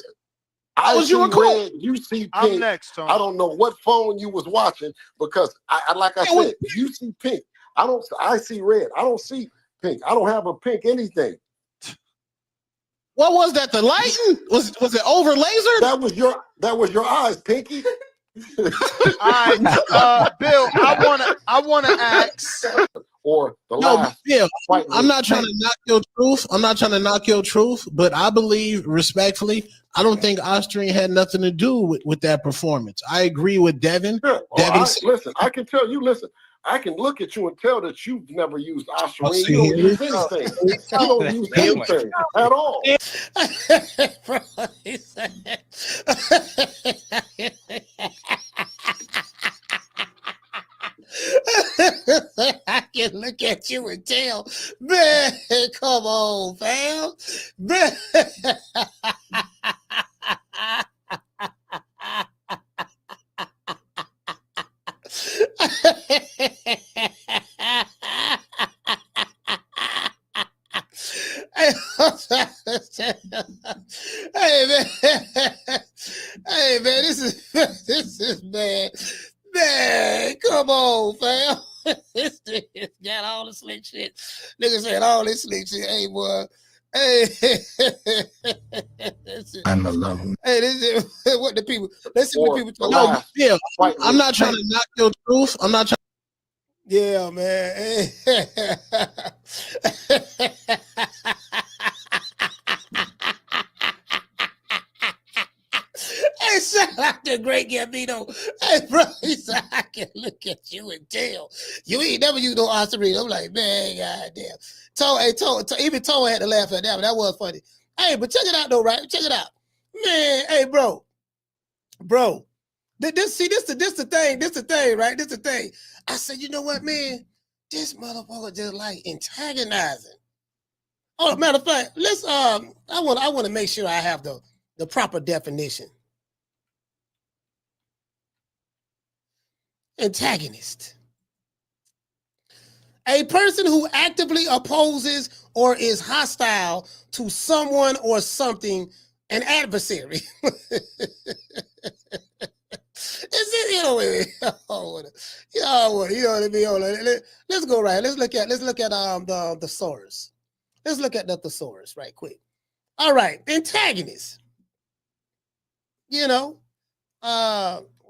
[SPEAKER 12] How was you recording? You see pink.
[SPEAKER 7] I'm next, Tony.
[SPEAKER 12] I don't know what phone you was watching because I said, you see pink. I see red. I don't see pink. I don't have a pink anything.
[SPEAKER 22] What was that? The lighting? Was it over laser?
[SPEAKER 12] That was your eyes, Pinky.
[SPEAKER 7] All right, Bill. I wanna ask.
[SPEAKER 12] Or the
[SPEAKER 22] last. Yeah, I'm not trying to knock your truth. I'm not trying to knock your truth, but I believe, respectfully, I don't think Austrian had nothing to do with that performance. I agree with Devin.
[SPEAKER 12] Yeah. Well, listen, I can tell you, listen, I can look at you and tell that you've never used Austrian. You don't use anything. You don't use anything at all.
[SPEAKER 2] I can look at you and tell, man, come on, fam. Man. Hey man, this is bad. Man, come on, fam. This nigga got all the slick shit. Nigga said all this slick shit. Hey, boy. Hey.
[SPEAKER 13] I'm alone.
[SPEAKER 2] Hey, this is what the people. Let's see what people talk
[SPEAKER 22] No,
[SPEAKER 2] about.
[SPEAKER 22] yeah, I'm not trying to knock your truth. I'm not trying.
[SPEAKER 2] Yeah, man. Hey. Hey, shout out to Great Gambino. Hey, bro, he said, I can look at you and tell. You ain't never used no Austrian. I'm like, man, goddamn. Even Toe had to laugh at that, but that was funny. Hey, but check it out, though, right? Check it out. Man, hey, bro. This the thing, right? This the thing. I said, you know what, man? This motherfucker just like antagonizing. Oh, matter of fact, let's I want to make sure I have the proper definition. Antagonist. A person who actively opposes or is hostile to someone or something, an adversary. You know what I mean? Let's go right. Let's look at the thesaurus. Let's look at the thesaurus right quick. All right, antagonist. You know,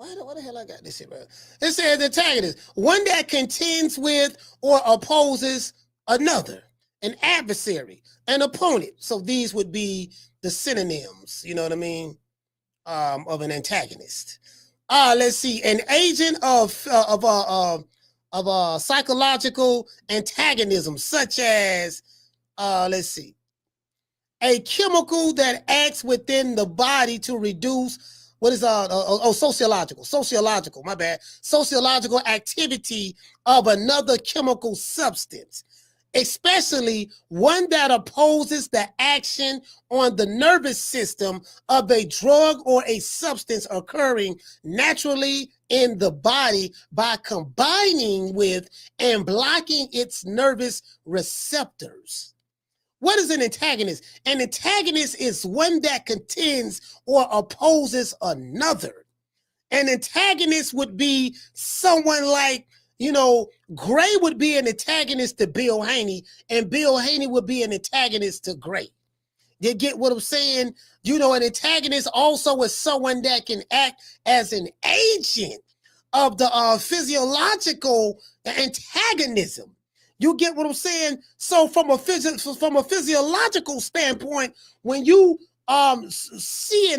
[SPEAKER 2] Why the hell I got this here, bro? It says antagonist, one that contends with or opposes another, an adversary, an opponent. So these would be the synonyms, you know what I mean, of an antagonist. Let's see, an agent of psychological antagonism, such as, let's see, a chemical that acts within the body to reduce sociological, my bad. Sociological activity of another chemical substance, especially one that opposes the action on the nervous system of a drug or a substance occurring naturally in the body by combining with and blocking its nervous receptors. What is an antagonist? An antagonist is one that contends or opposes another. An antagonist would be someone like, Gray would be an antagonist to Bill Haney, and Bill Haney would be an antagonist to Gray. You get what I'm saying? An antagonist also is someone that can act as an agent of the physiological antagonism. You get what I'm saying? So from a physiological standpoint, when you see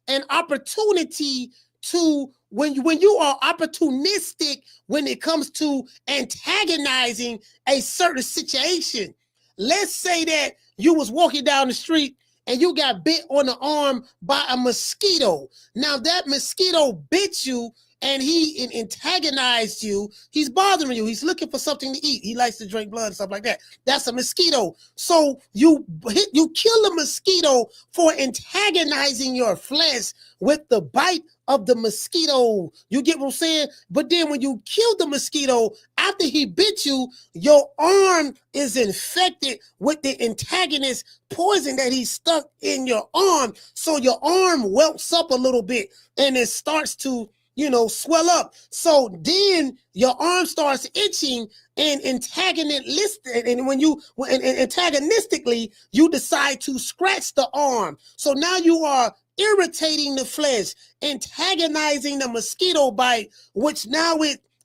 [SPEAKER 2] an opportunity to when you are opportunistic when it comes to antagonizing a certain situation. Let's say that you was walking down the street and you got bit on the arm by a mosquito. Now that mosquito bit you and he antagonized you. He's bothering you. He's looking for something to eat. He likes to drink blood and stuff like that. That's a mosquito. So you kill a mosquito for antagonizing your flesh with the bite of the mosquito. You get what I'm saying? But then when you kill the mosquito, after he bit you, your arm is infected with the antagonist poison that he stuck in your arm. So your arm welts up a little bit and it starts to swell up. So then your arm starts itching and antagonistically, you decide to scratch the arm. So now you are irritating the flesh, antagonizing the mosquito bite, which now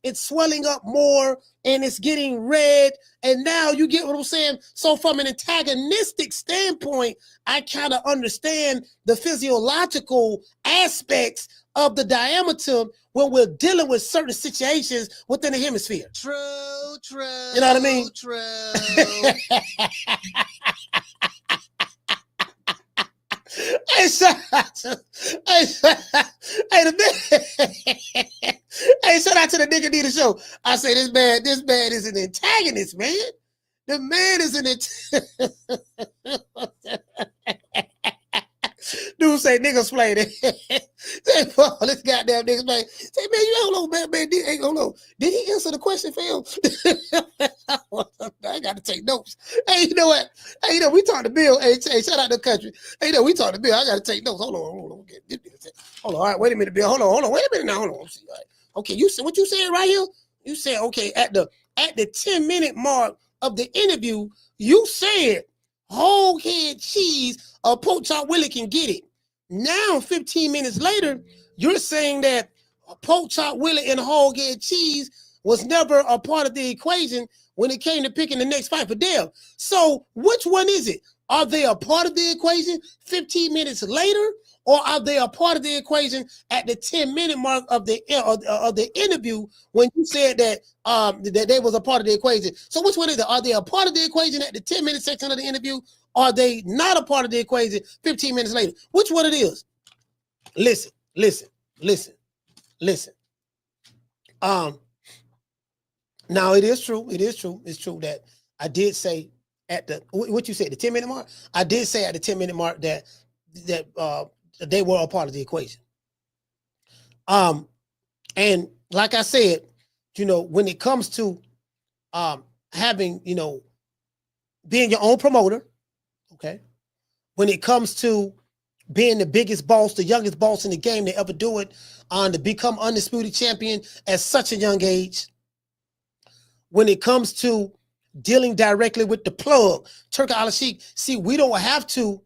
[SPEAKER 2] it's swelling up more and it's getting red. And now you get what I'm saying? So from an antagonistic standpoint, I kind of understand the physiological aspects of the diameter when we're dealing with certain situations within the hemisphere.
[SPEAKER 22] True.
[SPEAKER 2] You know what I mean?
[SPEAKER 22] True.
[SPEAKER 2] Hey, shout out to the nigga need a show. I say this man is an antagonist, man. The man is an Dude say niggas play that. Say, this goddamn niggas play. Say, man, you hold on, man. Hold on. Did he answer the question for him? I got to take notes. Hey, you know what? Hey, we talked to Bill. Hey, shout out to the country. Hey, we talked to Bill. I got to take notes. Hold on. Hold on. All right, wait a minute, Bill. Hold on. Wait a minute now. Hold on. See, all right. Okay, you said what you said right here? You said, okay, at the 10-minute mark of the interview, you said whole head cheese or pork chop Willie can get it. Now, 15 minutes later, you're saying that pork chop Willie and whole head cheese was never a part of the equation when it came to picking the next fight for Dev. So which one is it? Are they a part of the equation 15 minutes later, or are they a part of the equation at the 10-minute mark of the interview when you said that that they was a part of the equation? So which one is it? Are they a part of the equation at the 10-minute section of the interview? Are they not a part of the equation 15 minutes later? Which one it is? Listen. Now it is true. It's true that I did say at the what you said, the 10-minute mark. I did say at the 10-minute mark that they were a part of the equation. And like I said, when it comes to having, being your own promoter, okay, when it comes to being the biggest boss, the youngest boss in the game to ever do it, to become undisputed champion at such a young age, when it comes to dealing directly with the plug, Turki Alalshikh, see, we don't have to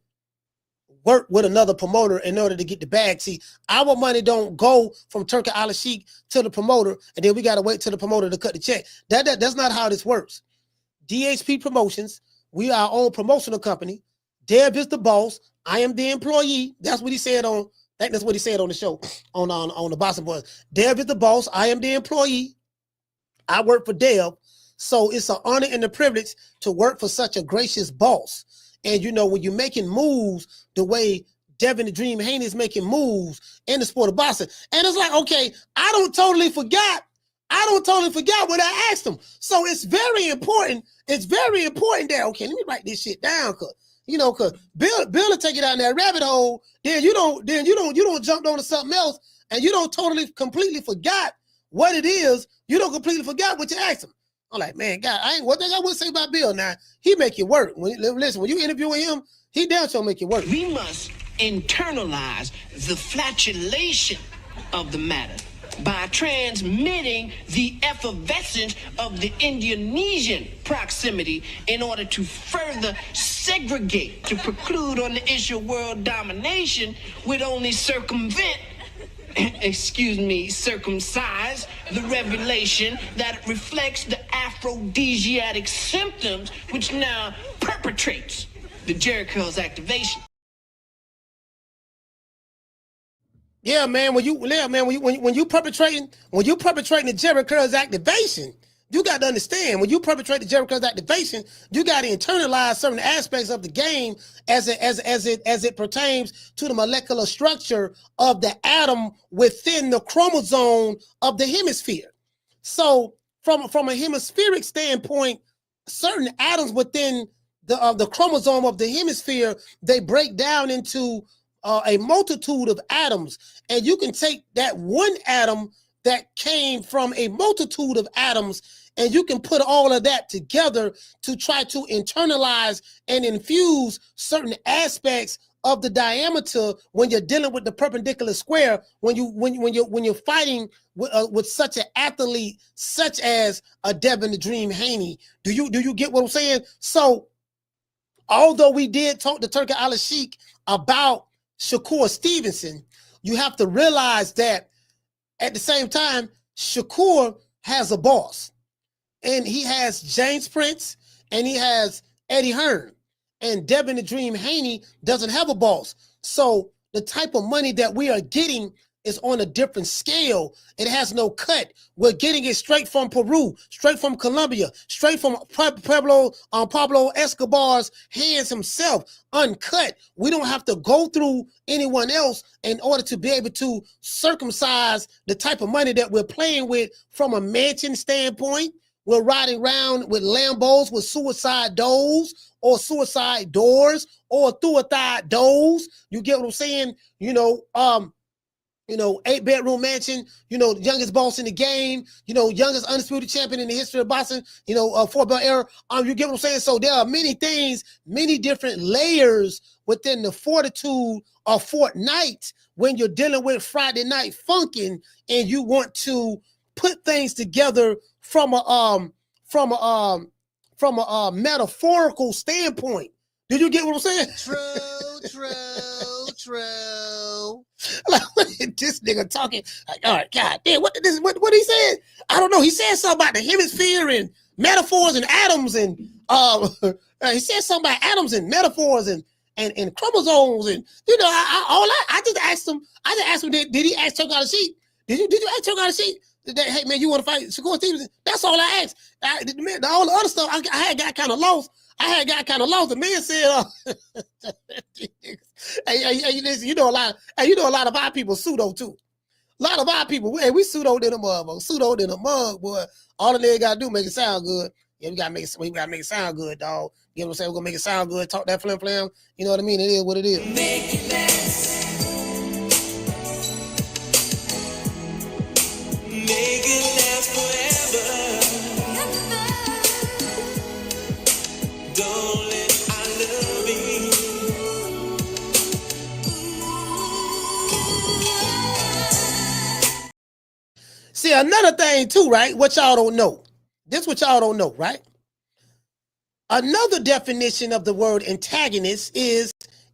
[SPEAKER 2] work with another promoter in order to get the bag. See, our money don't go from Turki Alalshikh to the promoter, and then we got to wait till the promoter to cut the check. That's not how this works. DHP Promotions, we are our own promotional company. Dev is the boss. I am the employee. That's what he said on, I think that's what he said on the show, on the Boston Boys. Dev is the boss. I am the employee. I work for Dev. So it's an honor and a privilege to work for such a gracious boss. And, you know, when you're making moves the way Devin The Dream Haney is making moves in the sport of boxing, and it's like, okay, I don't totally forgot what I asked him. So it's very important. It's very important that, okay, let me write this shit down, cause Bill will take it out in that rabbit hole. Then you don't jump onto something else, and you don't completely forgot what it is. You don't completely forgot what you asked him. I'm like, man, God, one thing I would say about Bill now, he make it work. Listen, when you interviewing him, he damn sure make it work.
[SPEAKER 3] We must internalize the flatulation of the matter by transmitting the effervescence of the Indonesian proximity in order to further segregate, to preclude on the issue of world domination would only circumvent circumcise the revelation that reflects the aphrodisiac symptoms which now perpetrates the Jericho's activation.
[SPEAKER 2] Yeah, man. When you perpetrating the Jericho's activation, you got to understand, when you perpetrate the Jericho's activation, you got to internalize certain aspects of the game as it pertains to the molecular structure of the atom within the chromosome of the hemisphere. So from a hemispheric standpoint, certain atoms within the chromosome of the hemisphere, they break down into a multitude of atoms, and you can take that one atom that came from a multitude of atoms, and you can put all of that together to try to internalize and infuse certain aspects of the diameter when you're dealing with the perpendicular square. When you're fighting with such an athlete such as a Devin The Dream Haney, do you get what I'm saying? So, although we did talk to Turki Alalshikh about Shakur Stevenson, you have to realize that at the same time, Shakur has a boss. And he has James Prince, and he has Eddie Hearn. And Devin The Dream Haney doesn't have a boss. So the type of money that we are getting is on a different scale. It has no cut. We're getting it straight from Peru, straight from Colombia, straight from Pablo Escobar's hands himself, uncut. We don't have to go through anyone else in order to be able to circumcise the type of money that we're playing with from a mansion standpoint. We're riding around with Lambos with suicide doors or suicide doors or suicide doors. You get what I'm saying? 8-bedroom mansion, youngest boss in the game, youngest undisputed champion in the history of boxing, 4-belt era. You get what I'm saying? So there are many things, many different layers within the fortitude of Fortnite when you're dealing with Friday Night Funkin' and you want to put things together from a metaphorical standpoint. Did you get what I'm saying? True. Like, this nigga talking like, all right, God damn, what he said? I don't know. He said something about the hemisphere and metaphors and atoms, and he said something about atoms and metaphors and chromosomes, and I just asked him. Did he ask Turki Alalshikh? Did you ask Turki Alalshikh? Hey man, you want to fight Shakur Stevenson? That's all I asked. All the other stuff I had got kind of lost. The man said, hey, listen, you know a lot of our people pseudo too. A lot of our people, hey, we pseudoed in a mug, boy. All the nigga gotta do make it sound good. Yeah, we gotta make it sound good, dog. You know what I'm saying? We're gonna make it sound good, talk that flim. You know what I mean? It is what it is.
[SPEAKER 19] Make it last. Make it last forever. Don't let our love be.
[SPEAKER 2] See, another thing too, right? What y'all don't know. This what y'all don't know, right? Another definition of the word antagonist is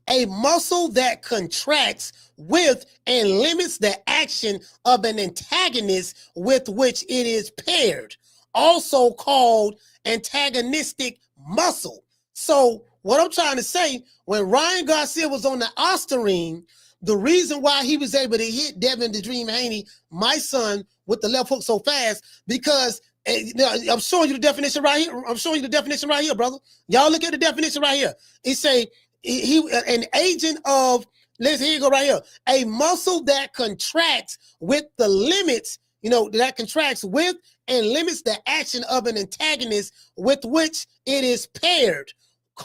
[SPEAKER 2] a muscle that contracts with and limits the action of an antagonist with which it is paired, also called antagonistic muscle. So what I'm trying to say, when Ryan Garcia was on the Osterine, the reason why he was able to hit Devin The Dream Haney, my son, with the left hook so fast, because I'm showing you the definition right here. I'm showing you the definition right here, brother. Y'all look at the definition right here. It say he an agent of, let's here you go right here. A muscle that contracts with the limits, that contracts with and limits the action of an antagonist with which it is paired,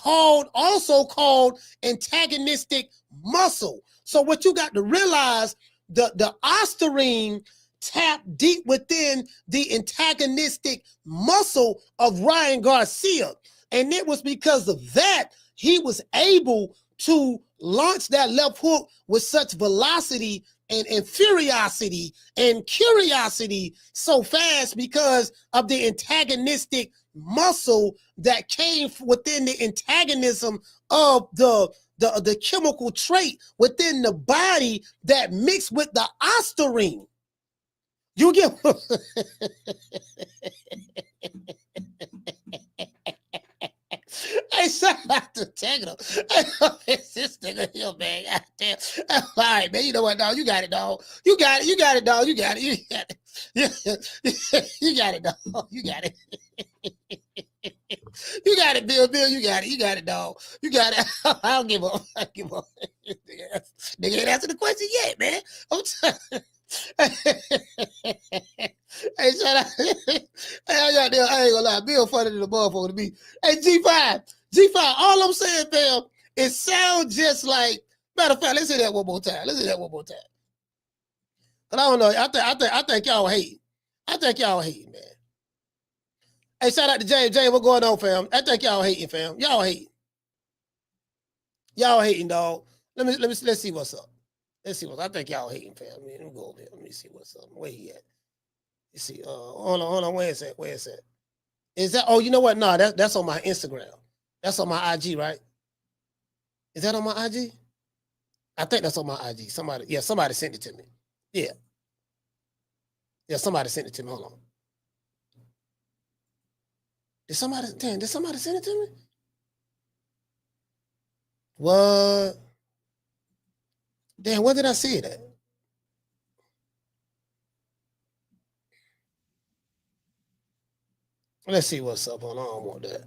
[SPEAKER 2] also called antagonistic muscle. So what you got to realize, the Osterine tap deep within the antagonistic muscle of Ryan Garcia. And it was because of that he was able to launch that left hook with such velocity and furiosity and curiosity so fast, because of the antagonistic muscle that came within the antagonism of the chemical trait within the body that mixed with the Osterine. You get hey, shout out to Tango. It's this nigga here, man. Goddamn. All right, man. You know what, dog? You got it, dog. You got it, dog. You got it. You got it. You got it, dog. You got it. You got it, Bill. You got it. You got it, dog. You got it. I don't give up. I give up. Nigga ain't answered the question yet, man. I'm hey, shout out. Hey, I ain't gonna lie. Bill funny than the motherfucker to me. Hey, G5. All I'm saying, fam, it sounds just like. Matter of fact, let's hear that one more time. But I don't know. I think y'all hating. I think y'all hating, man. Hey, shout out to James. James, what's going on, fam? I think y'all hating, fam. Y'all hating, dog. Let's see what's up. I think y'all hating, fam. Let me go over here. Let me see what's up. Where he at? You see, hold on. Where is that? Is that? Oh, you know what? No, that's on my Instagram. That's on my IG, right? Is that on my IG? I think that's on my IG. Somebody sent it to me. Yeah, somebody sent it to me. Hold on. Did somebody send it to me? What? Damn, where did I see it at? Let's see what's up on. I don't want that.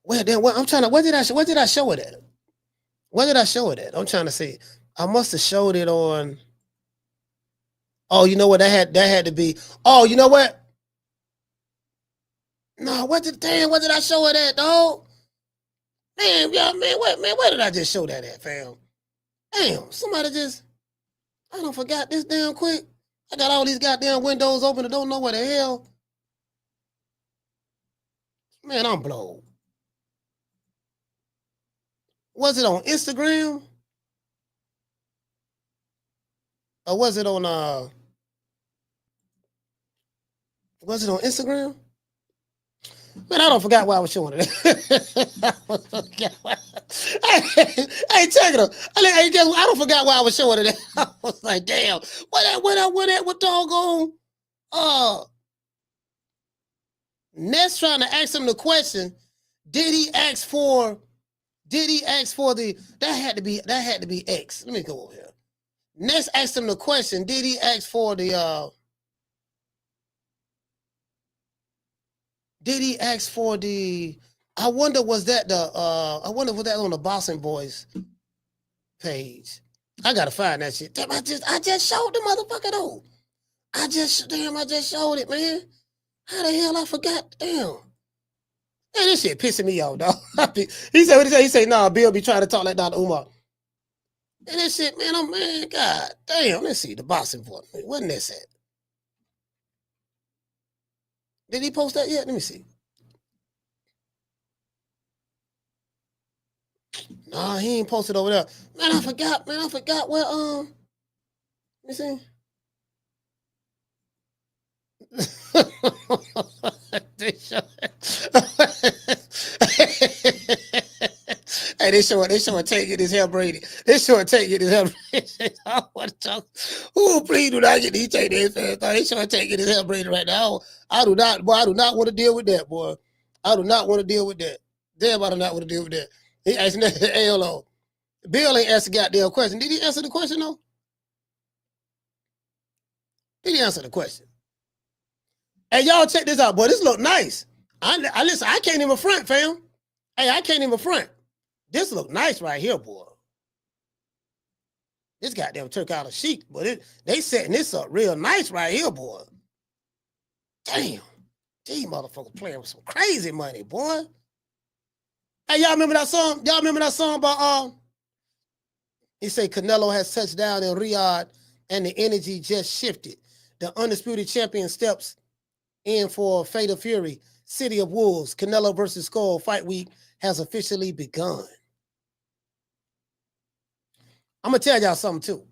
[SPEAKER 2] Where did I show it at? Where did I show it at? I'm trying to see. I must have showed it on. Oh, you know what? That had to be. Oh, you know what? No, where did I show it at, dog? Man, where did I just show that at, fam? Damn, somebody just. I don't forgot this damn quick. I got all these goddamn windows open and don't know what the hell. Man, I'm blown. Was it on Instagram? Or was it on Instagram? Man, I don't forgot why I was showing it. Hey, check it out. I don't forgot why I was showing it. I was like, damn, what doggone Ness trying to ask him the question, did he ask for the that had to be X. Let me go over here. Ness asked him the question, did he ask for the I wonder was that on the Boston Boys page. I gotta find that shit. Damn, I just showed the motherfucker though. I just showed it, man. How the hell I forgot? Damn. Man, this shit pissing me off, dog. He said, what he said, nah, Bill be trying to talk like Dr. Umar. And this shit, man, God damn, let's see, the Boston Boy. Wasn't this at? Did he post that yet? Let me see. Nah, he ain't posted over there. Man, I forgot where, let me see. Hey, Hey, they showing Tank get his hair braided. They showing Tank get his hair braided. I want to talk. Who please do not get these Tank their fans? They showing Tank get his hair braided right now. I do not want to deal with that, boy. I do not want to deal with that. Damn, I do not want to deal with that. He asking that, hey, hold on. Bill ain't asked a goddamn question. Did he answer the question though? Did he answer the question? Hey, y'all check this out, boy. This look nice. I listen, I can't even front, fam. Hey, I can't even front. This look nice right here, boy. This goddamn Turki Alalshikh, but they setting this up real nice right here, boy. Damn. These motherfuckers playing with some crazy money, boy. Hey, y'all remember that song? Y'all remember that song about he said Canelo has touched down in Riyadh and the energy just shifted. The undisputed champion steps in for Fatal Fury, City of Wolves, Canelo versus Skull fight week has officially begun. I'm gonna tell y'all something too.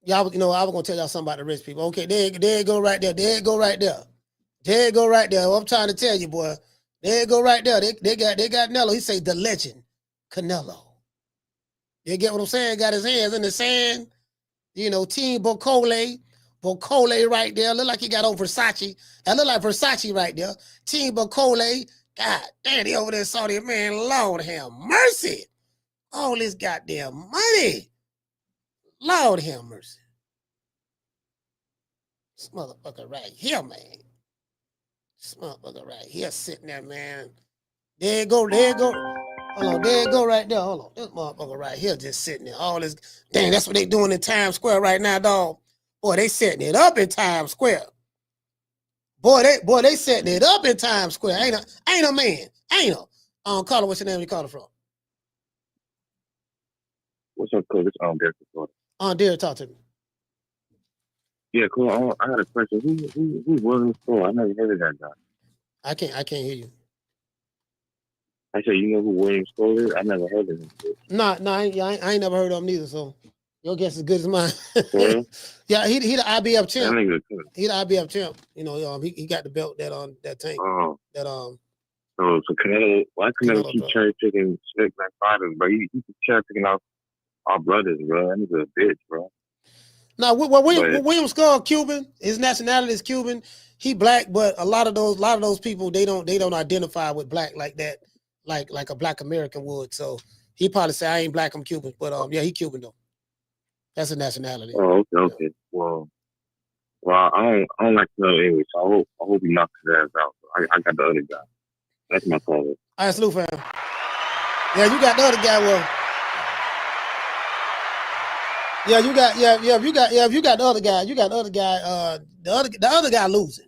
[SPEAKER 2] Y'all, I was gonna tell y'all something about the rich people. Okay, there it go right there. There it go right there. There it go right there. What I'm trying to tell you, boy. There it go right there. They got Canelo. He say the legend, Canelo. You get what I'm saying? Got his hands in the sand. Team Bocole right there. Look like he got on Versace. That look like Versace right there. Team Bocole. God damn, he over there Saudi, man. Lord have mercy. All this goddamn money. Lord have mercy. This motherfucker right here, man. This motherfucker right here sitting there, man. There it go. Hold on, there it go right there. Hold on. This motherfucker right here just sitting there. All this. Dang, that's what they doing in Times Square right now, dog. Boy, they setting it up in Times Square. Boy, they setting it up in Times Square. Ain't a man. Ain't no. Caller, what's your name? You calling from?
[SPEAKER 9] What's up, cool? This is Derek.
[SPEAKER 2] Derek, talk to me.
[SPEAKER 9] Yeah, cool. I had a question. Who William Skull? I never heard of that guy.
[SPEAKER 2] I can't hear you.
[SPEAKER 9] I said, you know who William Skull is? I never heard of him.
[SPEAKER 2] Nah, I ain't never heard of him neither. So your guess is good as mine. Yeah, he the IBF champ. He the IBF champ. He got the belt that Tank.
[SPEAKER 9] So Canelo, why Canelo keep cherry picking slick black fighters, but he keep cherry picking out our brothers, bro. That nigga a bitch, bro.
[SPEAKER 2] Now, William Skull, Cuban. His nationality is Cuban. He black, but a lot of those people they don't identify with black like that, like a black American would. So he probably say I ain't black, I'm Cuban. But yeah, he Cuban though. That's a nationality.
[SPEAKER 9] Oh, okay. Yeah. Well, I don't like to know anyway. So I hope he knocks his ass out. I got the other guy. That's my caller.
[SPEAKER 2] All right, salute, fam. Yeah, you got the other guy. Well. Yeah, you got if you got the other guy, the other guy losing.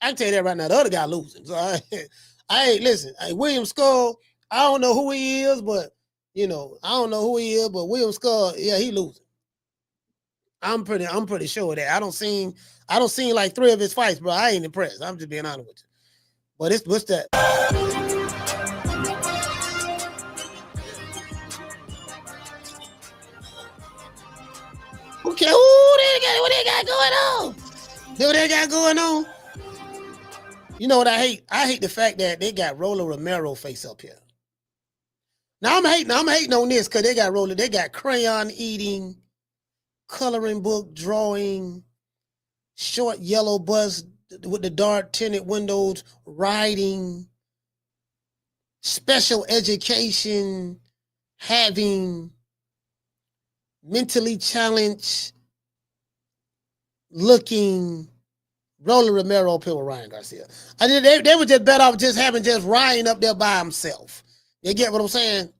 [SPEAKER 2] I can tell you that right now. The other guy losing. So I ain't listen. William Skull, I don't know who he is, but I don't know who he is, but William Skull, yeah, he losing. I'm pretty sure of that. I don't seen like 3 of his fights, bro. I ain't impressed. I'm just being honest with you. But what's that? Okay, what they got going on? What they got going on? You know what I hate? I hate the fact that they got Romero face up here. Now I'm hating on this because they got crayon eating, coloring book drawing, short yellow bus with the dark tinted windows, writing, special education, having mentally challenged looking Romero up here with Ryan Garcia. They were just better off just having Ryan up there by himself. You get what I'm saying?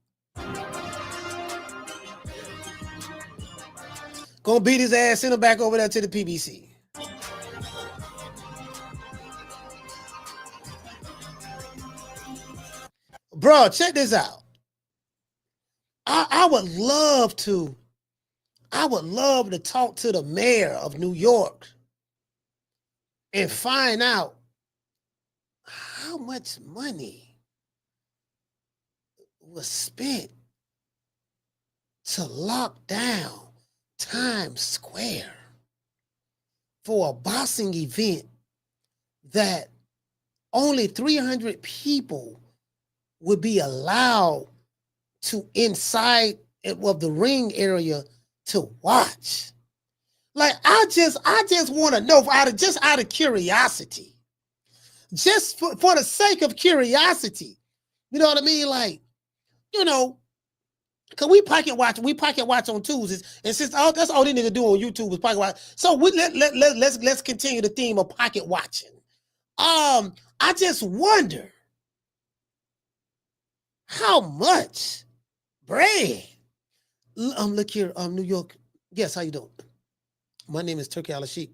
[SPEAKER 2] Gonna beat his ass, send him back over there to the PBC. Bro, check this out. I would love to talk to the mayor of New York and find out how much money was spent to lock down Times Square for a boxing event that only 300 people would be allowed to inside of the ring area to watch. Like, I just want to know, out of curiosity, just for the sake of curiosity, you know what I mean? Like, you know, cause we pocket watch on Tuesdays, and since that's all these niggas do on YouTube is pocket watch, so let's continue the theme of pocket watching. I just wonder how much bread. Look here, New York. Yes, how you doing? My name is Turki Alalshikh.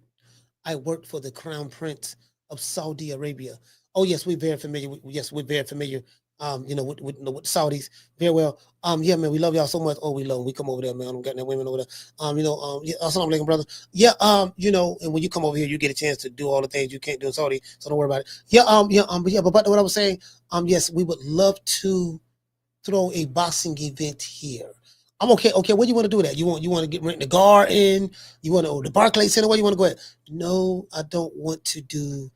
[SPEAKER 2] I work for the Crown Prince of Saudi Arabia. Oh yes, we're very familiar. We're very familiar. You know, with Saudis very well. Yeah, man, we love y'all so much. Oh, we love them. We come over there, man. I'm getting that women over there. You know, yeah, assalamu alaikum, brother. Yeah, you know, and when you come over here, you get a chance to do all the things you can't do in Saudi. So don't worry about it. Yeah, but what I was saying, yes, we would love to throw a boxing event here. I'm okay. Okay, what do you want to do that? You want to get rent the Garden? You want to the Barclays Center? Where you want to go at? No, I don't want to do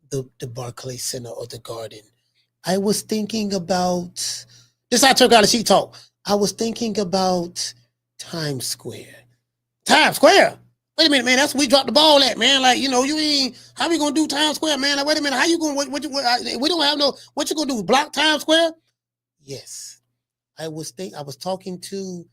[SPEAKER 2] the Barclays Center or the Garden. I was thinking about this. I took out a sheet talk. I was thinking about Times Square. Times Square. Wait a minute, man. That's where we dropped the ball at, man. Like, you know, you ain't. How we gonna do Times Square, man? Like, wait a minute. How you gonna? We don't have no. What you gonna do? Block Times Square? Yes. I was talking to,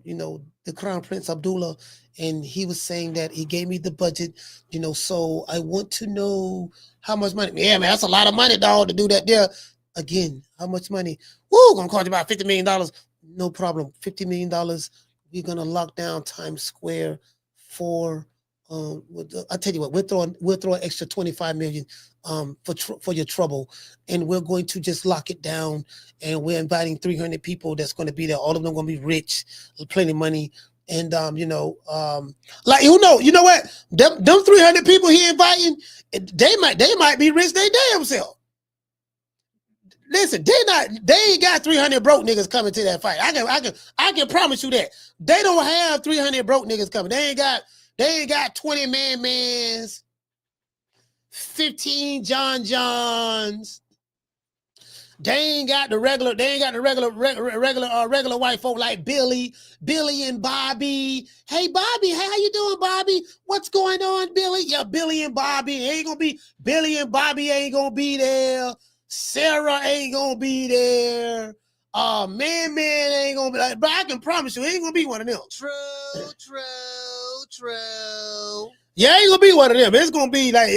[SPEAKER 2] you know, the Crown Prince Abdullah, and he was saying that he gave me the budget, you know, so I want to know how much money. Yeah, man, that's a lot of money, dog, to do that there. Again, how much money? Woo, gonna cost you about $50 million. No problem. $50 million. We're gonna lock down Times Square for I'll tell you what, we'll throw an extra 25 million for your trouble, and we're going to just lock it down, and we're inviting 300 people that's going to be there. All of them going to be rich, plenty of money, and you know, like you know what, them 300 people he inviting, they might be rich they damn self. Listen, they ain't got 300 broke niggas coming to that fight. I can promise you that. They don't have 300 broke niggas coming. They ain't got 20 mans, 15 Johns. They ain't got the regular white folk like Billy and Bobby. Hey Bobby, how you doing, Bobby? What's going on, Billy? Yeah, Billy and Bobby Billy and Bobby ain't gonna be there. Sarah ain't gonna be there. Man ain't gonna be like, but I can promise you, it ain't gonna be one of them. True. Yeah, ain't gonna be one of them. It's gonna be like,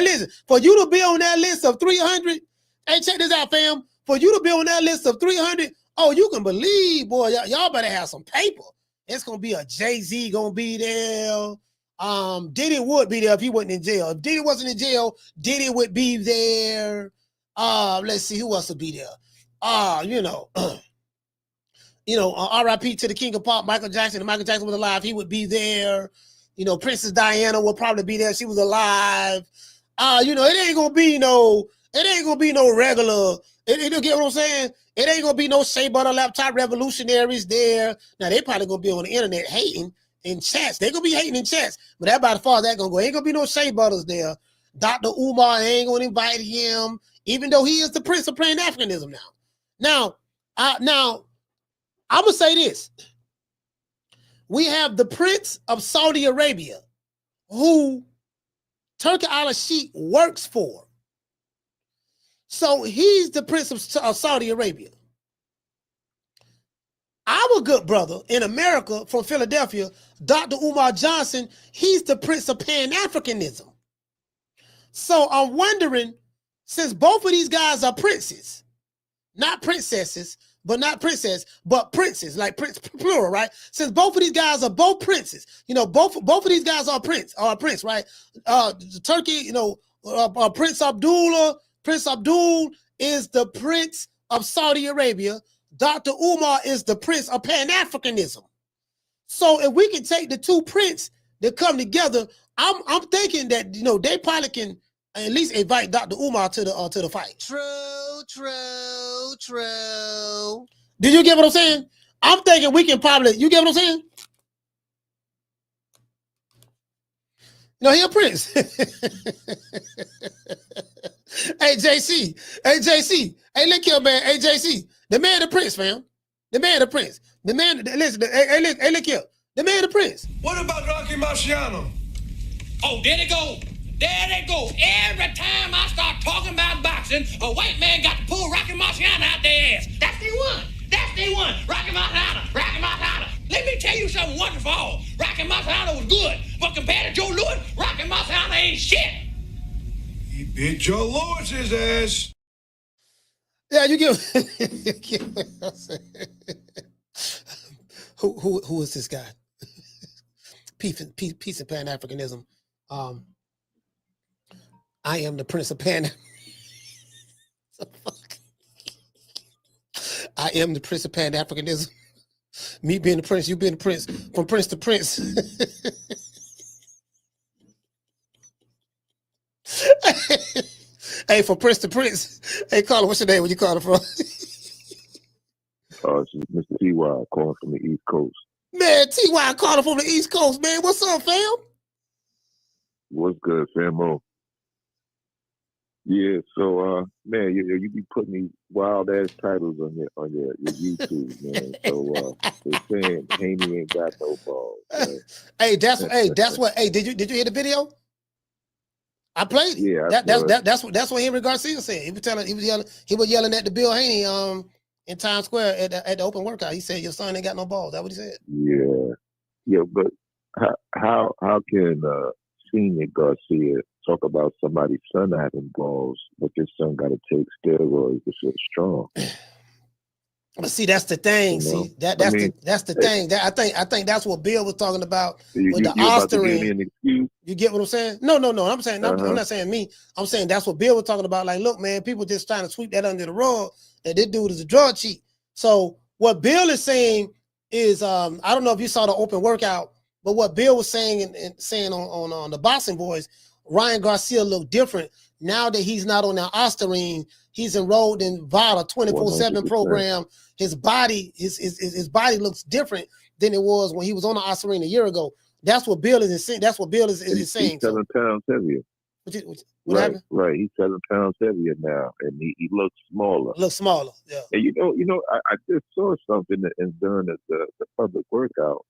[SPEAKER 2] listen, for you to be on that list of 300, hey, check this out, fam. For you to be on that list of 300, oh, you can believe, boy, y'all better have some paper. It's gonna be a Jay-Z gonna be there. Diddy would be there if he wasn't in jail. If Diddy wasn't in jail, Diddy would be there. Let's see who else would be there. You know, R.I.P. to the King of Pop, Michael Jackson. If Michael Jackson was alive, he would be there. You know, Princess Diana will probably be there. She was alive. You know, it ain't gonna be no regular. You get what I'm saying? It ain't gonna be no Shea Butter laptop revolutionaries there. Now they probably gonna be on the internet hating in chats. They gonna be hating in chats, but that about as far as that gonna go. Ain't gonna be no Shea Butters there. Dr. Umar ain't gonna invite him, even though he is the Prince of Pan-Africanism now. Now, I'm gonna say this. We have the Prince of Saudi Arabia, who Turki Alalshikh works for. So he's the Prince of Saudi Arabia. Our good brother in America from Philadelphia, Dr. Umar Johnson, he's the Prince of Pan-Africanism. So I'm wondering, since both of these guys are princes, not princesses, but princes, like prince plural, right? Since both of these guys are both princes, you know, both of these guys are prince, right? Turkey, you know, Prince Abdul is the Prince of Saudi Arabia. Dr. Umar is the Prince of Pan-Africanism. So if we can take the two princes that come together, I'm thinking that, you know, they probably can at least invite Dr. Umar to the fight. True. Did you get what I'm saying? I'm thinking we can probably, you get what I'm saying? No, he a prince. Hey, Hey, JC. Hey, look here, man. Hey, JC. The man, the prince, fam. The man, the prince. The man, listen. Hey, look here. The man, the prince.
[SPEAKER 10] What about Rocky Marciano? Oh, there they go. There they go. Every time I start talking about boxing, a white man got to pull Rocky Marciano out their ass. That's the one. That's the one. Rocky Marciano. Rocky Marciano. Let me tell you something wonderful. Rocky Marciano was good, but compared to Joe Louis, Rocky Marciano ain't shit. He beat Joe Louis's ass.
[SPEAKER 2] Yeah, you give. Who is this guy? Peace and Pan-Africanism. I am the Prince of Pan. I am the Prince of Pan-Africanism. Me being the prince, you being the prince, from prince to prince. Hey, from prince to prince. Hey, Carla, what's your name? Where you calling from?
[SPEAKER 9] Mr. T.Y. calling from the East Coast.
[SPEAKER 2] Man, T.Y. calling from the East Coast, man. What's up, fam?
[SPEAKER 9] What's good, famo? Yeah, so man, you be putting these wild ass titles on your YouTube, man. So they're saying Haney ain't got no balls. Right?
[SPEAKER 2] That's what. Hey, did you hear the video? I played it.
[SPEAKER 9] Yeah,
[SPEAKER 2] that's what Henry Garcia said. He was yelling at the Bill Haney in Times Square at the open workout. He said your son ain't got no balls. That's what he said.
[SPEAKER 9] Yeah, but how can Senior Garcia talk about somebody's son having balls, but your son got to take steroids to feel strong?
[SPEAKER 2] But see, that's the thing.
[SPEAKER 9] You know?
[SPEAKER 2] See, that's the thing. That I think that's what Bill was talking about with the Osterine. You get what I'm saying? No. I'm saying I'm not saying me. I'm saying that's what Bill was talking about. Like, look, man, people just trying to sweep that under the rug. That this dude is a drug cheat. So what Bill is saying is, I don't know if you saw the open workout, but what Bill was saying and saying on the Boxing Boys, Ryan Garcia looked different now that he's not on that Osterine. He's enrolled in VADA 24/7 program. His body, his body looks different than it was when he was on the Osterine a year ago. That's what Bill is saying. That's what Bill is saying.
[SPEAKER 9] He's 7 pounds heavier.
[SPEAKER 2] What happened?
[SPEAKER 9] Right. He's 7 pounds heavier now, and he looks smaller.
[SPEAKER 2] Yeah.
[SPEAKER 9] And you know, I just saw something during the public workout.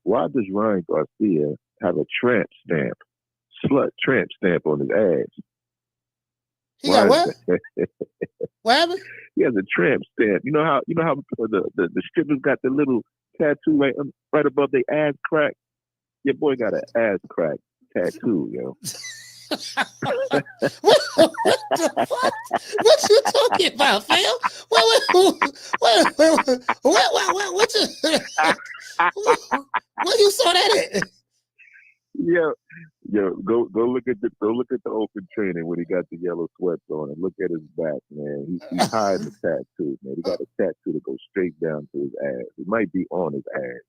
[SPEAKER 9] Why does Ryan Garcia have a tramp stamp, tramp stamp on his ass?
[SPEAKER 2] He got what? What happened?
[SPEAKER 9] He has a tramp stamp. You know how the strippers got the little tattoo right above their ass crack? Your boy got an ass crack tattoo, yo.
[SPEAKER 2] What you talking about, fam? Where you saw that at?
[SPEAKER 9] Yo, go look at the open training when he got the yellow sweats on and look at his back, man. He's hiding the tattoo, man. He got a tattoo to go straight down to his ass. It might be on his ass.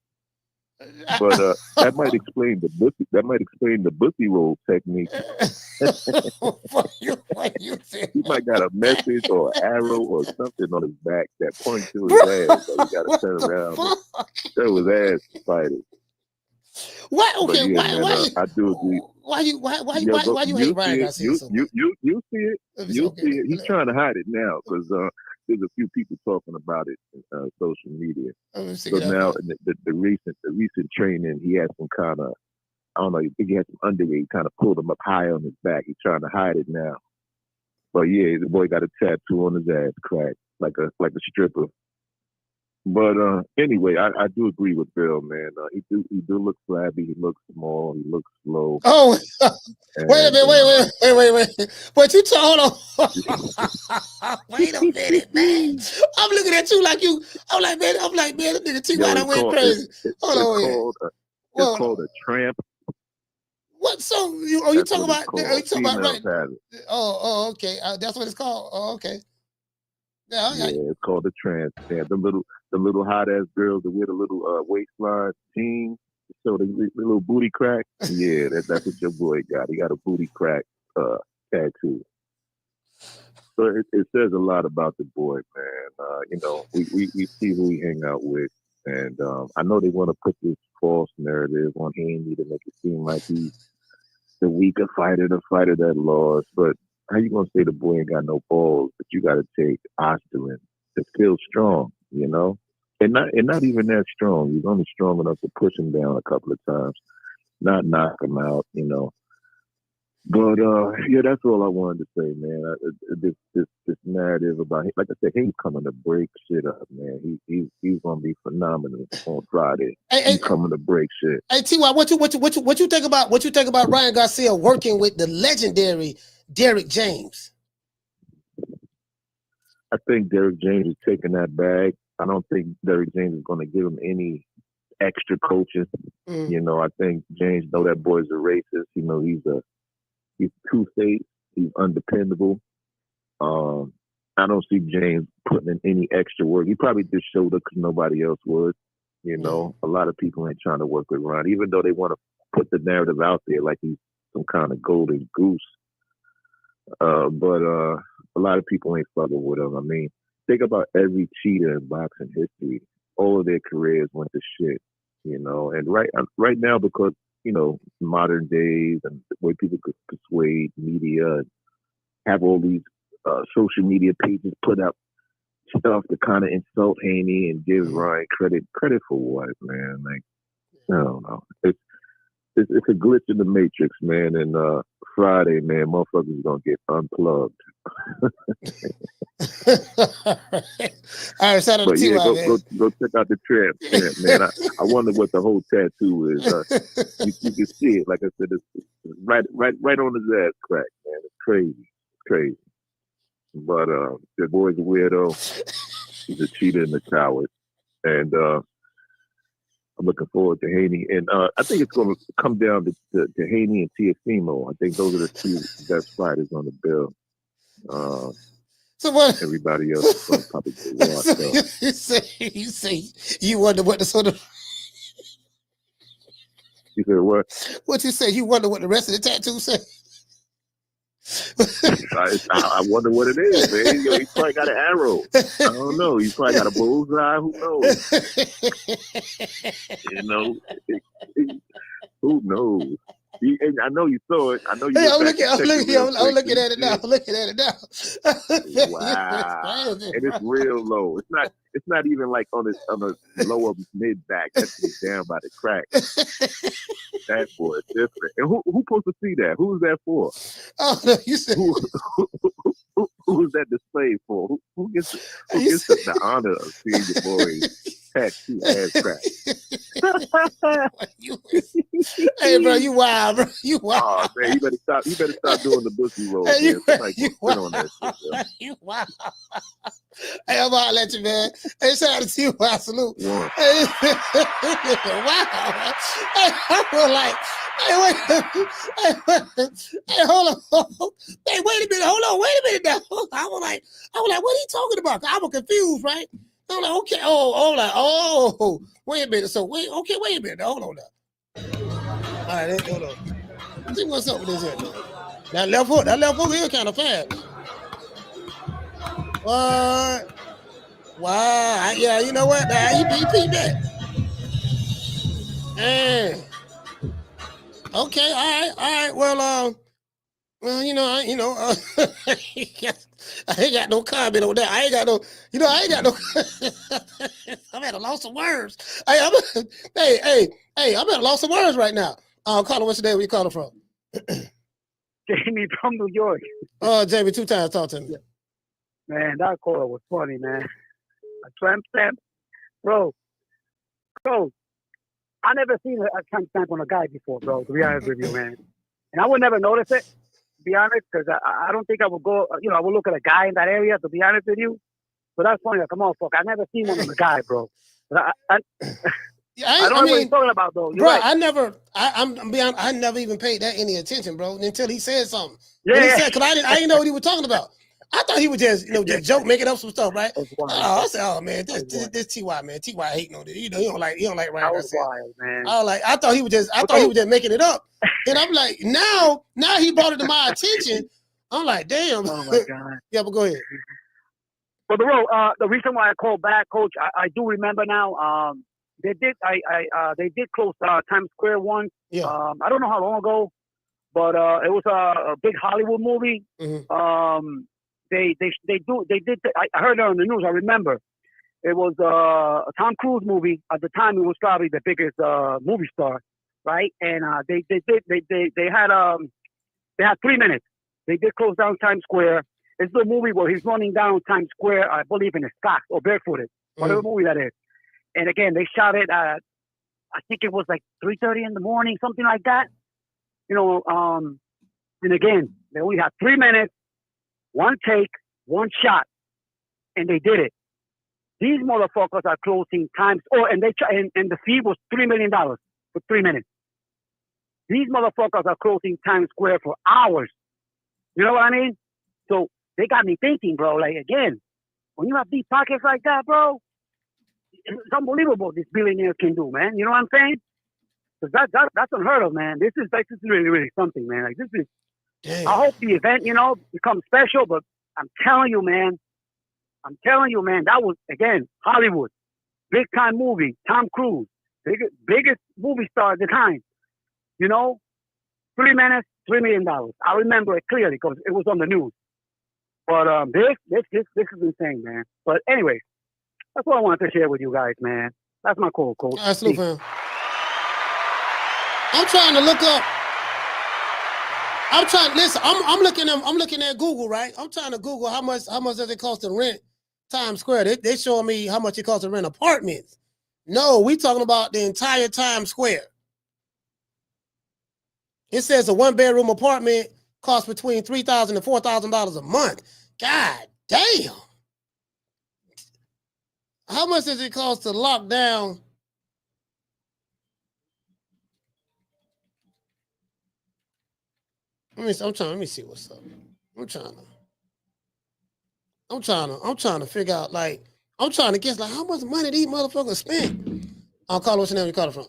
[SPEAKER 9] But that might explain the bussy roll technique. He might got a message or an arrow or something on his back that points to his ass. So he got to turn around and show his ass to fight it.
[SPEAKER 2] Why? Okay,
[SPEAKER 9] yeah,
[SPEAKER 2] why?
[SPEAKER 9] I do agree.
[SPEAKER 2] Why you hate Ryan Garcia so much?
[SPEAKER 9] You see it. You see it. He's trying to hide it now because there's a few people talking about it in social media. So now in the recent training, he had some kind of, I don't know, he had some underweight, kind of pulled him up high on his back. He's trying to hide it now. But yeah, the boy got a tattoo on his ass crack like a stripper. But anyway, I do agree with Bill, man. He do look flabby. He looks small. He looks slow.
[SPEAKER 2] Oh, wait a minute. But you hold on. Wait a minute, man. I'm looking at you like you. I'm like, man, this nigga T-Y done went crazy. Hold on.
[SPEAKER 9] It's called a tramp.
[SPEAKER 2] What song? You talking about? Are you talking about right? Oh, okay. That's what it's called. Oh, okay. Yeah,
[SPEAKER 9] it's called a tramp. Yeah, the little hot ass girls that wear the little waistline jeans, so the little booty crack. Yeah, that's what your boy got. He got a booty crack tattoo. So it says a lot about the boy, man. We see who he hang out with, and I know they want to put this false narrative on Haney to make it seem like he's the weaker fighter, the fighter that lost. But how you gonna say the boy ain't got no balls, but you gotta take Osterman to feel strong, you know? And not even that strong. He's only strong enough to push him down a couple of times, not knock him out, you know. But yeah, that's all I wanted to say, man. This narrative about him, like I said, he's coming to break shit up, man. He's gonna be phenomenal on Friday. He's coming to break shit.
[SPEAKER 2] Hey, T.Y., what you think about Ryan Garcia working with the legendary Derrick James?
[SPEAKER 9] I think Derrick James is taking that bag. I don't think Derrick James is going to give him any extra coaching. You know, I think James know that boy's a racist. You know, he's two-faced. He's undependable. I don't see James putting in any extra work. He probably just showed up because nobody else would. You know, a lot of people ain't trying to work with Ron, even though they want to put the narrative out there like he's some kind of golden goose. But a lot of people ain't fucking with him. I mean, think about every cheater in boxing history. All of their careers went to shit, you know. And right now, because, you know, modern days and the way people could persuade media and have all these social media pages put up stuff to kind of insult Haney and give Ryan credit for what, man? Like, I don't know. It's a glitch in the matrix, man. And Friday, man, motherfuckers gonna get unplugged.
[SPEAKER 2] All right, shout out to T.Y., man.
[SPEAKER 9] Go check out the trap, man. I wonder what the whole tattoo is. You can see it. Like I said, it's right on his ass crack, man. It's crazy. But the boy's a weirdo. He's a cheater and a coward. And I'm looking forward to Haney. And I think it's going to come down to Haney and Teofimo. I think those are the two best fighters on the bill.
[SPEAKER 2] So what?
[SPEAKER 9] Everybody else is going to probably get washed up.
[SPEAKER 2] You say you wonder what the sort of...
[SPEAKER 9] You said what?
[SPEAKER 2] What you say? You wonder what the rest of the tattoos say?
[SPEAKER 9] I wonder what it is, man. He probably got an arrow. I don't know. He probably got a bullseye. Who knows? You know, who knows? I know you saw it. I know you.
[SPEAKER 2] Hey, I'm looking at it now. I'm looking at it now.
[SPEAKER 9] Wow, and it's real low. It's not even like on the lower mid back. That's down by the crack. That boy is different. And who's supposed to see that? Who's that for?
[SPEAKER 2] Oh no, you said
[SPEAKER 9] who is that display for? Who gets the honor of seeing your boy's tattoo ass crack?
[SPEAKER 2] Hey, bro, you wild, bro. You wild.
[SPEAKER 9] Oh man, you better stop doing the bussy roll. Hey, you wild. On that shit,
[SPEAKER 2] you wild. Hey, I'm about to let you, man. Hey, shout out to you, salute.
[SPEAKER 9] Yeah.
[SPEAKER 2] Hey, wow. Hey, I was like, hey, hold on. Hey, wait a minute now. I was like, what are you talking about? I was confused, right? I'm like, okay, wait a minute. So wait a minute. Hold on now. All right, hold on. Let's see what's up with this here, man. That left hook here kind of fast. What? Wow. Yeah, you know what? He beat that. Man. Okay, all right. Well, I ain't got no comment on that. I ain't got no. I'm at a loss of words. I'm at a loss of words right now. Caller, what's your name? Where you calling from?
[SPEAKER 4] Jamie from New York.
[SPEAKER 2] Jamie, 2 times. Talk to me.
[SPEAKER 4] Man, that caller was funny, man. A tramp stamp, bro. I never seen a tramp stamp on a guy before, bro. To be honest with you, man. And I would never notice it, to be honest, because I don't think I would go. I would look at a guy in that area. To be honest with you, but that's funny. Like, come on, fuck. I never seen one on a guy, bro. But I don't know what you're talking about, though. You're
[SPEAKER 2] bro,
[SPEAKER 4] right.
[SPEAKER 2] I never even paid that any attention, bro, until he said something.
[SPEAKER 4] Yeah.
[SPEAKER 2] He said, because I didn't know what he was talking about. I thought he was just, just joke, making up some stuff, right? I said, oh man, this T.Y., man. T.Y. hating on it. He don't like Ryan Garcia.
[SPEAKER 4] Wild, man.
[SPEAKER 2] I thought he was just making it up. And I'm like, now he brought it to my attention. I'm like, damn.
[SPEAKER 4] Oh my God.
[SPEAKER 2] Yeah, but go ahead.
[SPEAKER 4] Well, the reason why I called back, Coach, I do remember now. They did close Times Square once.
[SPEAKER 2] Yeah.
[SPEAKER 4] I don't know how long ago, but it was a big Hollywood movie.
[SPEAKER 2] Mm-hmm.
[SPEAKER 4] I heard it on the news. I remember it was a Tom Cruise movie. At the time, it was probably the biggest movie star, right? And they had 3 minutes. They did close down Times Square. It's the movie where he's running down Times Square, I believe, in a socks or barefooted, whatever movie that is. And again, they shot it at, I think it was like 3:30 in the morning, something like that. You know, and again, they only had 3 minutes, one take, one shot, and they did it. These motherfuckers are closing Times. And the fee was $3 million for 3 minutes. These motherfuckers are closing Times Square for hours. You know what I mean? So they got me thinking, bro. Like, again, when you have deep pockets like that, bro, it's unbelievable what these billionaires can do, man. You know what I'm saying? Because that's unheard of, man. This is really, really something, man. Like, this is. Damn. I hope the event, becomes special. But I'm telling you, man. That was, again, Hollywood, big time movie. Tom Cruise, biggest movie star at the time. 3 minutes, $3 million. I remember it clearly because it was on the news. But this is insane, man. But anyway, that's what I wanted to share with you guys, man. That's my call, Coach.
[SPEAKER 2] Absolutely, man. I'm trying to look up. Listen. I'm looking at Google, right? I'm trying to Google how much does it cost to rent Times Square. They showing me how much it costs to rent apartments. No, we talking about the entire Times Square. It says a 1-bedroom apartment costs between $3,000 and $4,000 a month. God damn. How much does it cost to lock down? Let me see what's up. I'm trying to figure out, like, I'm trying to guess, like, how much money these motherfuckers spend. I'll call what's your name you call it from?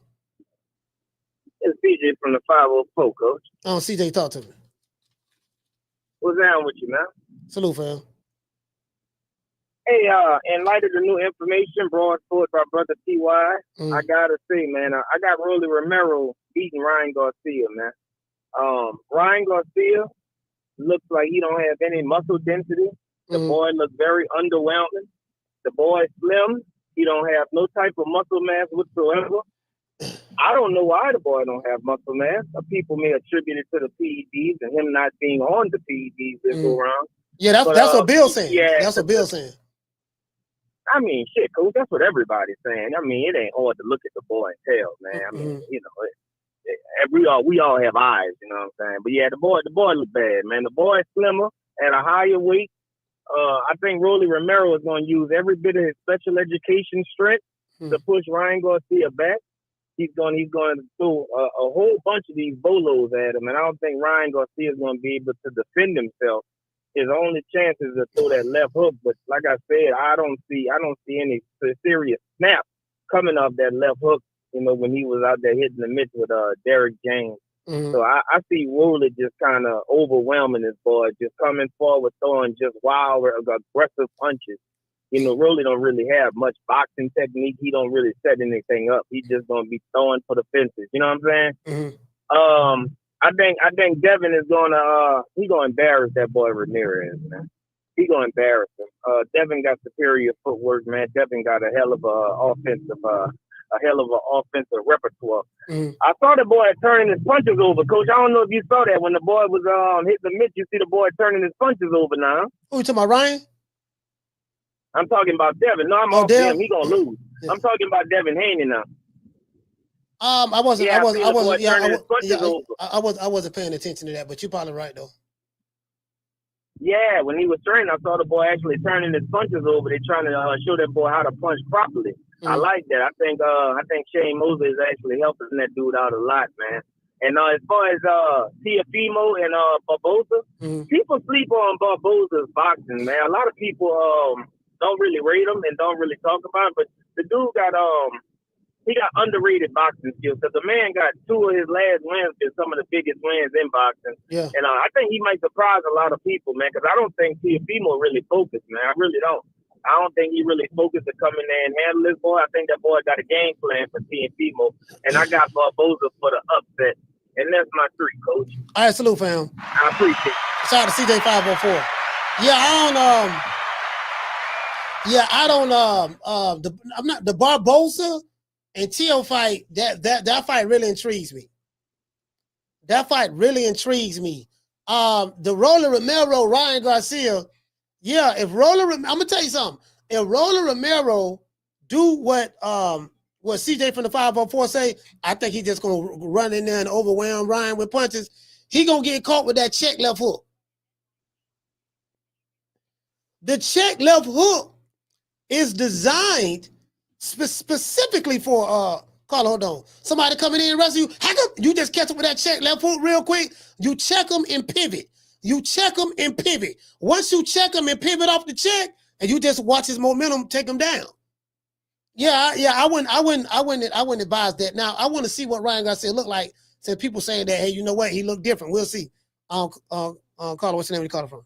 [SPEAKER 11] It's CJ from the 504, Coach.
[SPEAKER 2] Oh, CJ, talk to me.
[SPEAKER 11] What's down with you, man?
[SPEAKER 2] Salute, fam.
[SPEAKER 11] Hey, in light of the new information brought forward by Brother T.Y., I gotta say, man, I got Rolly Romero beating Ryan Garcia, man. Ryan Garcia looks like he don't have any muscle density. The boy looks very underwhelming. The boy is slim. He don't have no type of muscle mass whatsoever. I don't know why the boy don't have muscle mass. People may attribute it to the PEDs and him not being on the PEDs this go around.
[SPEAKER 2] Yeah, that's what Bill's saying. Yeah, that's what Bill's saying.
[SPEAKER 11] I mean, shit, Coach, that's what everybody's saying. I mean, it ain't hard to look at the boy and tell, man. I mean, we all have eyes, you know what I'm saying? But yeah, the boy look bad, man. The boy is slimmer at a higher weight. I think Rolly Romero is going to use every bit of his special education strength to push Ryan Garcia back. He's going to throw a whole bunch of these bolos at him, and I don't think Ryan Garcia is going to be able to defend himself. His only chance is to throw that left hook, but like I said, I don't see any serious snap coming off that left hook. When he was out there hitting the mitts with Derrick James. So I see Rolly just kind of overwhelming this boy, just coming forward, throwing just wild, aggressive punches. Rolly don't really have much boxing technique. He don't really set anything up. He's just gonna be throwing for the fences. You know what I'm saying? I think Devin is gonna embarrass that boy Ramirez, man. He gonna embarrass him. Devin got superior footwork, man. Devin got a hell of a offensive repertoire. I saw the boy turning his punches over, Coach. I don't know if you saw that when the boy was hitting the mitts. You see the boy turning his punches over now.
[SPEAKER 2] Who you talking about, Ryan?
[SPEAKER 11] I'm talking about Devin. No, I'm off him. He gonna lose. Yeah. I'm talking about Devin Haney now.
[SPEAKER 2] I wasn't paying attention to that, but you're probably right though.
[SPEAKER 11] Yeah, when he was training, I saw the boy actually turning his punches over. They're trying to show that boy how to punch properly. I like that. I think Shane Mosley is actually helping that dude out a lot, man. And as far as Teofimo and Barboza, people sleep on Barboza's boxing, man. A lot of people don't really rate him and don't really talk about him, but the dude got underrated boxing skills because the man got 2 of his last wins been some of the biggest wins in boxing. Yeah. And I think he might surprise a lot of people, man, because I don't think Teofimo really focused, man. I really don't. I don't think he really focused to come in there and handle this boy. I think that boy got a game plan for Teofimo, and I got Barboza for the upset. And that's my 3, Coach.
[SPEAKER 2] All right, salute, fam.
[SPEAKER 11] I appreciate it.
[SPEAKER 2] Shout out to CJ 504. Yeah, I'm not the Barbosa and Tio fight. That fight really intrigues me. That fight really intrigues me. The Roller Romero, Ryan Garcia. Yeah, I'm gonna tell you something. If Roller Romero do what CJ from the 504 say, I think he's just gonna run in there and overwhelm Ryan with punches. He gonna get caught with that check left hook. The check left hook is designed specifically for Carl, hold on. Somebody coming in and wrestle you. How come you just catch up with that check left hook real quick? You check them and pivot. You check them and pivot. Once you check them and pivot off the check, and you just watch his momentum take him down. I wouldn't advise that. Now I want to see what Ryan Garcia look like. Since people saying that, hey, you know what? He looked different. We'll see. Carl, what's the name you call it from?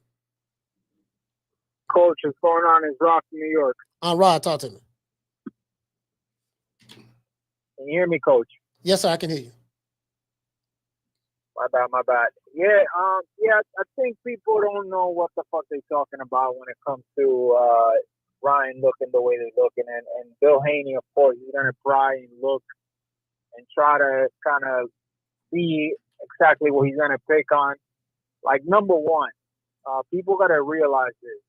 [SPEAKER 14] Coach, what's going on? Is Rock from New York.
[SPEAKER 2] Rod, talk to me.
[SPEAKER 14] Can you hear me, Coach?
[SPEAKER 2] Yes, sir, I can hear you.
[SPEAKER 14] My bad. Yeah, I think people don't know what the fuck they're talking about when it comes to Ryan looking the way they're looking. And Bill Haney, of course, he's going to try and look and try to kind of see exactly what he's going to pick on. Like, number one, people got to realize this.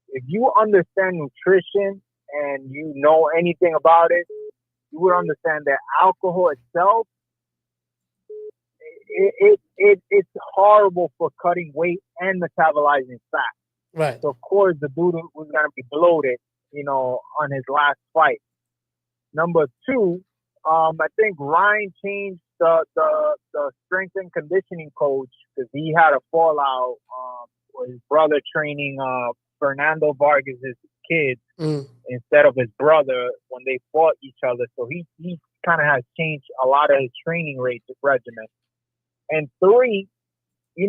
[SPEAKER 14] If you understand nutrition and you know anything about it, you would understand that alcohol itself, it's horrible for cutting weight and metabolizing fat.
[SPEAKER 2] Right.
[SPEAKER 14] So of course the dude was gonna be bloated, on his last fight. Number two, I think Ryan changed the strength and conditioning coach because he had a fallout with his brother training Fernando Vargas' kid instead of his brother when they fought each other. So he kind of has changed a lot of his training regimen. And three, and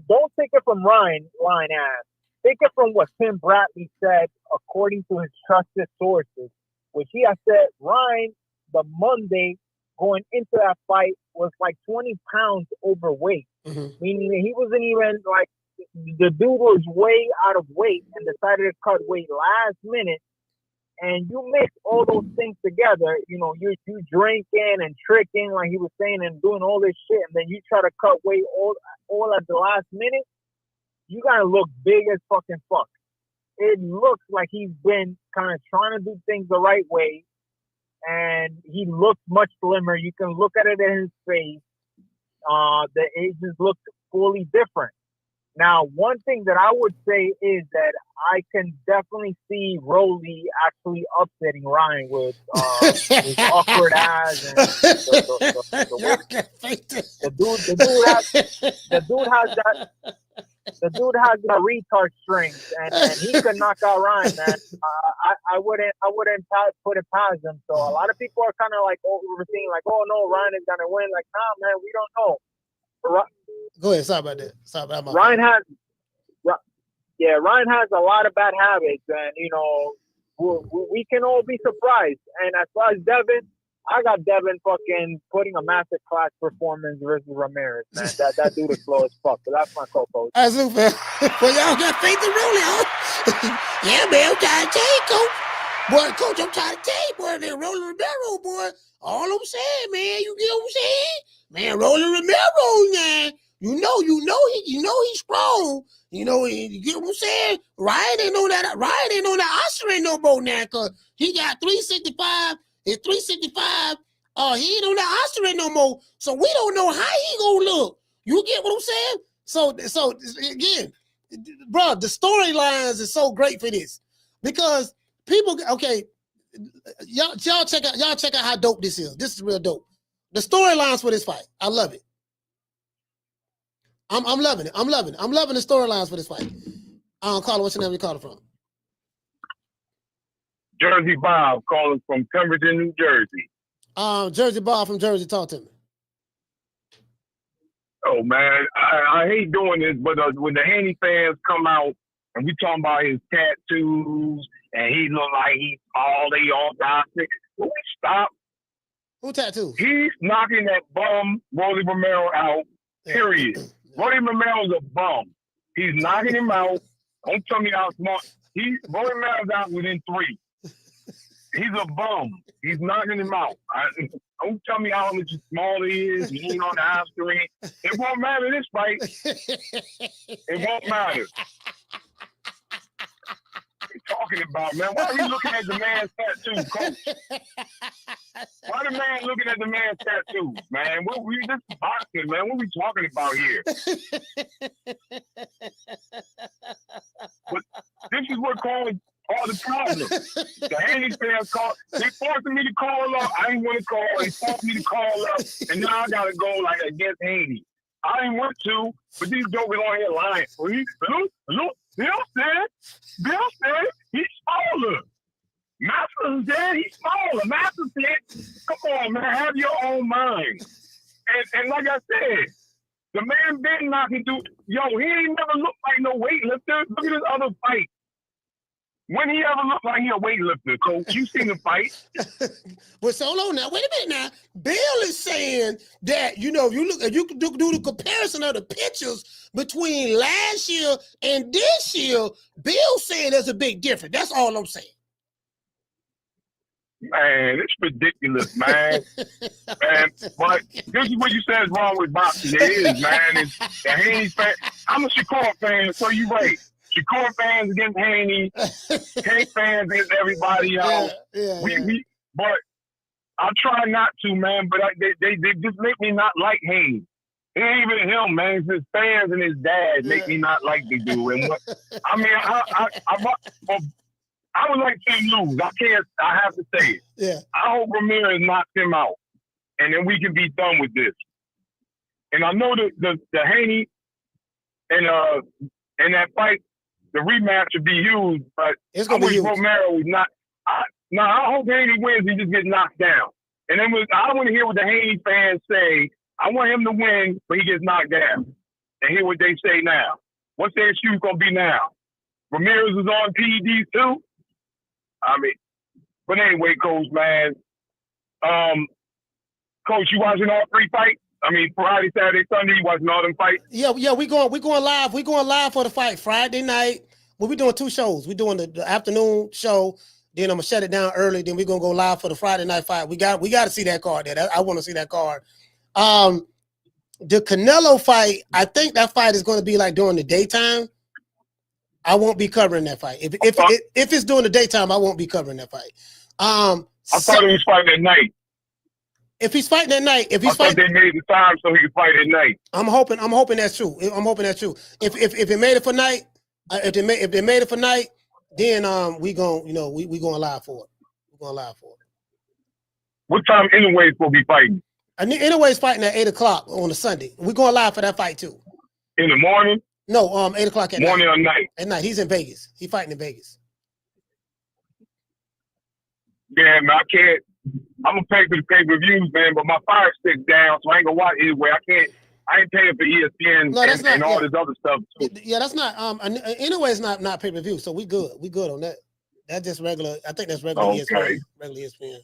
[SPEAKER 14] don't take it from Ryan ass. Take it from what Tim Bradley said according to his trusted sources, which he has said Ryan, the Monday going into that fight, was like 20 pounds overweight. Meaning that he wasn't even like, the dude was way out of weight and decided to cut weight last minute. And you mix all those things together, you drinking and tricking, like he was saying, and doing all this shit, and then you try to cut weight all at the last minute, you gotta look big as fucking fuck. It looks like he's been kind of trying to do things the right way, and he looks much slimmer. You can look at it in his face. The ages look fully different. Now, one thing that I would say is that I can definitely see Rolly actually upsetting Ryan with his awkward ass and the dude has the retard strength and he could knock out Ryan, man. I wouldn't put it past him. So a lot of people are kind of like overseeing, like, oh no, Ryan is gonna win. Like, nah, man, we don't know.
[SPEAKER 2] Go ahead. Sorry about that.
[SPEAKER 14] Ryan has a lot of bad habits, and we can all be surprised. And as far as Devin, I got Devin fucking putting a masterclass performance versus Ramirez. Man, that dude is slow as fuck. But that's my co-coach.
[SPEAKER 2] That's super. Well, y'all got faith in Rolly, huh? Yeah, man, I'm trying to tell you, Coach. Boy, Coach, I'm trying to tell you, boy, that Rolly Romero, boy. All I'm saying, man, you get what I'm saying? Man, Rolly Romero, man. You know he's strong. You get what I'm saying? Ryan ain't on that Oscar no more now, cause he got 365. At 365, he ain't on that Oscar no more. So we don't know how he gonna look. You get what I'm saying? So again, bro, the storylines is so great for this because people. Okay, y'all check out how dope this is. This is real dope. The storylines for this fight, I love it. I'm loving it. I'm loving the storylines for this fight. Carla, what's your name? You call it from?
[SPEAKER 15] Jersey Bob calling from Pemberton, New Jersey.
[SPEAKER 2] Jersey Bob from Jersey, talk to me.
[SPEAKER 15] Oh man, I hate doing this, but when the Haney fans come out and we talking about his tattoos and he look like he's all they all toxic, will we stop?
[SPEAKER 2] Who tattoos?
[SPEAKER 15] He's knocking that bum Rolly Romero out. Period. Rolly Romero's a bum. He's knocking him out. Don't tell me how smart. Rolly Romero's out within 3. He's a bum. He's knocking him out. Don't tell me how much small he is. He ain't on the high screen. It won't matter this fight. It won't matter. What are you talking about, man? Why are we looking at the man's tattoo, coach? Why the man looking at the man's tattoos, man? This is boxing, man. What are we talking about here? But this is what caused all the problems. The Haney fans they forcing me to call up. I didn't want to call. They forced me to call up, and now I gotta go like against Haney. I didn't want to, but these jokers on here lying. Bill said he's smaller. Master said he's smaller. Master said, come on, man, have your own mind. And like I said, the man been knocking through. Yo, he ain't never looked like no weightlifter. Look at his other fight. When he ever looked like he a weightlifter, Coach? You seen the fight?
[SPEAKER 2] Well, so hold on now. Wait a minute now. Bill is saying that, you know, if you can do the comparison of the pictures between last year and this year, Bill saying there's a big difference. That's all I'm saying.
[SPEAKER 15] Man, it's ridiculous, man. But this is what you said is wrong with boxing. It is, man. It's the Haney fan. I'm a Shakur fan, so you're right. Shakur fans against Haney, Haney fans against everybody else. But I try not to, man. But they just make me not like Haney. It ain't even him, man. It's his fans and his dad make me not like they do. And I mean, I would like to lose. I have to say it.
[SPEAKER 2] Yeah.
[SPEAKER 15] I hope Ramirez knocks him out, and then we can be done with this. And I know the Haney and that fight, the rematch would be huge, but I wish Romero was not. I hope Haney wins. He just gets knocked down. And then I want to hear what the Haney fans say. I want him to win, but he gets knocked down. And hear what they say now. What's their excuse going to be now? Ramirez is on PEDs too? I mean, but anyway, Coach, man. Coach, you watching all 3 fights? I mean, Friday, Saturday, Sunday, you watching all them fights?
[SPEAKER 2] Yeah, we going live. We going live for the fight Friday night. Well, we're doing 2 shows. We're doing the afternoon show. Then I'm gonna shut it down early. Then we're gonna go live for the Friday night fight. We got to see that card there. I want to see that card. The Canelo fight, I think that fight is going to be like during the daytime. I won't be covering that fight. If it's during the daytime, I won't be covering that fight.
[SPEAKER 15] I thought he was fighting at night.
[SPEAKER 2] If he's fighting at night,
[SPEAKER 15] I thought they made the time so he could fight at night.
[SPEAKER 2] I'm hoping that's true. If it made it for night, if they made it for night, then we going live for it. We're going live for it.
[SPEAKER 15] What time Anyway's will be fighting?
[SPEAKER 2] Anyway's fighting at 8:00 on a Sunday. We're going live for that fight too.
[SPEAKER 15] In the morning?
[SPEAKER 2] No, 8:00 at
[SPEAKER 15] morning
[SPEAKER 2] night.
[SPEAKER 15] or night?
[SPEAKER 2] At night. He's in Vegas. He's fighting in Vegas.
[SPEAKER 15] Yeah, man, I can't. I'm gonna pay for the pay-per-views, man, but my Fire Stick's down, so I ain't gonna watch it anyway. I ain't paying for ESPN and all this other stuff too.
[SPEAKER 2] Yeah, that's not. Anyway, it's not pay-per-view, so we good. We good on that. That's just regular. I think that's regular ESPN. Regular ESPN.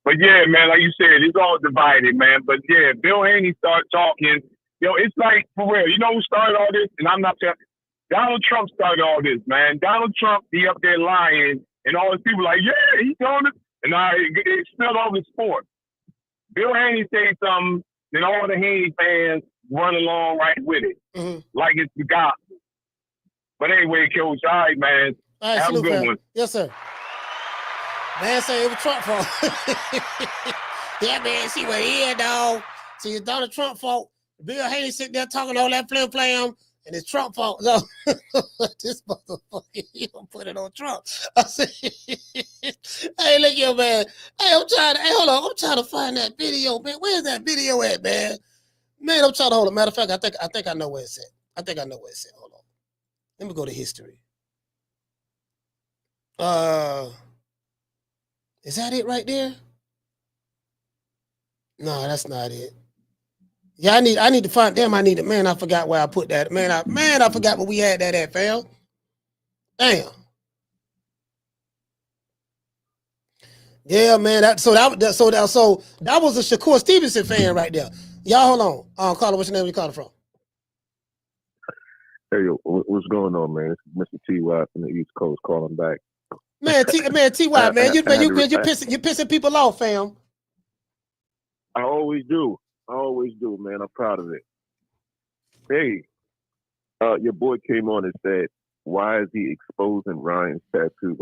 [SPEAKER 15] But yeah, man, like you said, it's all divided, man. But yeah, Bill Haney started talking. It's like, for real, you know who started all this? And I'm not telling. Donald Trump started all this, man. Donald Trump, he up there lying, and all these people like, yeah, he told it. And it spilled over the sport. Bill Haney said something, and all the Haney fans run along right with it, like it's the gospel. But anyway, Coach, all right, man.
[SPEAKER 2] All right,
[SPEAKER 15] have a good one.
[SPEAKER 2] Yes, sir. Man say it was Trump fault. Yeah, man, see what he had, dog. See, it's Donald Trump fault. Bill Haney sitting there talking all that flim-flam, and it's Trump fault. No, this motherfucker, he don't put it on Trump. I said, hey, look here, man. Hey, hold on. I'm trying to find that video, man. Where's that video at, man? Man, I'm trying to hold it. Matter of fact, I think I know where it's at. Hold on. Let me go to history. Is that it right there? No, that's not it. Yeah, I need to find them. I forgot where I put that. Man, I forgot where we had that at, fam. Damn. Yeah, man. That was a Shakur Stevenson fan right there. Y'all hold on. Carter, what's your name? Where you calling from?
[SPEAKER 9] Hey, yo, what's going on, man? It's Mr. T.Y. from the East Coast calling back.
[SPEAKER 2] Man, T.Y., man, you're pissing people off, fam.
[SPEAKER 9] I always do, man. I'm proud of it. Hey, your boy came on and said, "Why is he exposing Ryan's tattoo?"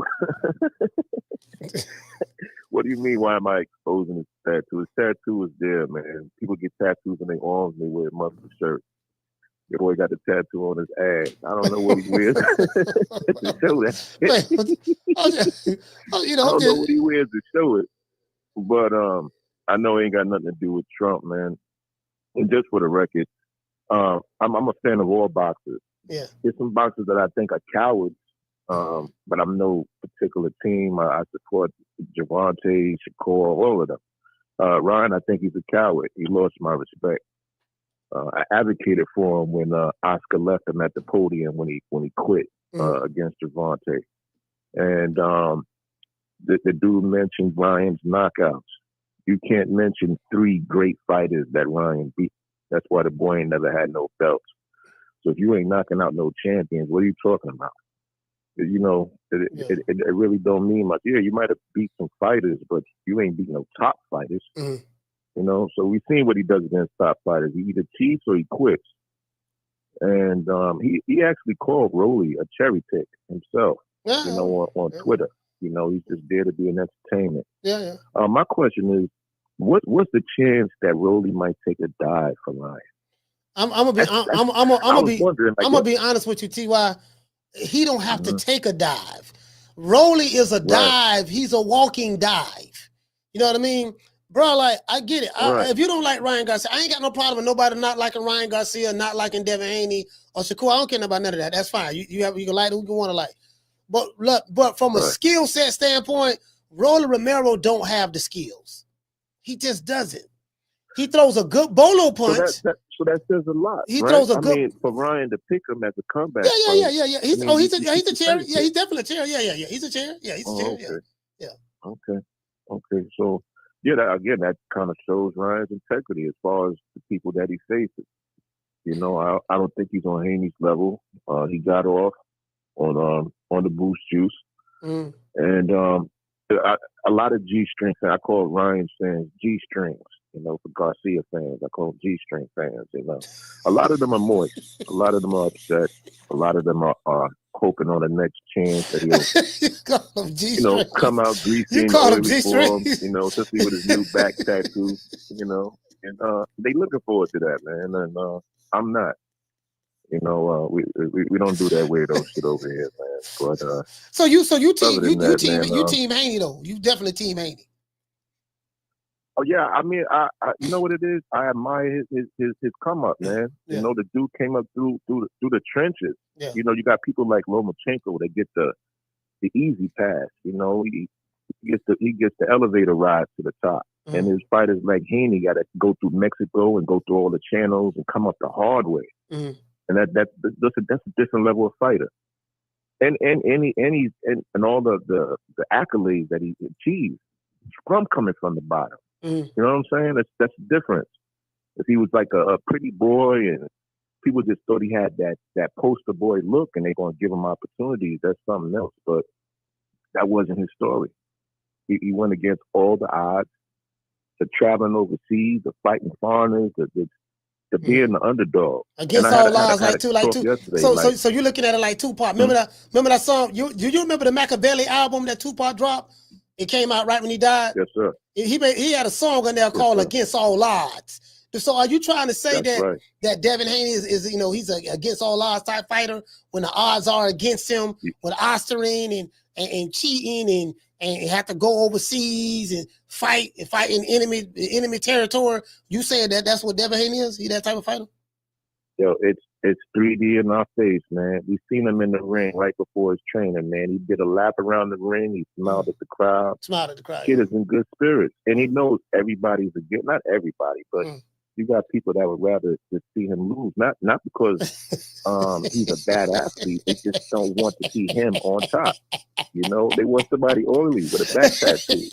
[SPEAKER 9] What do you mean? Why am I exposing his tattoo? His tattoo is there, man. People get tattoos on their arms and they wear muscle shirts. Your boy got the tattoo on his ass. I don't know what he wears to show that. I don't know what he wears to show it. But I know it ain't got nothing to do with Trump, man. And just for the record, I'm a fan of all boxers.
[SPEAKER 2] Yeah.
[SPEAKER 9] There's some boxers that I think are cowards, but I'm no particular team. I support Gervonta, Shakur, all of them. Ryan, I think he's a coward. He lost my respect. I advocated for him when Oscar left him at the podium when he quit against Gervonta. And the dude mentioned Ryan's knockouts. You can't mention 3 great fighters that Ryan beat. That's why the boy ain't never had no belts. So if you ain't knocking out no champions, what are you talking about? You know, it really don't mean much. Yeah, you might have beat some fighters, but you ain't beat no top fighters.
[SPEAKER 2] Mm-hmm.
[SPEAKER 9] You know, so we've seen what he does against top fighters. He either cheats or he quits. And he actually called Rolly a cherry pick himself, you know, on Twitter. You know, he's just there to be an entertainment.
[SPEAKER 2] Yeah.
[SPEAKER 9] My question is, what's the chance that Rolly might take a dive for Ryan?
[SPEAKER 2] I'm gonna be honest with you, Ty. He don't have to take a dive. Rolly is a dive. He's a walking dive. You know what I mean? Bro, like, I get it. If you don't like Ryan Garcia, I ain't got no problem with nobody not liking Ryan Garcia, not liking Devin Haney or Shakur. I don't care about none of that. That's fine. You can like who you want to like. But look, from a skill set standpoint, Rolly Romero don't have the skills. He just doesn't. He throws a good bolo punch.
[SPEAKER 9] So that says a lot.
[SPEAKER 2] He throws a good.
[SPEAKER 9] I mean, for Ryan to pick him as a comeback.
[SPEAKER 2] Yeah. He's a chair. Yeah, he's definitely a chair. Yeah. He's a chair. Yeah, he's a chair.
[SPEAKER 9] Okay.
[SPEAKER 2] Yeah.
[SPEAKER 9] Okay. So yeah, that kind of shows Ryan's integrity as far as the people that he faces. You know, I don't think he's on Haney's level. He got off on the boost juice, and a lot of G-string fans. I call Ryan fans G-strings. You know, for Garcia fans, I call them G-string fans. You know, a lot of them are moist. A lot of them are upset. A lot of them are hoping on the next chance that he'll, come out greasy and oily for him. You know, especially with his new back tattoo. You know, and they looking forward to that, man. And I'm not. You know, we don't do that weirdo shit over here, man. But
[SPEAKER 2] so you team Haney though. You definitely team Haney.
[SPEAKER 9] Oh yeah, I mean, I you know what it is? I admire his come up, man.
[SPEAKER 2] Yeah.
[SPEAKER 9] You know, the dude came up through the trenches.
[SPEAKER 2] Yeah.
[SPEAKER 9] You know, you got people like Lomachenko that get the easy pass. You know, he gets the elevator ride to the top. And his fighters like Haney got to go through Mexico and go through all the channels and come up the hard way. And that's a different level of fighter. And all the accolades that he achieved from coming from the bottom. You know what I'm saying? That's the difference. If he was like a pretty boy and people just thought he had that poster boy look and they're gonna give him opportunities, that's something else. But that wasn't his story. He went against all the odds, to traveling overseas, to fighting foreigners, to being the underdog.
[SPEAKER 2] Against all odds, like two. So you're looking at it like Tupac. Remember that song? You remember the Machiavelli album that Tupac dropped? It came out right when he died.
[SPEAKER 9] Yes, sir.
[SPEAKER 2] He had a song on there called "Against All Odds." So are you trying to say that Devin Haney is he's a against all odds type fighter when the odds are against him with ostering and cheating and have to go overseas and fight in enemy territory? You saying that's what Devin Haney is? He that type of fighter?
[SPEAKER 9] Yo, it's 3D in our face, man. We seen him in the ring right before his training, man. He did a lap around the ring. He smiled at the crowd. Kid is in good spirits, and he knows everybody's against. Not everybody, but you got people that would rather just see him lose. Not because he's a bad athlete. They just don't want to see him on top. You know, they want somebody oily with a back tattoo.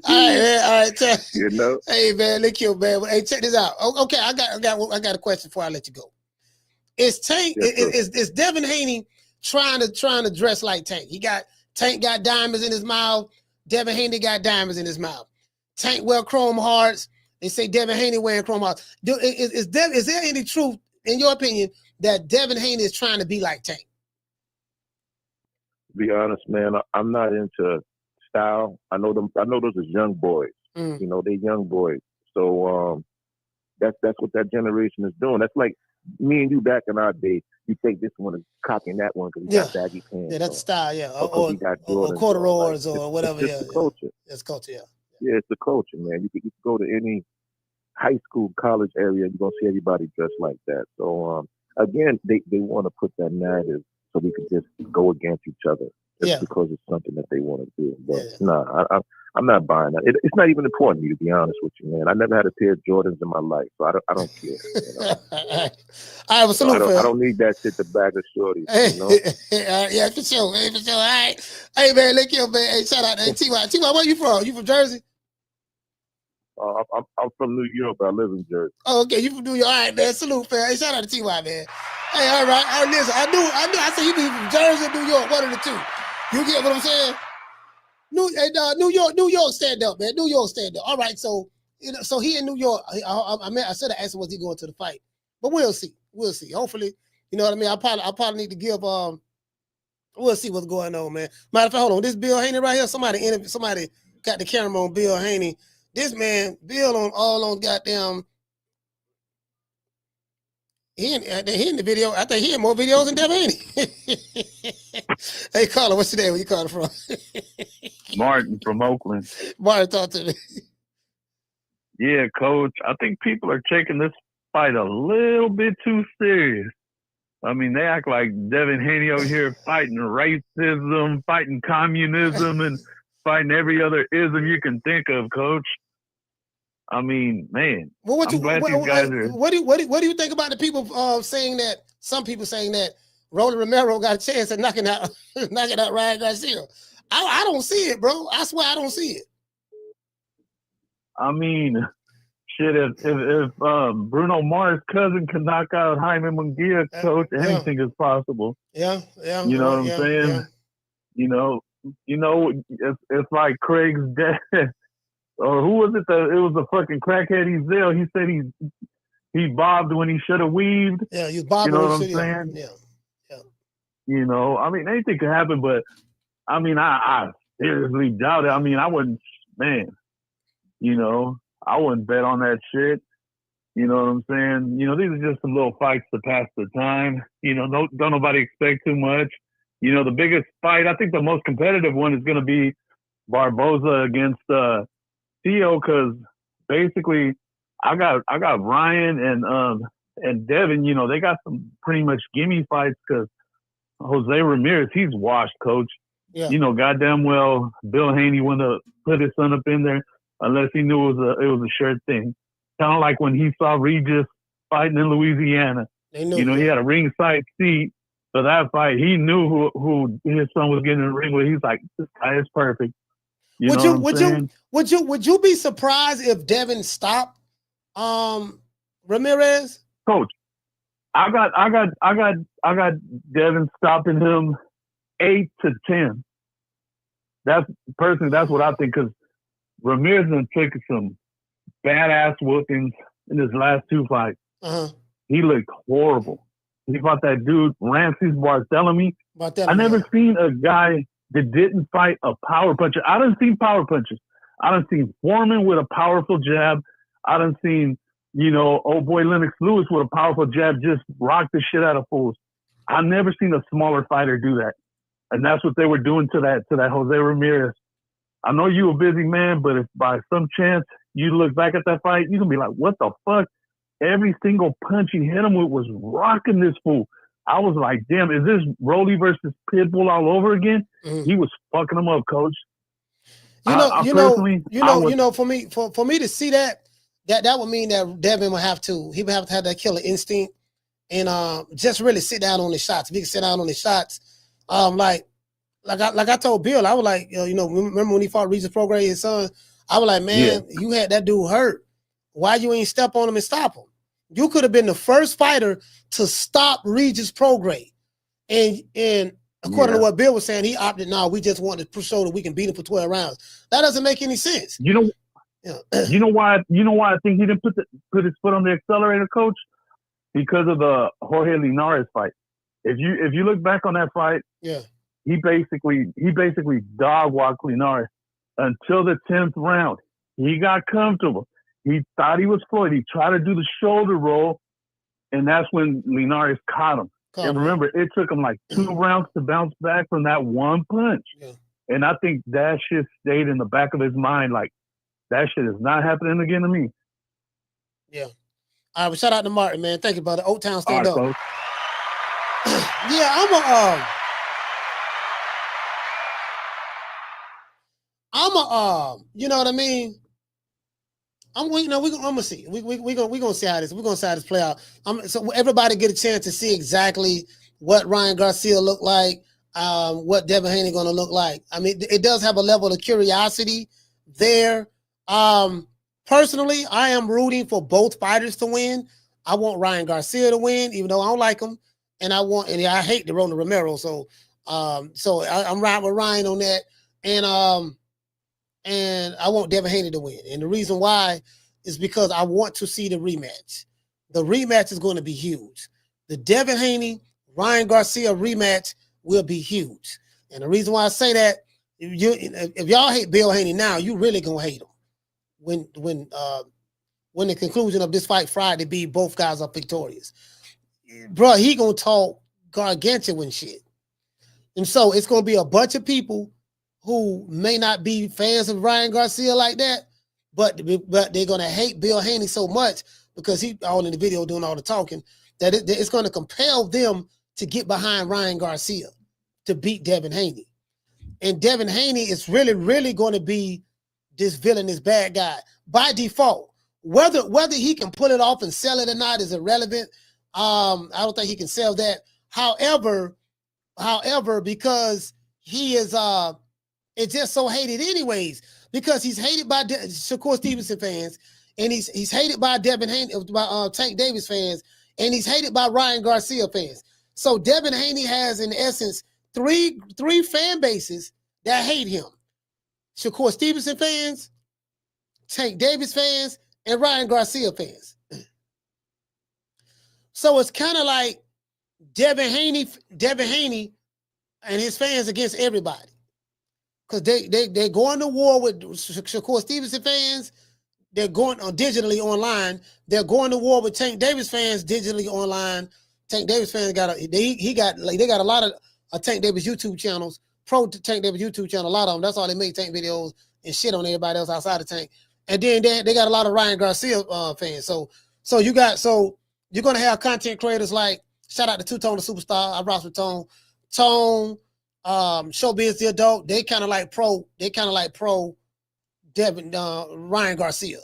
[SPEAKER 2] All right, man. All right,
[SPEAKER 9] you know.
[SPEAKER 2] Hey, man, look here, man. Hey, check this out. Okay, I got a question before I let you go. Is Tank? Is Devin Haney trying to dress like Tank? Tank got diamonds in his mouth. Devin Haney got diamonds in his mouth. Tank wear chrome hearts. They say Devin Haney wearing chrome hearts. Is there any truth, in your opinion, that Devin Haney is trying to be like Tank?
[SPEAKER 9] To be honest, man, I'm not into style. I know those are young boys. You know, they're young boys. So that's what that generation is doing. That's like me and you back in our day. You think this one is copying that one because he got baggy pants.
[SPEAKER 2] Yeah, that's the style, yeah.
[SPEAKER 9] Or
[SPEAKER 2] corduroys or whatever.
[SPEAKER 9] It's the culture.
[SPEAKER 2] It's culture, yeah.
[SPEAKER 9] Yeah, it's the culture, man. You can go to any high school, college area, you're gonna see everybody dressed like that. So again, they want to put that narrative so we can just go against each other just because it's something that they want to do. But I'm not buying that. It's not even important to me, to be honest with you, man. I never had a pair of Jordans in my life, so I don't care. You know?
[SPEAKER 2] All right, well, salute,
[SPEAKER 9] I don't need that shit to bag a shorty. You know?
[SPEAKER 2] Yeah, for sure. Hey, for sure. All right. Hey, man, look here, man. Hey, shout out to T.Y. T.Y, where you from? You from Jersey?
[SPEAKER 9] I'm from New York, but I live in Jersey.
[SPEAKER 2] Oh, okay, you from New York. All right, man. Salute, man. Hey, shout out to T.Y, man. Hey, all right. All right, listen, I knew. I said you be from Jersey or New York, one of the two. You get what I'm saying? New York stand up, man. New York stand up. All right, so so he in New York. I said I asked him was he going to the fight, but we'll see. We'll see. Hopefully, you know what I mean. I probably need to give. We'll see what's going on, man. Matter of fact, hold on. This Bill Haney right here. Somebody got the camera on Bill Haney. This man, Bill on goddamn. He in the video. I think he in more videos than Devin Haney. Hey, caller, what's your name? Where you calling from?
[SPEAKER 16] Martin from Oakland.
[SPEAKER 2] Martin, talk to me.
[SPEAKER 16] Yeah, Coach. I think people are taking this fight a little bit too serious. I mean, they act like Devin Haney over here fighting racism, fighting communism, and fighting every other ism you can think of, Coach. I mean, man. What do
[SPEAKER 2] you think about the people saying that? Some people saying that Rolly Romero got a chance at knocking out Ryan Garcia. I don't see it, bro. I swear I don't see it.
[SPEAKER 16] I mean, shit. If Bruno Mars' cousin can knock out Jaime Munguia, Coach, anything is possible.
[SPEAKER 2] Yeah.
[SPEAKER 16] You know what I'm saying?
[SPEAKER 2] Yeah.
[SPEAKER 16] You know, it's like Craig's dad. Or who was it? It was a fucking crackhead Ezell. He said he bobbed when he should have weaved.
[SPEAKER 2] Yeah, he bobbed.
[SPEAKER 16] You know what I'm saying?
[SPEAKER 2] Yeah.
[SPEAKER 16] You know, I mean, anything could happen, but I mean, I seriously doubt it. I mean, I wouldn't, man. You know, I wouldn't bet on that shit. You know what I'm saying? You know, these are just some little fights to pass the time. You know, don't nobody expect too much. You know, the biggest fight, I think the most competitive one is going to be Barboza against Theo, because basically I got Ryan and Devin, you know, they got some pretty much gimme fights because Jose Ramirez, he's washed, Coach.
[SPEAKER 2] Yeah.
[SPEAKER 16] You know, goddamn well Bill Haney wouldn't have put his son up in there unless he knew it was a sure thing. Kind of like when he saw Regis fighting in Louisiana. You know, he had a ringside seat for that fight. He knew who his son was getting in the ring with. He's like, this guy is perfect.
[SPEAKER 2] Would you be surprised if Devin stopped Ramirez?
[SPEAKER 16] Coach, I got Devin stopping him 8-10. That's what I think, because Ramirez done took some badass whoopings in his last two fights. He looked horrible. He fought that dude Ramses Barthélemy. I never seen a guy that didn't fight a power puncher. I done seen power punchers. I done seen Foreman with a powerful jab. I done seen, you know, old boy Lennox Lewis with a powerful jab just rock the shit out of fools. I never seen a smaller fighter do that. And that's what they were doing to that Jose Ramirez. I know you a busy man, but if by some chance you look back at that fight, you're going to be like, what the fuck? Every single punch he hit him with was rocking this fool. I was like, damn, is this Rolly versus Pitbull all over again? He was fucking him up, Coach.
[SPEAKER 2] For me to see that would mean that Devin would have to have that killer instinct and just really sit down on the shots. If he can sit down on the shots, like I told Bill, I was like, you know, remember when he fought Regis Prograis, his son? I was like, man, you had that dude hurt. Why you ain't step on him and stop him? You could have been the first fighter to stop Regis Prograis. And according to what Bill was saying, he opted, no, we just want to show that we can beat him for 12 rounds. That doesn't make any sense.
[SPEAKER 16] You know why I think he didn't put his foot on the accelerator, Coach? Because of the Jorge Linares fight. If you look back on that fight, he basically dog walked Linares until the 10th round. He got comfortable. He thought he was Floyd. He tried to do the shoulder roll, and that's when Linares caught him. And remember, it took him like 2 rounds to bounce back from that one punch. And I think that shit stayed in the back of his mind, like, that shit is not happening again to me.
[SPEAKER 2] Yeah. All right, well, shout out to Martin, man. Thank you, brother. Old Town, stand up.
[SPEAKER 16] Coach.
[SPEAKER 2] Yeah, you know what I mean? I'm gonna see. We're gonna see how this play out. So everybody get a chance to see exactly what Ryan Garcia looked like, what Devin Haney gonna look like. I mean, it does have a level of curiosity there. Personally, I am rooting for both fighters to win. I want Ryan Garcia to win, even though I don't like him, and I hate the Romero. So I'm riding with Ryan on that, and I want Devin Haney to win. And the reason why is because I want to see the rematch. The rematch is going to be huge. The Devin Haney, Ryan Garcia rematch will be huge. And the reason why I say that, if y'all hate Bill Haney now, you really gonna hate him when the conclusion of this fight Friday be both guys are victorious. Bro, he gonna talk gargantuan shit. And so it's gonna be a bunch of people who may not be fans of Ryan Garcia like that, but they're gonna hate Bill Haney so much because he all in the video doing all the talking that it's gonna compel them to get behind Ryan Garcia to beat Devin Haney. And Devin Haney is really, really going to be this villain, this bad guy by default. Whether he can pull it off and sell it or not is irrelevant. I don't think he can sell that. However, because he is it's just so hated anyways, because he's hated by Shakur Stevenson fans, and he's hated by Devin Haney, by Tank Davis fans, and he's hated by Ryan Garcia fans. So Devin Haney has, in essence, three fan bases that hate him: Shakur Stevenson fans, Tank Davis fans, and Ryan Garcia fans. So it's kind of like Devin Haney and his fans against everybody. Because they're going to war with Shakur Stevenson fans. They're going digitally online. They're going to war with Tank Davis fans digitally online. Tank Davis fans got a lot of Tank Davis YouTube channels, pro Tank Davis YouTube channel, a lot of them. That's all they make Tank videos and shit on everybody else outside of Tank. And then they got a lot of Ryan Garcia fans. So you're gonna have content creators like, shout out to Two Tone the Superstar. I rock with Tone. Showbiz the Adult. They kind of like pro Devin Ryan Garcia.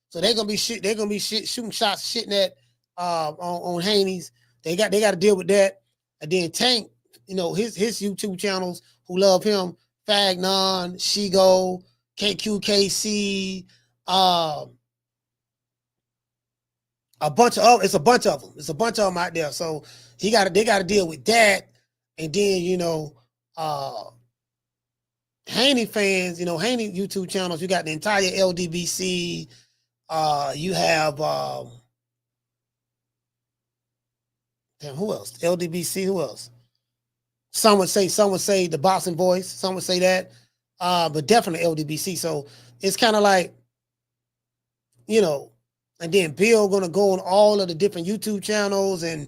[SPEAKER 2] So they're gonna be shooting shots, shitting at on Haney's. They got to deal with that. And then Tank, his YouTube channels who love him, Fagnon, Shigo, KQKC, a bunch of them. It's a bunch of them out there. So they got to deal with that. And then Haney fans, Haney YouTube channels. You got the entire LDBC. You have who else? LDBC. Who else? Some would say the Boxing Voice. Some would say that, but definitely LDBC. So it's kind of like, and then Bill gonna go on all of the different YouTube channels, and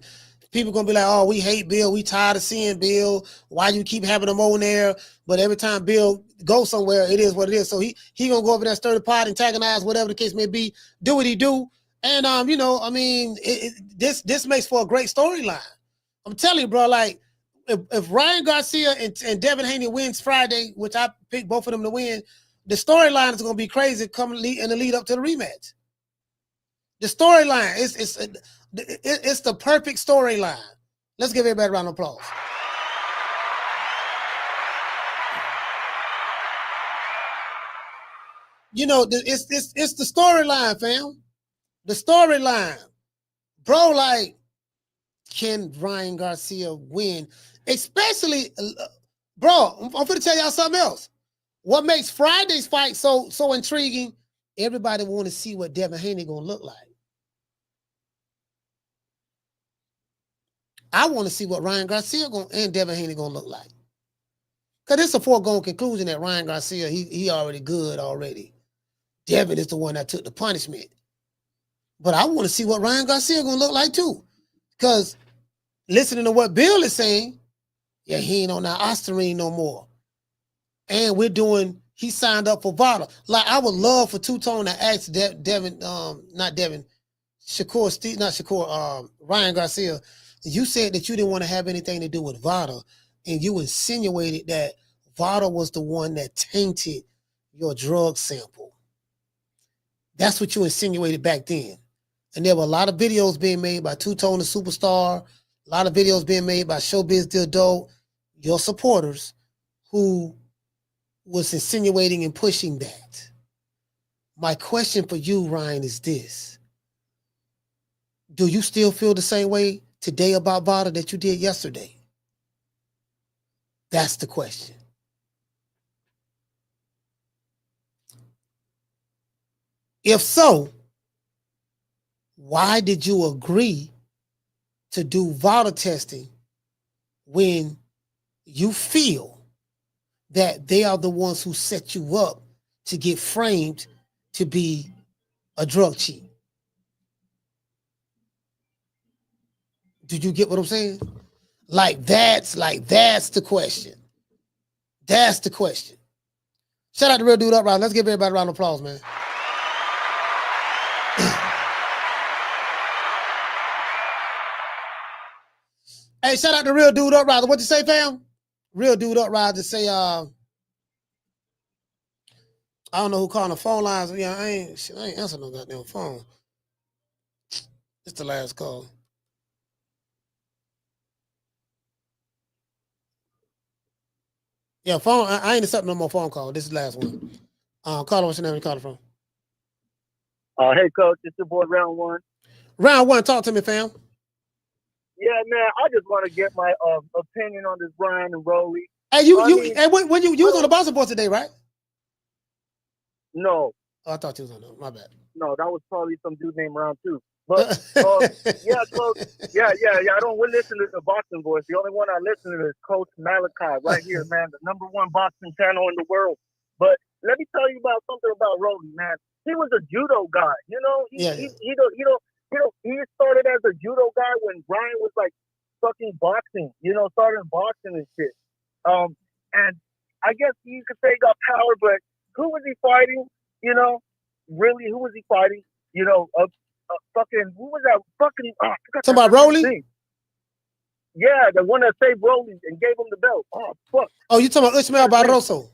[SPEAKER 2] people gonna be like, "Oh, we hate Bill. We tired of seeing Bill. Why you keep having him on there?" But every time Bill goes somewhere, it is what it is. So he gonna go over there, stir the pot, antagonize, whatever the case may be, do what he do. And this makes for a great storyline. I'm telling you, bro. Like if Ryan Garcia and Devin Haney wins Friday, which I picked both of them to win, the storyline is gonna be crazy coming in the lead up to the rematch. The storyline is It's the perfect storyline. Let's give everybody a round of applause. You know, it's the storyline, fam. The storyline. Bro, like, can Ryan Garcia win? Especially, bro, I'm going to tell y'all something else. What makes Friday's fight so intriguing, everybody want to see what Devin Haney going to look like. I want to see what Ryan Garcia and Devin Haney going to look like. Because it's a foregone conclusion that Ryan Garcia, he already good already. Devin is the one that took the punishment. But I want to see what Ryan Garcia going to look like too. Because listening to what Bill is saying, yeah, he ain't on that Osterine no more. And he signed up for VADA. Like, I would love for Two-Tone to ask Ryan Garcia, you said that you didn't want to have anything to do with VADA, and you insinuated that VADA was the one that tainted your drug sample. That's what you insinuated back then. And there were a lot of videos being made by Two-Tone the Superstar, a lot of videos being made by Showbiz Dildo, your supporters, who was insinuating and pushing that. My question for you, Ryan, is this. Do you still feel the same way today about VADA that you did yesterday? That's the question. If so, why did you agree to do VADA testing when you feel that they are the ones who set you up to get framed to be a drug cheat? Did you get what I'm saying? That's the question. That's the question. Shout out to Real Dude Up Round. Let's give everybody a round of applause, man. Hey, shout out to Real Dude Up Rider. What you say, fam? Real Dude Up Rider say, I don't know who calling the phone lines. Yeah, I ain't answering no goddamn phone. It's the last call. Yeah, phone. I ain't accepting no more phone call. This is the last one. Caller, what's your name? You calling from?
[SPEAKER 18] Hey, Coach. It's your boy, Round One.
[SPEAKER 2] Round One, talk to me, fam.
[SPEAKER 18] Yeah, man. I just want to get my opinion on this Ryan and Rolly.
[SPEAKER 2] Hey, you was on the Boston Boys today, right?
[SPEAKER 18] No.
[SPEAKER 2] Oh, I thought you was on there. My bad.
[SPEAKER 18] No, that was probably some dude named Round Two. But yeah, Coach. Yeah. I don't listen to the boxing voice. The only one I listen to is Coach Malachi right here, man, the #1 boxing channel in the world. But let me tell you about something about Rolly, man. He was a judo guy. You know, he started as a judo guy when Ryan was like fucking boxing. You know, started boxing and shit. And I guess you could say he got power, but who was he fighting? You know, really, who was he fighting? You know, fucking, who was that? Fucking,
[SPEAKER 2] talking about Rolly?
[SPEAKER 18] Yeah, the one that saved Rolly and gave him the belt. Oh, fuck.
[SPEAKER 2] Oh, you talking about Ishmael Barroso?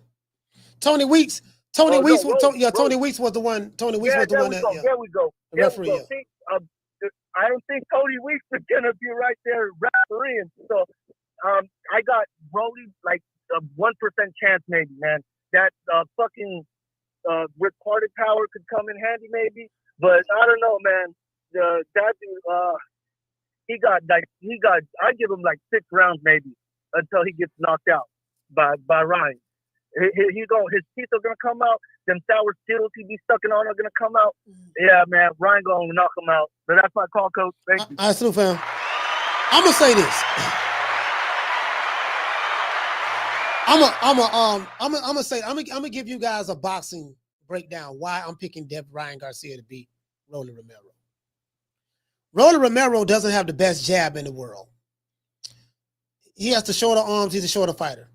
[SPEAKER 2] Tony Weeks. Tony Weeks was the one. Tony Weeks was the one.
[SPEAKER 18] There we go.
[SPEAKER 2] The referee.
[SPEAKER 18] Yeah. See, I don't think Tony Weeks is gonna be right there refereeing. So, I got Rolly like a 1% chance, maybe, man. That fucking retarded power could come in handy, maybe. But I don't know, man. That dude, he got. I give him like 6 rounds maybe until he gets knocked out by Ryan. His teeth are gonna come out. Them sour Skittles he be sucking on are gonna come out. Yeah, man. Ryan gonna knock him out. But that's my call, Coach. Thank you.
[SPEAKER 2] All right, salute, fam. I'm gonna say this. I'm gonna give you guys a boxing breakdown why I'm picking Ryan Garcia to beat Rolly Romero. Rolly Romero doesn't have the best jab in the world. He has the shorter arms. He's a shorter fighter.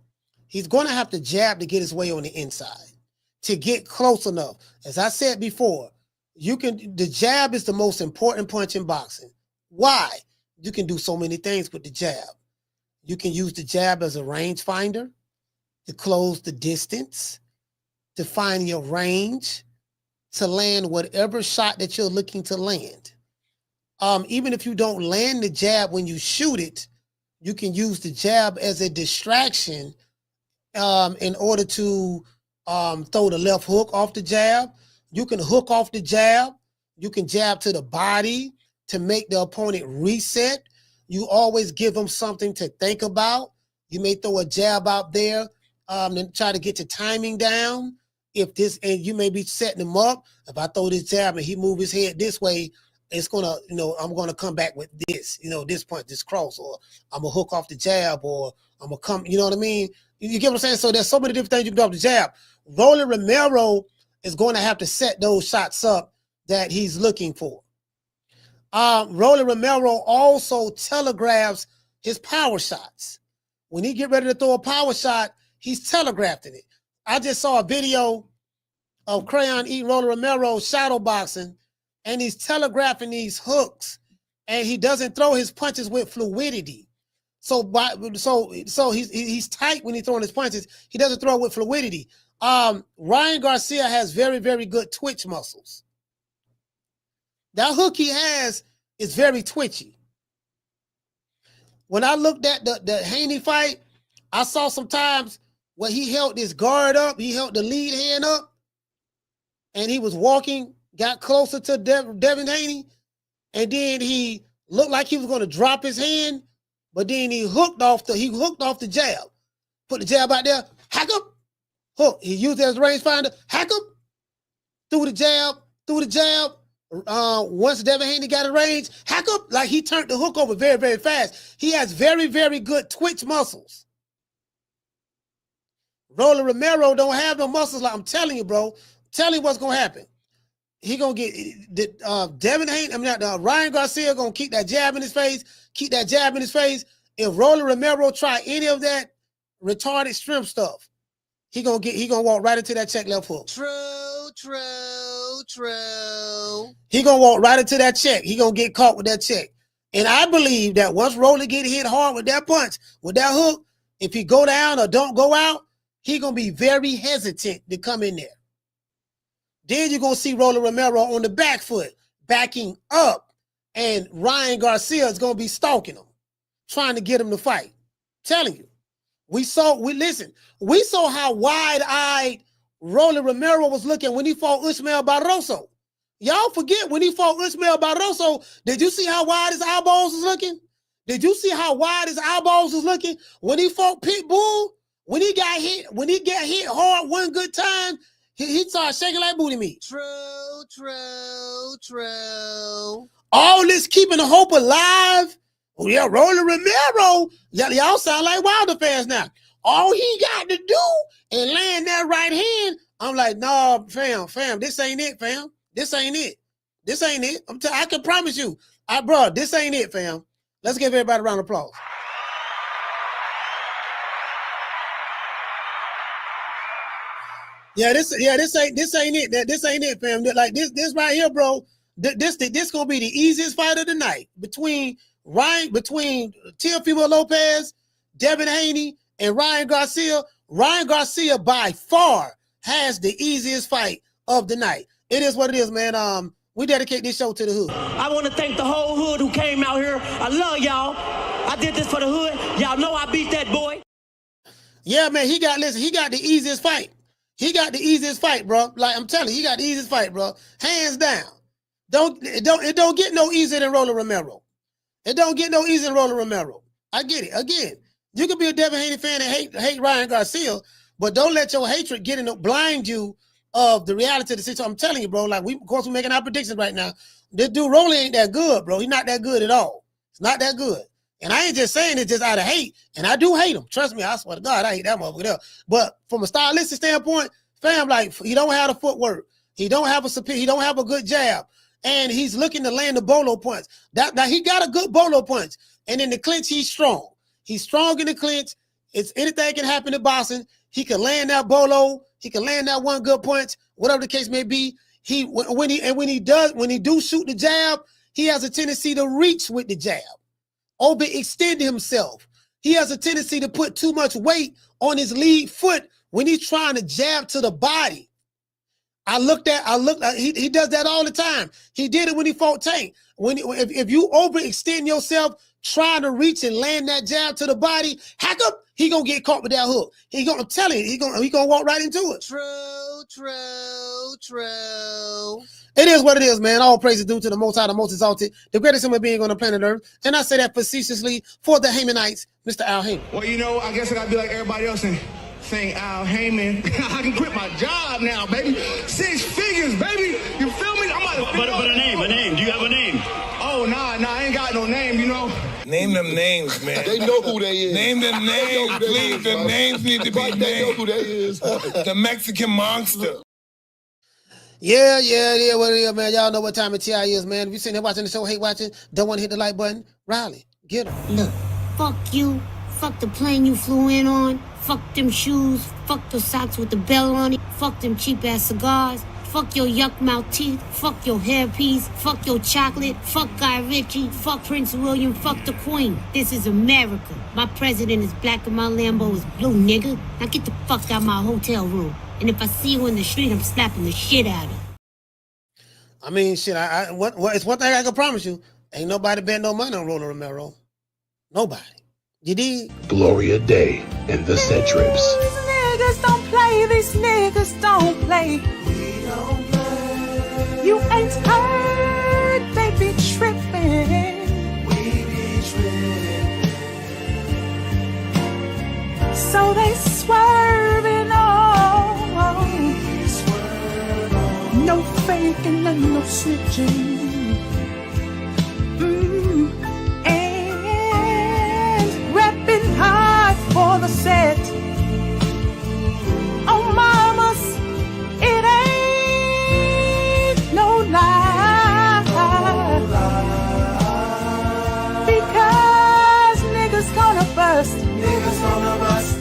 [SPEAKER 2] He's going to have to jab to get his way on the inside to get close enough. As I said before, the jab is the most important punch in boxing. Why? You can do so many things with the jab. You can use the jab as a range finder to close the distance, to find your range, to land whatever shot that you're looking to land. even if you don't land the jab when you shoot it, you can use the jab as a distraction in order to throw the left hook off the jab. You can hook off the jab. You can jab to the body to make the opponent reset. You always give them something to think about. You may throw a jab out there and try to get your timing down. And you may be setting him up. If I throw this jab and he move his head this way, it's gonna, I'm gonna come back with this, this punch, this cross, or I'm gonna hook off the jab, or I'm gonna come, you know what I mean? You get what I'm saying? So there's so many different things you can do off the jab. Rolly Romero is going to have to set those shots up that he's looking for. Rolly Romero also telegraphs his power shots. When he get ready to throw a power shot, he's telegraphing it. I just saw a video of Crayon eating Rolly Romero shadow boxing, and he's telegraphing these hooks, and he doesn't throw his punches with fluidity. So he's tight when he's throwing his punches. He doesn't throw with fluidity. Ryan Garcia has very, very good twitch muscles. That hook he has is very twitchy. When I looked at the Haney fight, I saw sometimes where he held his guard up, he held the lead hand up, and he was walking, got closer to Devin Haney, and then he looked like he was going to drop his hand, but then he hooked off the jab, put the jab out there, hack up, hook. He used it as a rangefinder, hack up, threw the jab. Once Devin Haney got a range, hack up, like he turned the hook over very, very fast. He has very, very good twitch muscles. Rolly Romero don't have no muscles. Like I'm telling you, bro. Tell you what's gonna happen. He gonna get Devin Haney. Ryan Garcia gonna keep that jab in his face. If Rolly Romero try any of that retarded shrimp stuff, he gonna walk right into that check left hook. True. He gonna walk right into that check. He gonna get caught with that check. And I believe that once Rolly get hit hard with that punch, with that hook, if he go down or don't go out, he gonna be very hesitant to come in there. Then you're gonna see Rolly Romero on the back foot, backing up, and Ryan Garcia is gonna be stalking him, trying to get him to fight. I'm telling you, we saw how wide-eyed Rolly Romero was looking when he fought Usman Barroso. Y'all forget when he fought Usman Barroso, did you see how wide his eyeballs was looking? Did you see how wide his eyeballs was looking? When he fought Pitbull, when he got hit hard one good time, he started shaking like booty meat. True. All this keeping the hope alive. Oh yeah, Rolly Romero. Y'all sound like Wilder fans now. All he got to do and land that right hand. I'm like, no, fam, this ain't it, fam. This ain't it. I can promise you, bro, this ain't it, fam. Let's give everybody a round of applause. This ain't it. This ain't it, fam. Like this right here, bro. This gonna be the easiest fight of the night between Teofimo Lopez, Devin Haney, and Ryan Garcia. Ryan Garcia by far has the easiest fight of the night. It is what it is, man. We dedicate this show to the hood.
[SPEAKER 3] I want to thank the whole hood who came out here. I love y'all. I did this for the hood. Y'all know I beat that boy.
[SPEAKER 2] Yeah, man. He got the easiest fight. He got the easiest fight, bro. Like I'm telling you, he got the easiest fight, bro. Hands down. It don't get no easier than Rolly Romero. It don't get no easier than Rolly Romero. I get it. Again, you can be a Devin Haney fan and hate Ryan Garcia, but don't let your hatred blind you of the reality of the situation. I'm telling you, bro. Like of course, we're making our predictions right now. This dude Rolly ain't that good, bro. He's not that good at all. It's not that good. And I ain't just saying it just out of hate. And I do hate him. Trust me, I swear to God, I hate that motherfucker there. But from a stylistic standpoint, fam, like he don't have the footwork. He don't have a good jab. And he's looking to land the bolo punch. Now he got a good bolo punch. And in the clinch, he's strong. He's strong in the clinch. It's anything can happen in boxing. He can land that bolo. He can land that one good punch, whatever the case may be. When he do shoot the jab, he has a tendency to reach with the jab, overextend himself. He has a tendency to put too much weight on his lead foot when he's trying to jab to the body. He does that all the time. He did it when he fought Tank. If you overextend yourself trying to reach and land that jab to the body, how come he gonna get caught with that hook? I'm telling you, he gonna walk right into it.
[SPEAKER 22] True.
[SPEAKER 2] It is what it is, man. All praise is due to the Most High, the Most Exalted, the greatest human being on the planet Earth. And I say that facetiously for the Haymanites, Mr. Al Haymon.
[SPEAKER 17] Well, I guess I gotta be like everybody else and saying Al Haymon. I can quit my job now, baby. 6 figures, baby. You feel me?
[SPEAKER 20] But a name. Do you have a name?
[SPEAKER 17] Oh, nah, I ain't got no name,
[SPEAKER 13] Name them names, man.
[SPEAKER 21] They know who they is.
[SPEAKER 13] Name them names, please. The names need to be named.
[SPEAKER 21] They know who they is.
[SPEAKER 13] The Mexican monster.
[SPEAKER 2] Yeah, what it is, man. Y'all know what time it is, man. If you sitting there watching the show, hate watching, don't want to hit the like button, Riley, get him.
[SPEAKER 23] Look, fuck you. Fuck the plane you flew in on. Fuck them shoes. Fuck the socks with the bell on it. Fuck them cheap-ass cigars. Fuck your yuck mouth teeth. Fuck your hairpiece. Fuck your chocolate. Fuck Guy Ritchie. Fuck Prince William. Fuck the Queen. This is America. My president is black and my Lambo is blue, nigga. Now get the fuck out of my hotel room. And if I see you in the street, I'm slapping the shit out of you.
[SPEAKER 2] I mean, shit, it's one thing I can promise you. Ain't nobody bet no money on Romero. Nobody. You did?
[SPEAKER 24] Gloria Day and the Set Trips.
[SPEAKER 25] These niggas don't play. These niggas don't play.
[SPEAKER 19] We don't play.
[SPEAKER 25] You ain't heard. They be tripping.
[SPEAKER 19] We be tripping.
[SPEAKER 25] So they swerving on.
[SPEAKER 19] We swerve on.
[SPEAKER 25] No faking and no snitching. Hard for the set. Oh, mamas, it ain't no lie. Because niggas gonna bust.
[SPEAKER 19] Niggas gonna bust.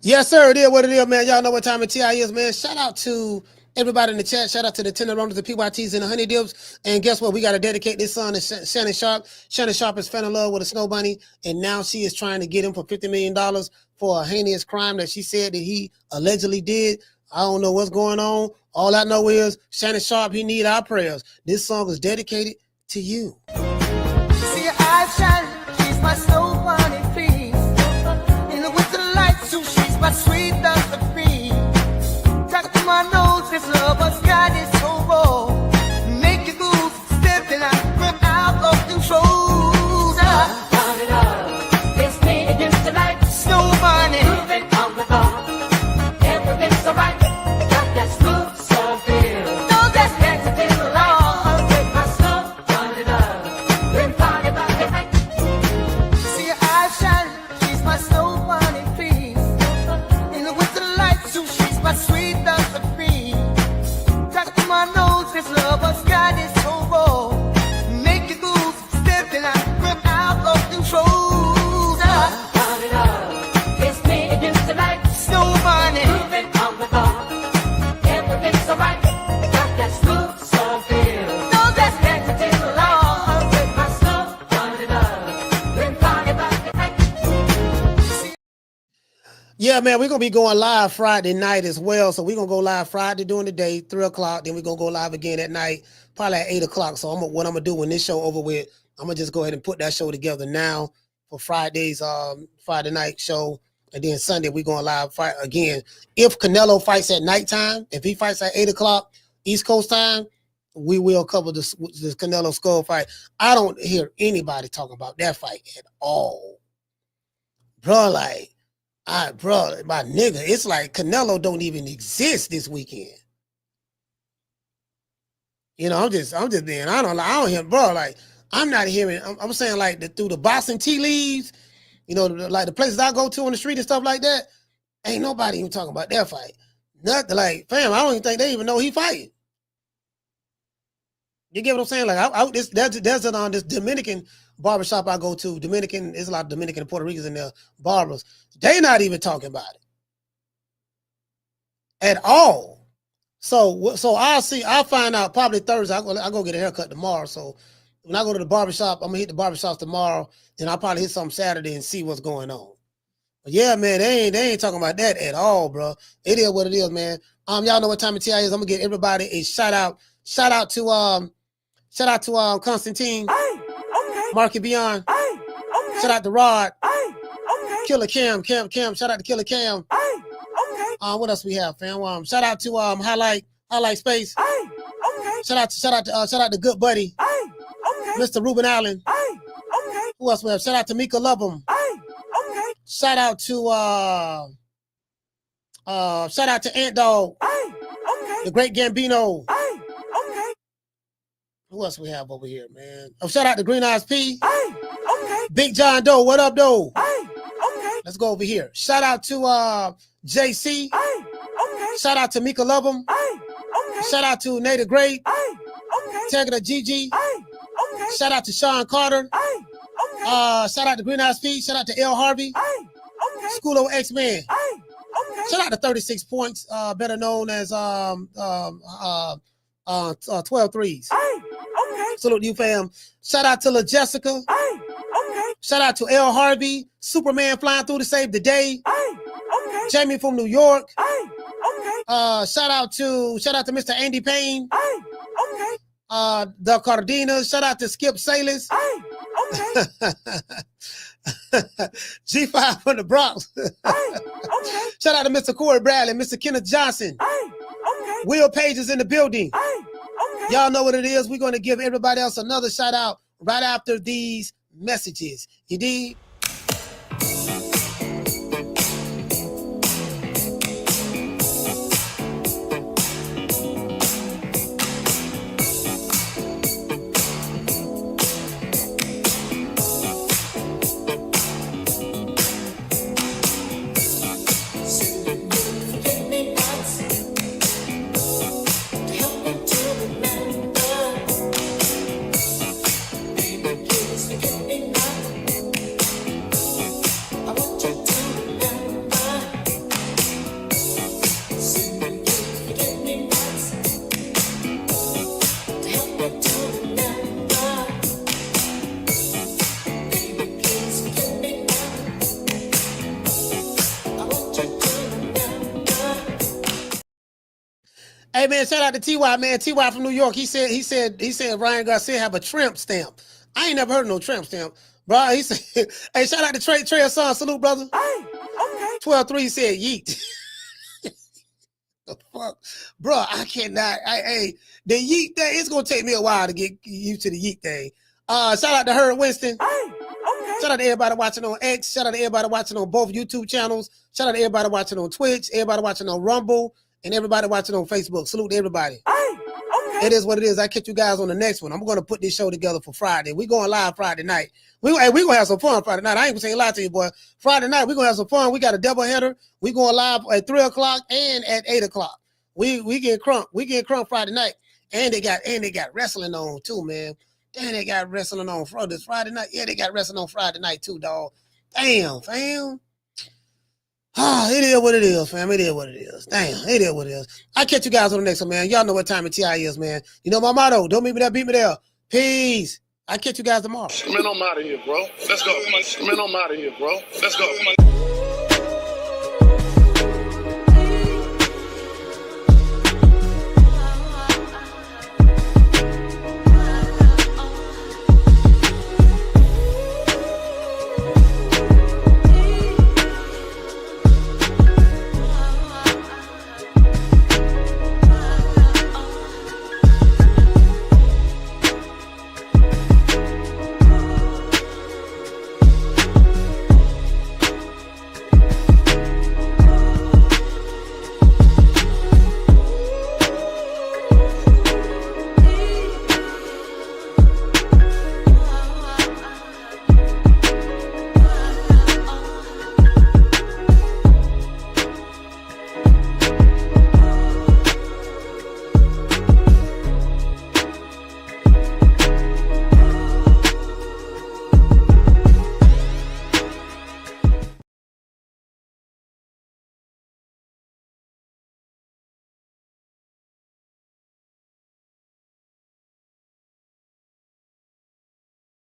[SPEAKER 2] Yes, sir. It is what it is, man. Y'all know what time it is, man. Shout out to everybody in the chat. Shout out to the Tenderoni, the PYTs, and the Honey Dips. And guess what? We got to dedicate this song to Shannon Sharp. Shannon Sharp is fell in love with a snow bunny, and now she is trying to get him for $50 million for a heinous crime that she said that he allegedly did. I don't know what's going on. All I know is Shannon Sharp, he need our prayers. This song is dedicated to you.
[SPEAKER 25] See your eyes shining, she's my snow bunny, please. In the winter light, so she's my sweet Dr. Free. Talk to my nose, this lover's got it so raw. Make you move, stepping out of control.
[SPEAKER 19] Turn it up. It's me against the light.
[SPEAKER 25] Snow bunny.
[SPEAKER 19] Moving on the bar. Everything's alright. Got that smooth soul feel.
[SPEAKER 25] No, that's
[SPEAKER 19] exiting the light. Take my snow bunny love. Then party by the night.
[SPEAKER 25] See your eyes shining, she's my snow bunny, please. In the winter light, so she's my sweet Dr. Free. Talk to my nose, this lover's got it so raw. Make you move, stepping out of control.
[SPEAKER 19] Turn it up. It's me against the light.
[SPEAKER 25] Snow bunny.
[SPEAKER 19] Moving on the bar. Everything's alright. Got that smooth soul feel.
[SPEAKER 25] No, that's
[SPEAKER 19] exiting the light. Take my snow bunny love. Then party by the night.
[SPEAKER 2] Yeah, man, we're going to be going live Friday night as well. So we're going to go live Friday during the day, 3 o'clock. Then we're going to go live again at night, probably at 8 o'clock. So what I'm going to do when this show over with, I'm going to just go ahead and put that show together now for Friday's Friday night show. And then Sunday, we're going live fight again. If Canelo fights at nighttime, if he fights at 8 o'clock East Coast time, we will cover this Canelo Skull fight. I don't hear anybody talking about that fight at all. Bro, my nigga, it's like Canelo don't even exist this weekend. You know, I'm just being, I don't hear, bro, like, I'm not hearing, I'm saying like through the boxing tea leaves, you know, like the places I go to on the street and stuff like that, ain't nobody even talking about that fight. Nothing, like, fam, I don't even think they even know he fighting. You get what I'm saying? Like, there's this Dominican barbershop I go to, there's a lot of Dominican and Puerto Ricans in there, barbers. They not even talking about it at all. So I'll find out probably Thursday. I'll go get a haircut tomorrow. So when I go to the barbershop, I'm gonna hit the barbershops tomorrow, and I'll probably hit something Saturday and see what's going on. Yeah, man, they ain't talking about that at all, bro. It is what it is, man. Y'all know what time of TI is. I'm gonna get everybody a shout out. Shout out to Constantine, Marky Beyond. Shout out to Rod. Killer Cam. Shout out to Killer Cam. What else we have, fam? Shout out to Highlight Space. Shout out to Good Buddy. Mr. Ruben Allen. Who else we have? Shout out to Mika Lovem. Shout out to Ant Dog. The Great Gambino. Who else we have over here, man? Shout out to Green Eyes P. Big John Doe. What up, Doe? Let's go over here. Shout out to JC. Shout out to Mika Lovem. Shout out to Native Great. Tagada Gigi. Shout out to Sean Carter. Shout out to Green Eyes P. Shout out to L Harvey. Schoolo X-Men. Shout out to 36 Points, better known as 12 Threes. Salute you, fam. Shout out to La Jessica. Shout out to L Harvey. Superman flying through to save the day. Jamie from New York. Shout out to Mr. Andy Payne. The Cardenas. Shout out to Skip Salis. G5 from the Bronx. Shout out to Mr. Corey Bradley, Mr. Kenneth Johnson. Will Page is in the building. Y'all know what it is. We're going to give everybody else another shout out right after these messages. You dig? Hey man, shout out to TY, man. TY from New York. He said Ryan Garcia have a tramp stamp. I ain't never heard of no tramp stamp. Bro, he said, hey, shout out to Trey Son. Salute, brother. 12-3 said yeet. The fuck? Bro, I cannot. The yeet thing, it's gonna take me a while to get used to the yeet thing. Shout out to Herb Winston. Shout out to everybody watching on X. Shout out to everybody watching on both YouTube channels. Shout out to everybody watching on Twitch, everybody watching on Rumble, and everybody watching on Facebook. Salute to everybody. It is what it is. I catch you guys on the next one. I'm going to put this show together for Friday. We're going live Friday night. We going to have some fun Friday night. I ain't going to say a lie to you, boy. Friday night, we're going to have some fun. We got a double header. We're going live at 3 o'clock and at 8 o'clock. We get crunk. We get crunk Friday night. And they got wrestling on too, man. Damn, they got wrestling on this Friday night. Yeah, they got wrestling on Friday night too, dog. Damn, fam. It is what it is, fam. It is what it is. Damn, it is what it is. I'll catch you guys on the next one, man. Y'all know what time of TI is, man. You know my motto. Don't meet me there, beat me there. Peace. I'll catch you guys tomorrow.
[SPEAKER 1] Man, I'm out of here, bro. Let's go. Man, I'm out of here, bro. Let's go.